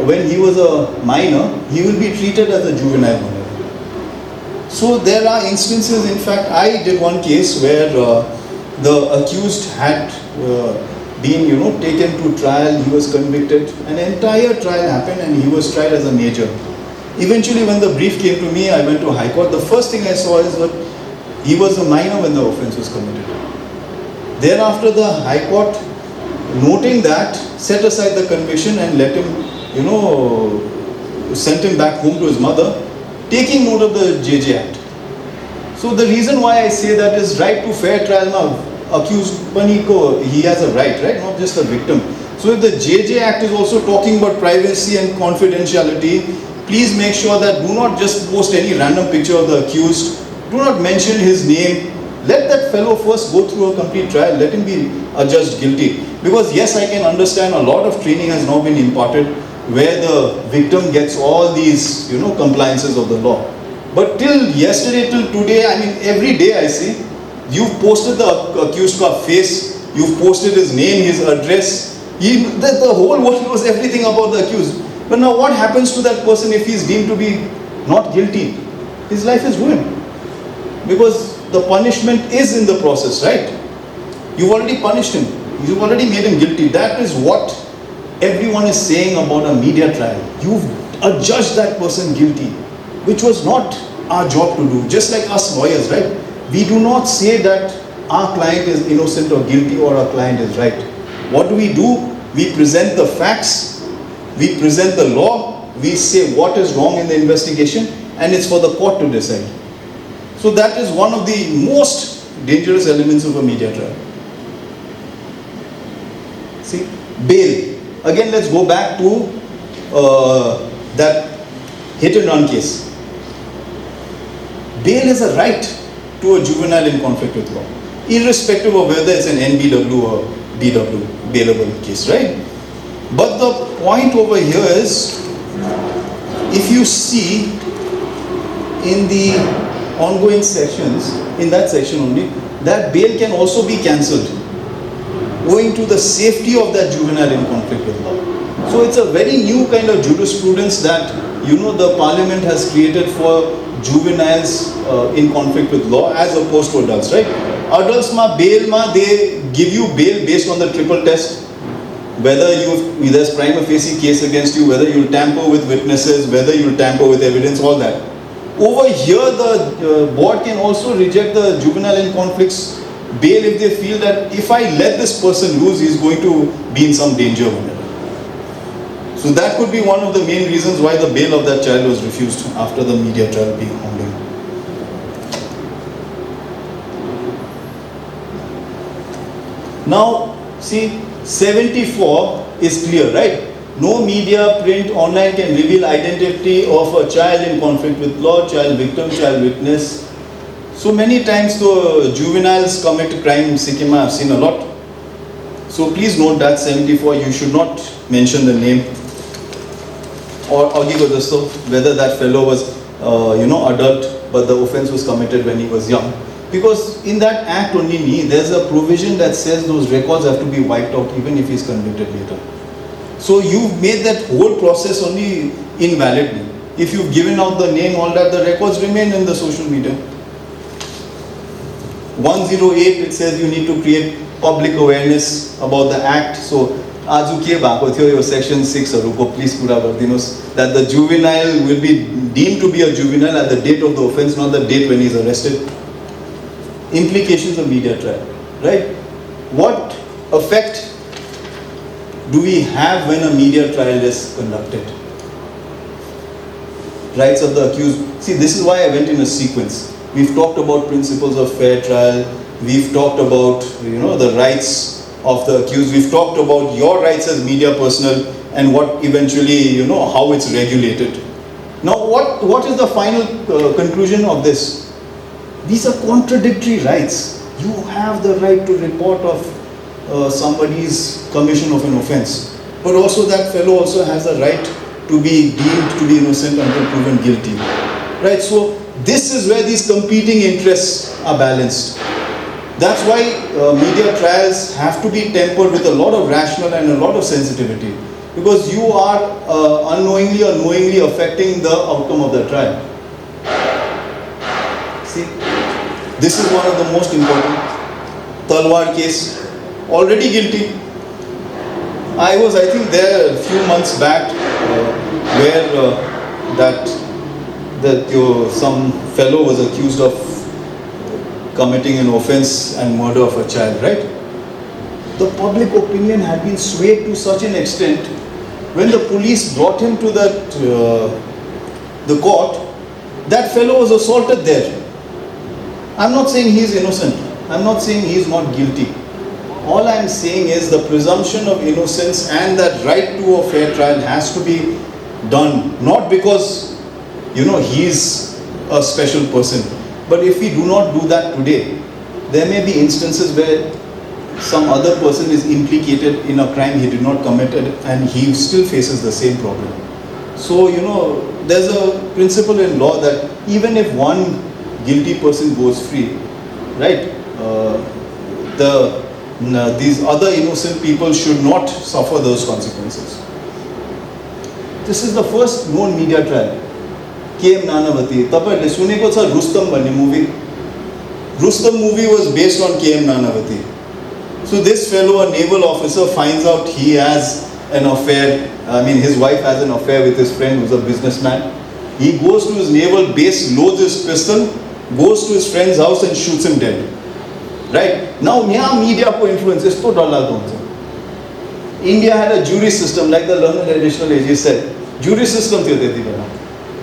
when he was a minor, he will be treated as a juvenile minor. So there are instances, in fact, I did one case where the accused had been, taken to trial, he was convicted, an entire trial happened and he was tried as a major. Eventually when the brief came to me, I went to High Court. The first thing I saw is that he was a minor when the offence was committed. Thereafter the High Court, noting that, set aside the conviction and let him, sent him back home to his mother, taking note of the JJ Act. So the reason why I say that is right to fair trial now. Accused Paniko, he has a right, not just the victim. So if the JJ Act is also talking about privacy and confidentiality, please make sure that do not just post any random picture of the accused, do not mention his name, let that fellow first go through a complete trial, let him be adjudged guilty. Because yes, I can understand a lot of training has now been imparted where the victim gets all these, compliances of the law. But till yesterday, till today, I mean every day I see, you've posted the accused face, you've posted his name, his address, the whole world knows everything about the accused. But now what happens to that person if he's deemed to be not guilty? His life is ruined. Because the punishment is in the process, right? You've already punished him. You've already made him guilty. That is what everyone is saying about a media trial. You've adjudged that person guilty, which was not our job to do. Just like us lawyers, right? We do not say that our client is innocent or guilty or our client is right. What do? We present the facts, we present the law, we say what is wrong in the investigation, and it's for the court to decide. So that is one of the most dangerous elements of a media trial. See, bail. Again, let's go back to that hit and run case. Bail is a right to a juvenile in conflict with law, irrespective of whether it's an NBW or BW, bailable case, right? But the point over here is, if you see in the ongoing sections, in that section only, that bail can also be cancelled, owing to the safety of that juvenile in conflict with law. So it's a very new kind of jurisprudence that, the parliament has created for juveniles in conflict with law as opposed to adults, right? Adults bail they give you bail based on the triple test, whether there's prima facie case against you, whether you'll tamper with witnesses, whether you'll tamper with evidence, all that. Over here, the board can also reject the juvenile in conflicts bail if they feel that if I let this person loose, he's going to be in some danger. So that could be one of the main reasons why the bail of that child was refused after the media trial being hounded. Now, see, 74 is clear, right? No media, print, online can reveal identity of a child in conflict with law, child victim, child witness. So many times the juveniles commit crime in Sikkim, I've seen a lot. So please note that 74, you should not mention the name or whether that fellow was, adult, but the offense was committed when he was young. Because in that act only, there's a provision that says those records have to be wiped out even if he's convicted later. So you've made that whole process only invalid. If you've given out the name, all that, the records remain in the social media. 108, it says you need to create public awareness about the act. So, your section 6, please that the juvenile will be deemed to be a juvenile at the date of the offense, not the date when he's arrested. Implications of media trial, right? What effect do we have when a media trial is conducted? Rights of the accused. See, this is why I went in a sequence. We've talked about principles of fair trial. We've talked about, the rights of the accused. We've talked about your rights as media personnel and what eventually, how it's regulated. Now, what is the final conclusion of this? These are contradictory rights. You have the right to report of somebody's commission of an offense, but also that fellow also has the right to be deemed to be innocent until proven guilty. Right? So this is where these competing interests are balanced. That's why media trials have to be tempered with a lot of rationale and a lot of sensitivity, because you are unknowingly or knowingly affecting the outcome of the trial. See, this is one of the most important. Talwar case, already guilty. I think there a few months back where some fellow was accused of committing an offense and murder of a child, right? The public opinion had been swayed to such an extent when the police brought him to the court, that fellow was assaulted there. I'm not saying he is innocent. I'm not saying he is not guilty. All I'm saying is the presumption of innocence and that right to a fair trial has to be done, not because, he's a special person. But if we do not do that today, there may be instances where some other person is implicated in a crime he did not commit and he still faces the same problem. So, there's a principle in law that even if one guilty person goes free, right, these other innocent people should not suffer those consequences. This is the first known media trial. KM Nanavati. Tapaile suneko cha Rustam bhanne movie. Rustam movie was based on KM Nanavati. So this fellow, a naval officer, finds out he has an affair. His wife has an affair with his friend who's a businessman. He goes to his naval base, loads his pistol, goes to his friend's house and shoots him dead. Right? Now, media ko influence is to dollar. India had a jury system, like the learned additional AG said. Jury system thi.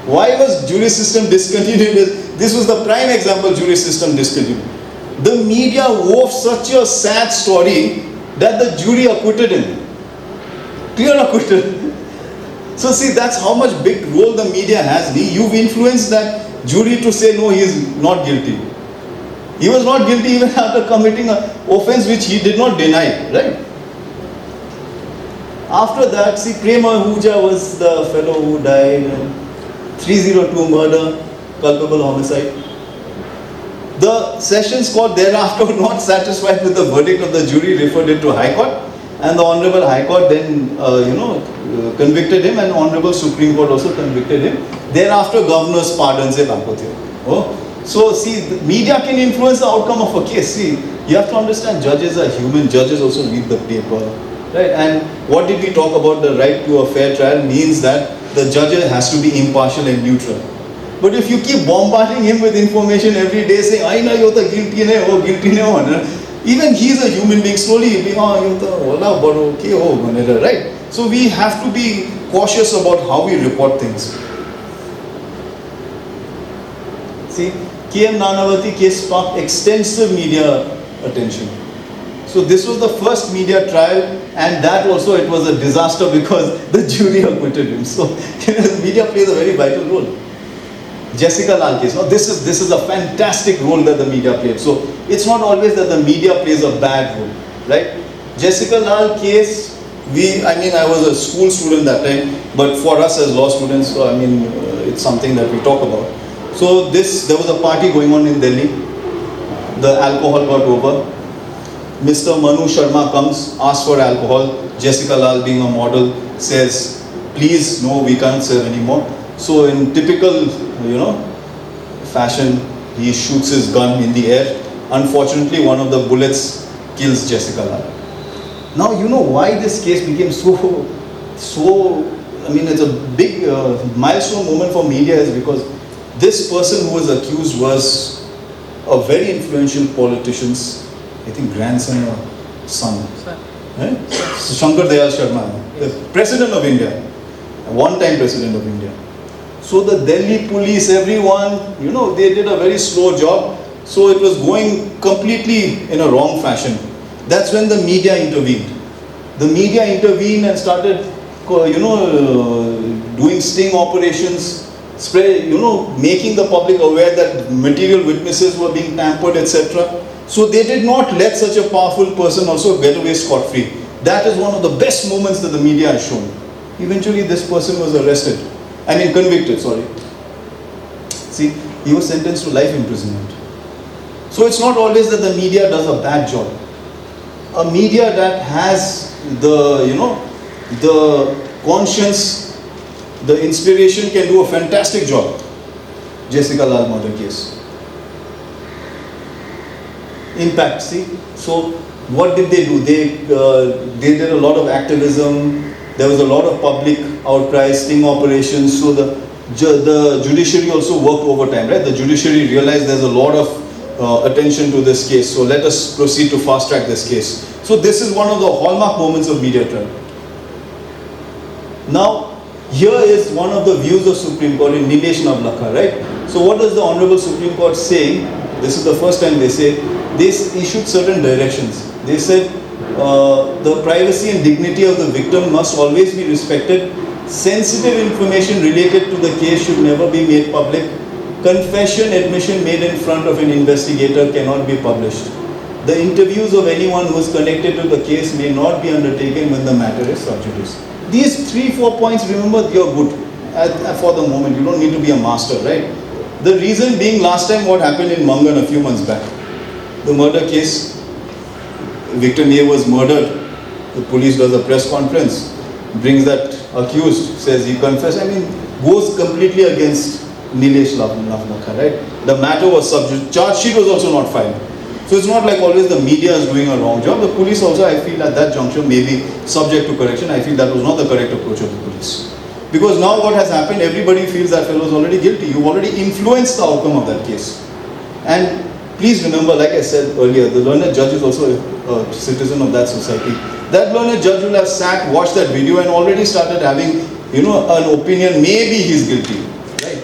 Why was jury system discontinued? This was the prime example, jury system discontinued. The media wove such a sad story that the jury acquitted him. Clear acquitted. So see, that's how much big role the media has. You've influenced that jury to say no, he is not guilty. He was not guilty even after committing an offense which he did not deny, right? After that, see, Prema Ahuja was the fellow who died. 302 murder, culpable homicide. The Sessions Court thereafter, not satisfied with the verdict of the jury, referred it to High Court, and the Honorable High Court then, convicted him, and Honorable Supreme Court also convicted him. Thereafter, governor's pardon se bako thiyo. Oh, so see, the media can influence the outcome of a case. See, you have to understand, judges are human. Judges also read the paper, right? And what did we talk about? The right to a fair trial means that the judge has to be impartial and neutral. But if you keep bombarding him with information every day, saying, "I know you're the guilty, even he is a human being. Slowly he'll be, right? So we have to be cautious about how we report things. See, KM Nanavati case sparked extensive media attention. So this was the first media trial, and that also it was a disaster because the jury acquitted him. So media plays a very vital role. Jessica Lal case. Now this is a fantastic role that the media played. So it's not always that the media plays a bad role, right? Jessica Lal case, I was a school student that time, but for us as law students, it's something that we talk about. So there was a party going on in Delhi. The alcohol got over. Mr. Manu Sharma comes, asks for alcohol. Jessica Lal, being a model, says, "Please, no, we can't serve anymore." So in typical, fashion, he shoots his gun in the air. Unfortunately, one of the bullets kills Jessica Lal. Now, why this case became so, it's a big milestone moment for media is because this person who was accused was a very influential politician's, I think, grandson or son. Shankar Dayal Sharma, the President of India, one-time President of India. So the Delhi police, everyone, they did a very slow job. So it was going completely in a wrong fashion. That's when the media intervened. The media intervened and started, doing sting operations, making the public aware that material witnesses were being tampered, etc. So they did not let such a powerful person also get away scot-free. That is one of the best moments that the media has shown. Eventually this person was arrested. Convicted, sorry. See, he was sentenced to life imprisonment. So it's not always that the media does a bad job. A media that has the conscience, the inspiration can do a fantastic job. Jessica Lal murder case. Impact, see? So what did they do? They did a lot of activism. There was a lot of public outcry, sting operations. So the judiciary also worked overtime, right? The judiciary realized there's a lot of attention to this case. So let us proceed to fast track this case. So this is one of the hallmark moments of media trial. Now, here is one of the views of Supreme Court in Nilesh Navlakha, right? So what does the Honorable Supreme Court say? This is the first time they say, they issued certain directions. They said, the privacy and dignity of the victim must always be respected. Sensitive information related to the case should never be made public. Confession, admission made in front of an investigator cannot be published. The interviews of anyone who is connected to the case may not be undertaken when the matter is sub judice. These 3-4 points, remember, you're good for the moment. You don't need to be a master, right? The reason being, last time what happened in Mangan a few months back, the murder case, Victor Ney was murdered. The police does a press conference, brings that accused, says he confessed. Goes completely against Nilesh Navlakha, right? The matter was charge sheet was also not filed. So it's not like always the media is doing a wrong job. The police also, I feel, at that juncture may be subject to correction. I feel that was not the correct approach of the police. Because now what has happened, everybody feels that fellow is already guilty. You've already influenced the outcome of that case. And please remember, like I said earlier, the learned judge is also a citizen of that society. That learned judge will have sat, watched that video and already started having, an opinion, maybe he's guilty, right?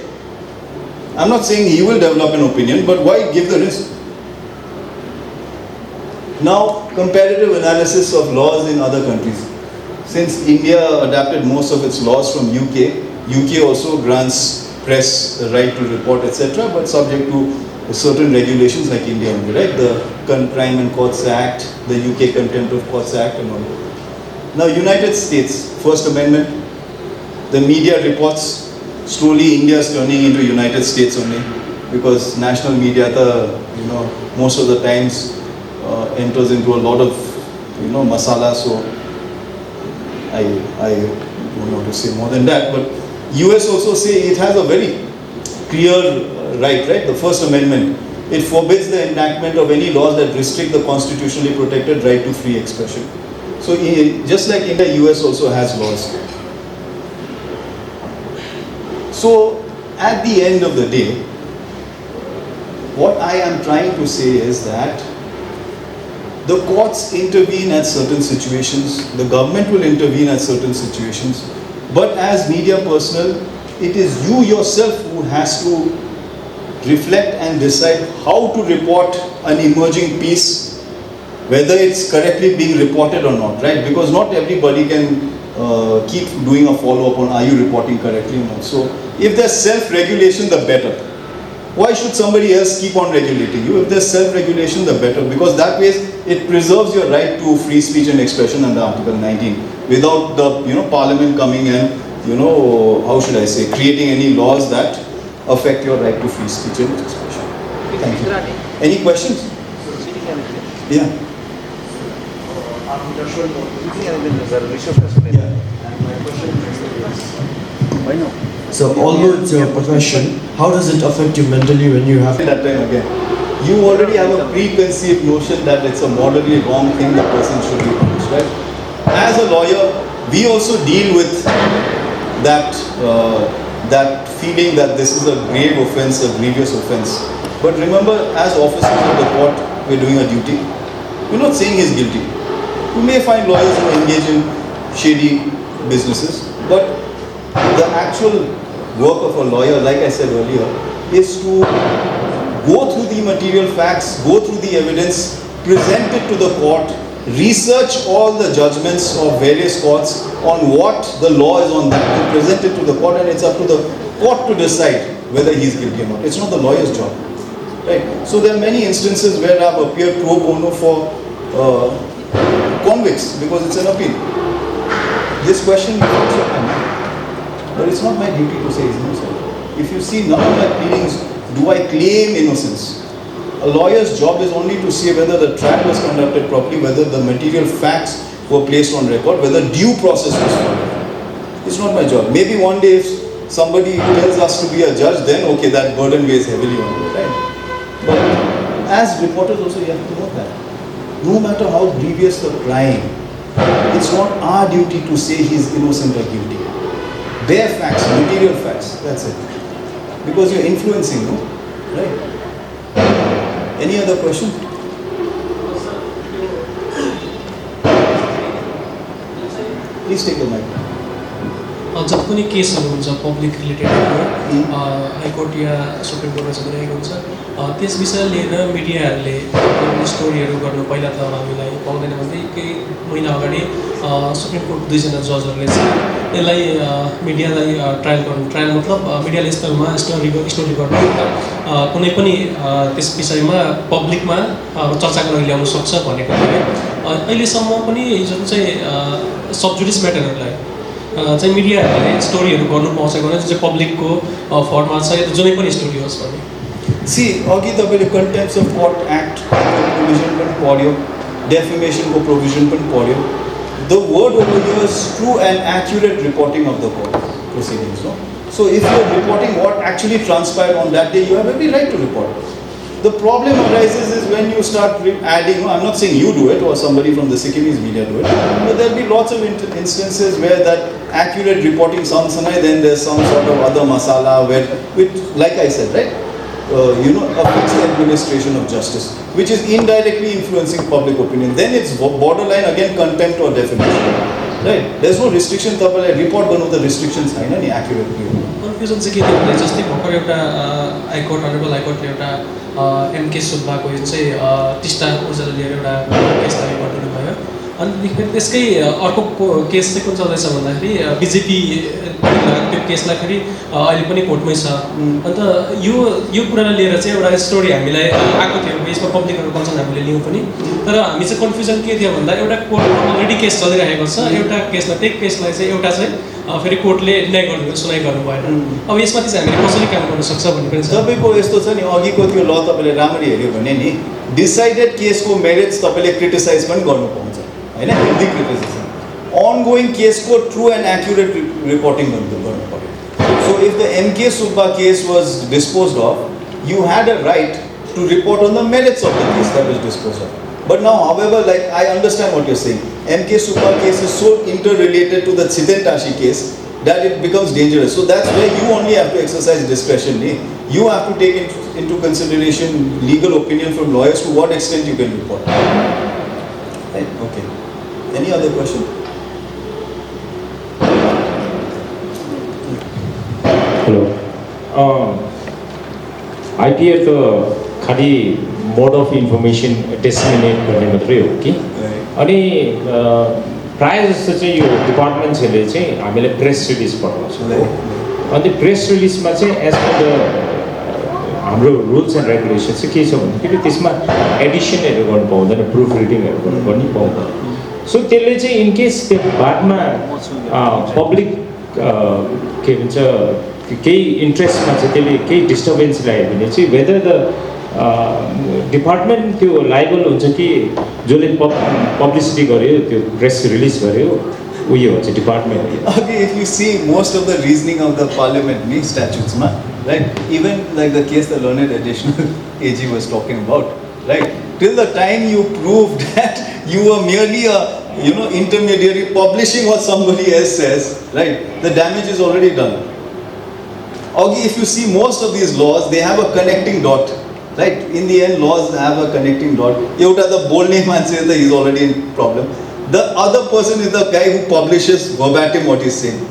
I'm not saying he will develop an opinion, but why give the risk? Now, comparative analysis of laws in other countries. Since India adapted most of its laws from UK also grants press the right to report, etc., but subject to certain regulations like India only, right? The Crime and Courts Act, the UK Contempt of Courts Act and all. Now, United States, First Amendment, the media reports, slowly India is turning into United States only, because national media, most of the times enters into a lot of, masala, so I don't want to say more than that, but US also say it has a very clear right? The First Amendment. It forbids the enactment of any laws that restrict the constitutionally protected right to free expression. So just like India, US also has laws. So at the end of the day, what I am trying to say is that the courts intervene at certain situations, the government will intervene at certain situations, but as media personnel, it is you yourself who has to reflect and decide how to report an emerging piece, whether it's correctly being reported or not, right? Because not everybody can keep doing a follow-up on are you reporting correctly or not. So if there's self-regulation, the better. Why should somebody else keep on regulating you? If there's self-regulation, the better, because that way it preserves your right to free speech and expression under Article 19 without the Parliament coming and how should I say, creating any laws that affect your right to free speech and expression. Thank you. Any questions? Yeah. So although it's your profession, how does it affect you mentally when you have that time again? You already have a preconceived notion that it's a morally wrong thing the person should be punished, right? As a lawyer, we also deal with that feeling that this is a grave offense, a grievous offense. But remember, as officers of the court, we're doing a duty. We're not saying he's guilty. You may find lawyers who engage in shady businesses, but the actual work of a lawyer, like I said earlier, is to go through the material facts, go through the evidence, present it to the court, research all the judgments of various courts on what the law is on that, and present it to the court, and it's up to the court to decide whether he is guilty or not. It's not the lawyer's job. Right? So there are many instances where I've appeared pro bono for convicts because it's an appeal. This question is also but it's not my duty to say he's innocent. If you see none of my pleadings, do I claim innocence? A lawyer's job is only to see whether the trial was conducted properly, whether the material facts were placed on record, whether due process was followed. It's not my job. Maybe one day if somebody tells us to be a judge, then okay, that burden weighs heavily on you, right? But as reporters also, you have to know that. No matter how grievous the crime, it's not our duty to say he's innocent or guilty. Bare facts, material facts, that's it. Because you're influencing, no? Right? Any other question? Please take the mic. जब पनि केसहरू हुन्छ public related high court या supreme कोर्टमा चाहिँ गरिरहेको हुन्छ त्यस विषय लिएर मिडियाहरूले स्टोरीहरू गर्नु पहिला त हामीलाई पाउँदैन भन्दै केही महिना अगाडि सुप्रिम कोर्ट दुईजना जजहरूले चाहिँ यसलाई मिडियालाई ट्रायल मतलब मिडियाले स्तरमा स्टोरी गर्नु कुनै पनि त्यस विषयमा पब्लिकमा चर्चाको लागि ल्याउन सक्छ भनेको थियो अहिलेसम्म पनि जुन चाहिँ सबजुडिस म्याटरहरूलाई चाहिँ मिडियाहरूले स्टोरीहरू गर्नु पाउँछ भने जुन चाहिँ पब्लिकको फर्ममा छ या त जुनै पनि स्टोरी होस् भने सी अघि तपाईँले contempt of court act provision पनि पढ्यो डेफिमेसनको प्रोभिजन पनि पढ्यो the word over here is true and accurate reporting of the court proceedings no so if you are reporting what actually transpire on that day you have every right to report The problem arises is when you start adding, I'm not saying you do it or somebody from the Sikkimese media do it, but there'll be lots of instances where that accurate reporting sounds Sangay, then there's some sort of other masala where, which, like I said, right, a fixed administration of justice, which is indirectly influencing public opinion. Then it's borderline again contempt or defamation, right? There's no restriction. Report गर्नु त restrictions छैन नि accurate. Confusion चाहिँ के थियो भने जस्तै भर्खर एउटा हाइकोर्ट अनरेबल हाइकोर्टले एउटा एमके सुब्बाको जुन चाहिँ टिस्टा ऊर्जाले लिएर एउटा केस दावी गरिदिनु भयो अनि त्यसकै अर्को केस चाहिँ कुन चल्दैछ भन्दाखेरि बिजेपी त्यो केसलाई फेरि अहिले पनि कोर्टमै छ अन्त यो कुरालाई लिएर चाहिँ एउटा स्टोरी हामीलाई आएको थियो यसमा पब्लिकहरू कन्सर्न हामीले लियौँ पनि तर हामी चाहिँ कन्फ्युजन के थियो भन्दा एउटा कोर्टमा अलरेडी केस चलिरहेको छ एउटा केसलाई त्यही केसलाई चाहिँ एउटा चाहिँ फेरि कोर्टले निर्णय सुनाइ गर्नु भएन अब यसमाथि चाहिँ हामीले कसरी काम गर्न सक्छ भन्ने पनि छ तपाईँको यस्तो छ नि अघिको त्यो ल तपाईँले राम्ररी हेऱ्यो भने नि डिसाइडेड केसको मेरिट्स तपाईँले क्रिटिसाइज पनि गर्नु पाउँछ होइन हेल्दी क्रिटिसिजम ongoing case को true and accurate reporting गर्नु पर्यो so if the MK Subba case was disposed of you had a right to report on the merits of the case that was disposed of but now however like I understand what you're saying MK Subba case is so interrelated to the Chitentashi case that it becomes dangerous so that's where you only have to exercise discretion you have to take into consideration legal opinion from lawyers to what extent you can report right okay any other question Hello. IPF खाली mode of information disseminate गर्ने मात्रै हो कि अनि प्रायः जस्तो चाहिँ यो डिपार्टमेन्ट्सहरूले चाहिँ हामीलाई प्रेस रिलिज पठाउँछ अनि प्रेस रिलिजमा चाहिँ एज पर द हाम्रो रुल्स एन्ड रेगुलेसन चाहिँ के छ भन्दाखेरि त्यसमा एडिसनहरू गर्नु पाउँदैन प्रुफ रिडिङहरू गर्नु पनि पाउँदैन सो त्यसले चाहिँ इनकेस त्यो बादमा पब्लिक के भन्छ केही इन्ट्रेस्टमा चाहिँ त्यसले केही डिस्टर्बेन्स ल्यायो भने चाहिँ वेदर द डिपार्टमेन्ट त्यो लाइबल हुन्छ कि जसले पब्लिसिटी गर्यो त्यो प्रेस रिलिज गर्यो उयो हुन्छ department Okay, if you see most of the reasoning of the parliament statutes, right? Even like the case the learned additional AG was talking about, right? Till the time you proved that you were merely a intermediary publishing what somebody else says, right? The damage is already done. Okay, if you see most of these laws, they have a connecting dot, right? In the end, laws have a connecting dot. Yeuta the bold name and say that he's already in problem. The other person is the guy who publishes verbatim what he's saying.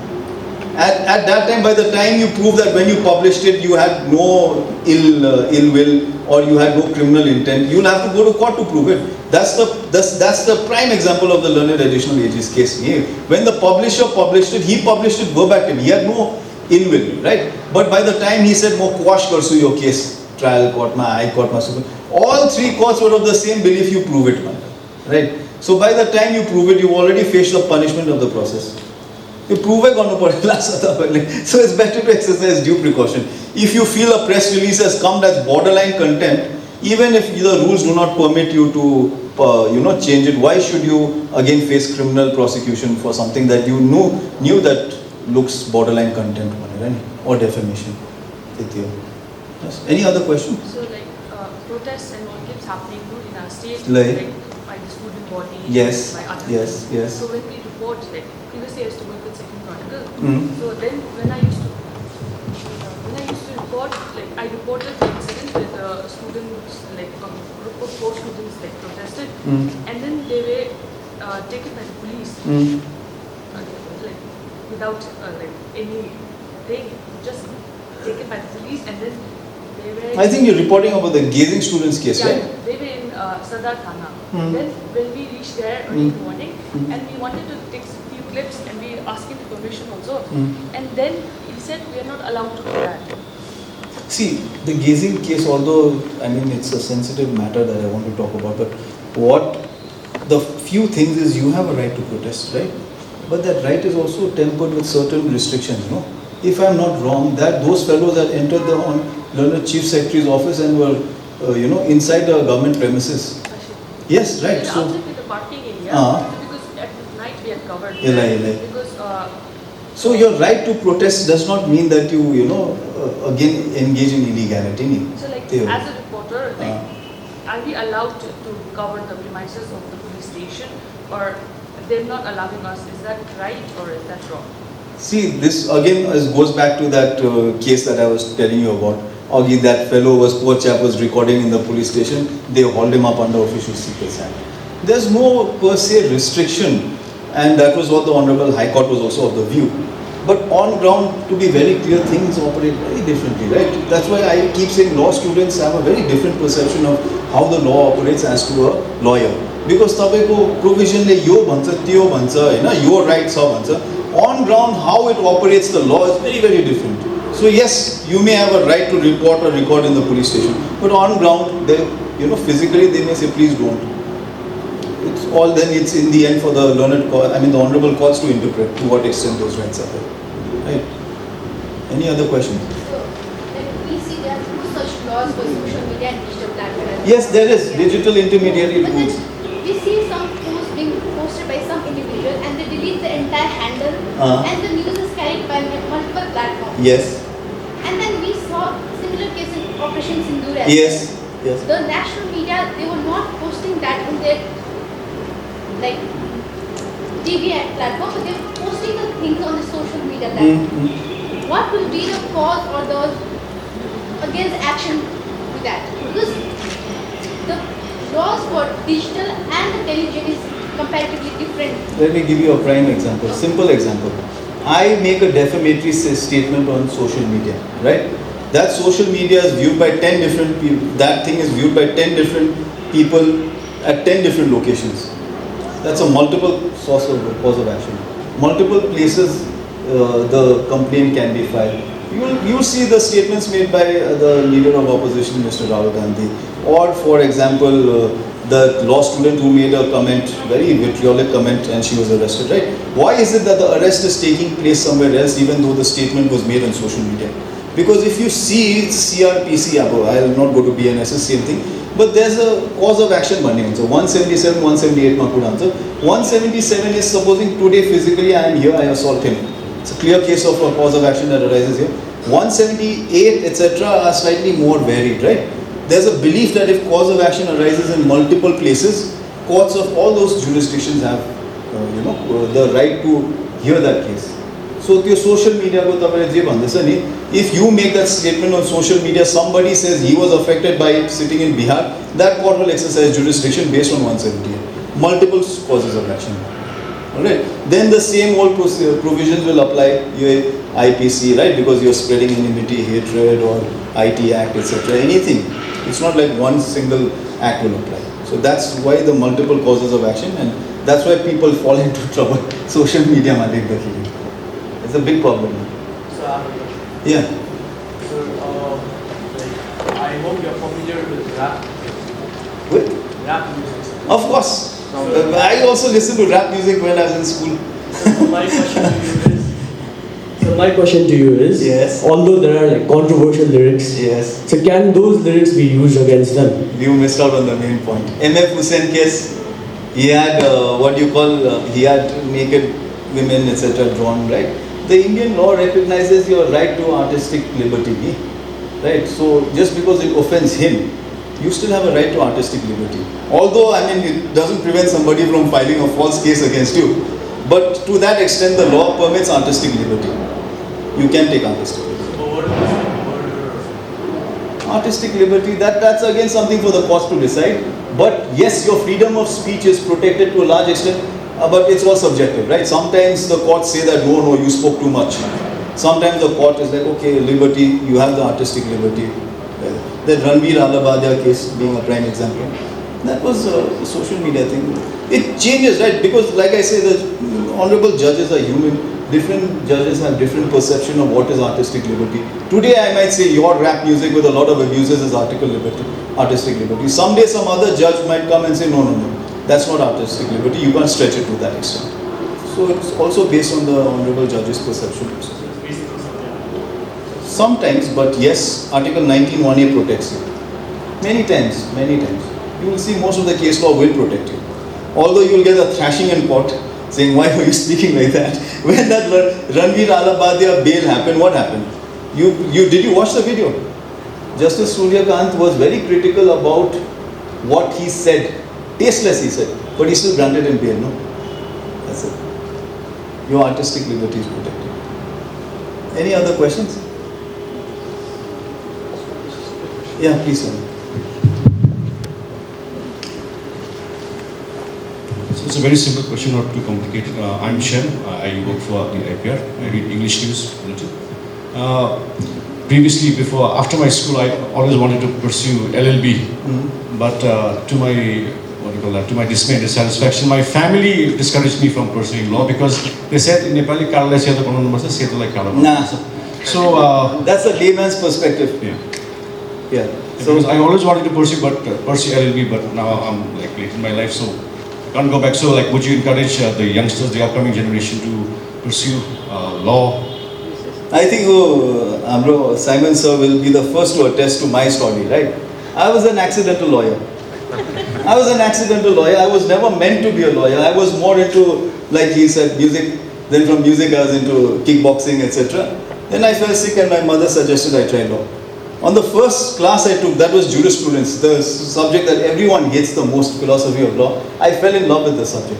At that time, by the time you prove that when you published it, you had no ill will or you had no criminal intent, you'll have to go to court to prove it. That's the prime example of the learned additional ages case. When the publisher published it, he published it verbatim. He had no ill will, right? But by the time he said, "Mo quash karsu your case, trial court, my high court, my Supreme," all three courts were of the same belief. You prove it, right? So by the time you prove it, you've already faced the punishment of the process. You prove it on so it's better to exercise due precaution. If you feel a press release has come as borderline contempt, even if the rules do not permit you to change it, why should you again face criminal prosecution for something that you knew that looks borderline contempt or defamation? Yes. Any other question? So protests and all keeps happening in our state, Like by the student body, yes, by other yes, people. yes. So when we report, previously I used to work with Sikkim Chronicle. Mm. So then when I used to report, I reported the incident with students, a group of 4 students protested, and then they were taken by the police, without anything, just taken by the police, and then they were. I think you're reporting about the gazing students case, Yeah, right? they were in Sadar Thana. Then when we reached there early in the morning, and we wanted to take a few clips, and we asked him permission also, and then he said we are not allowed to do that. See, the gazing case, although it's a sensitive matter that I want to talk about, but what the few things is you have a right to protest, right? But that right is also tempered with certain restrictions, If I'm not wrong, that those fellows that entered the learned chief secretary's office and were, inside the government premises. Yes, right. So outside with the parking area, because at night we are covered. Because. So your right to protest does not mean that you, again engage in illegality. So as a reporter, are we allowed to cover the premises of the police station, or they're not allowing us? Is that right or is that wrong? See, this again goes back to that case that I was telling you about. Again, that fellow poor chap was recording in the police station. They hauled him up under official secrets act. There's no per se restriction, and that was what the Honorable High Court was also of the view. But on ground, to be very clear, things operate very differently, right? That's why I keep saying law students have a very different perception of how the law operates as to a lawyer. Because provision yo bhancha, tyo bhancha, your rights bhancha. On ground, how it operates the law is very, very different. So yes, you may have a right to report or record in the police station, but on ground, physically they may say, please don't. It's in the end for the learned court, the honorable courts to interpret to what extent those rights are there. Right? Any other questions? So, we see there are such laws for social media and digital platforms. Yes, there is digital intermediary But rules. then we see some posts being posted by some individual and they delete the entire handle and the news is carried by multiple platforms. Yes. And then we saw similar case in Operation Sindoor as Yes. well. Yes. The national media, they were not posting that on their TV platform, but they were posting the things on the social media platform. What will be the cause or the against action to that? Because the laws for digital and the television is comparatively different. Let me give you a prime example, simple example. I make a defamatory statement on social media, right? That social media is viewed by 10 different people. That thing is viewed by 10 different people at 10 different locations. That's a multiple cause of action. Multiple places the complaint can be filed. You see the statements made by the leader of opposition, Mr. Rahul Gandhi, or for example, the law student who made a comment, very vitriolic comment, and she was arrested, right? Why is it that the arrest is taking place somewhere else even though the statement was made on social media? Because if you see it's CRPC, I will not go to BNS, same thing, but there's a cause of action bani. So 177, 178 ma kuda answer. 177 is supposing today physically I am here, I assault him. It's a clear case of a cause of action that arises here. 178, etc. are slightly more varied, right? There's a belief that if cause of action arises in multiple places, courts of all those jurisdictions have, the right to hear that case. So, your social media, if you make that statement on social media, somebody says he was affected by it sitting in Bihar, that court will exercise jurisdiction based on 178. multiple causes of action. Alright, then the same old provisions will apply your IPC, right? Because you're spreading enmity, hatred, or IT Act, etc. Anything. It's not like one single act will apply. So that's why the multiple causes of action, and that's why people fall into trouble. Social media, it's a big problem. Yeah. So, I hope you're familiar with rap. With? Rap music. Of course. I also listened to rap music when I was in school. So my question to you is, Yes. although there are like controversial lyrics, Yes. so can those lyrics be used against them? You missed out on the main point. MF Hussain case, he had he had naked women, etc. drawn, right? The Indian law recognizes your right to artistic liberty, right? So just because it offends him, you still have a right to artistic liberty. Although, I mean, it doesn't prevent somebody from filing a false case against you. But to that extent, the law permits artistic liberty. You can take artistic liberty. Artistic liberty, that's again something for the court to decide. But yes, your freedom of speech is protected to a large extent, but it's all subjective, right? Sometimes the courts say that, no, you spoke too much. Sometimes the court is like, okay, liberty, you have the artistic liberty. The Ranveer Alabadia case being a prime example. That was a social media thing. It changes, right? Because like I say, the honorable judges are human. Different judges have different perception of what is artistic liberty. Today I might say your rap music with a lot of abuses is artistic liberty. Someday some other judge might come and say, no, that's not artistic liberty. You can't stretch it to that extent. So it's also based on the honorable judge's perception. Sometimes, but yes, Article 19(1)(a) protects you. Many times. You will see most of the case law will protect you. Although you will get a thrashing in court saying, why were you speaking like that? When that Ranveer Alabadia bail happened, what happened? Did you watch the video? Justice Suryakant was very critical about what he said. Tasteless, he said. But he still granted him bail, no? That's it. Your artistic liberty is protected. Any other questions? Yeah, please, sir. So it's a very simple question, not too complicated. I'm Shen. I work for the IPR. I read English news a little. Previously, after my school, I always wanted to pursue LLB, but to my dismay and dissatisfaction, my family discouraged me from pursuing law because they said in Nepali, "Karla seto bananu parcha, seto lai kala." Nah. So that's a layman's perspective. Yeah. So because I always wanted to pursue LLB, but now I'm like late in my life, so I can't go back. So like, would you encourage the youngsters, the upcoming generation, to pursue law? I think Simon sir will be the first to attest to my story, right? I was an accidental lawyer. I was never meant to be a lawyer. I was more into, like he said, music. Then from music I was into kickboxing, etc. Then I fell sick and my mother suggested I try law. On the first class I took, that was jurisprudence, the subject that everyone hates the most, philosophy of law. I fell in love with the subject.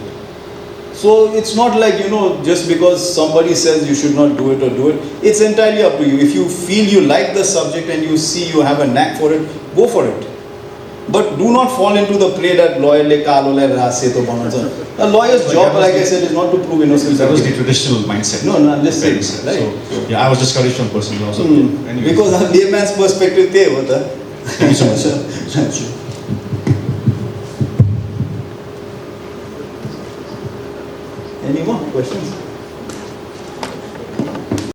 So it's not like, just because somebody says you should not do it or do it. It's entirely up to you. If you feel you like the subject and you see you have a knack for it, go for it. But do not fall into the play that lawyer le kalo le rase to banana. A lawyer's job, like I said, is not to prove innocence. That was the traditional mindset. No, I'm just saying. Right? So, yeah, I was discouraged from pursuing law. So, anyways. Because of layman's perspective, Thank you so much. Any more questions?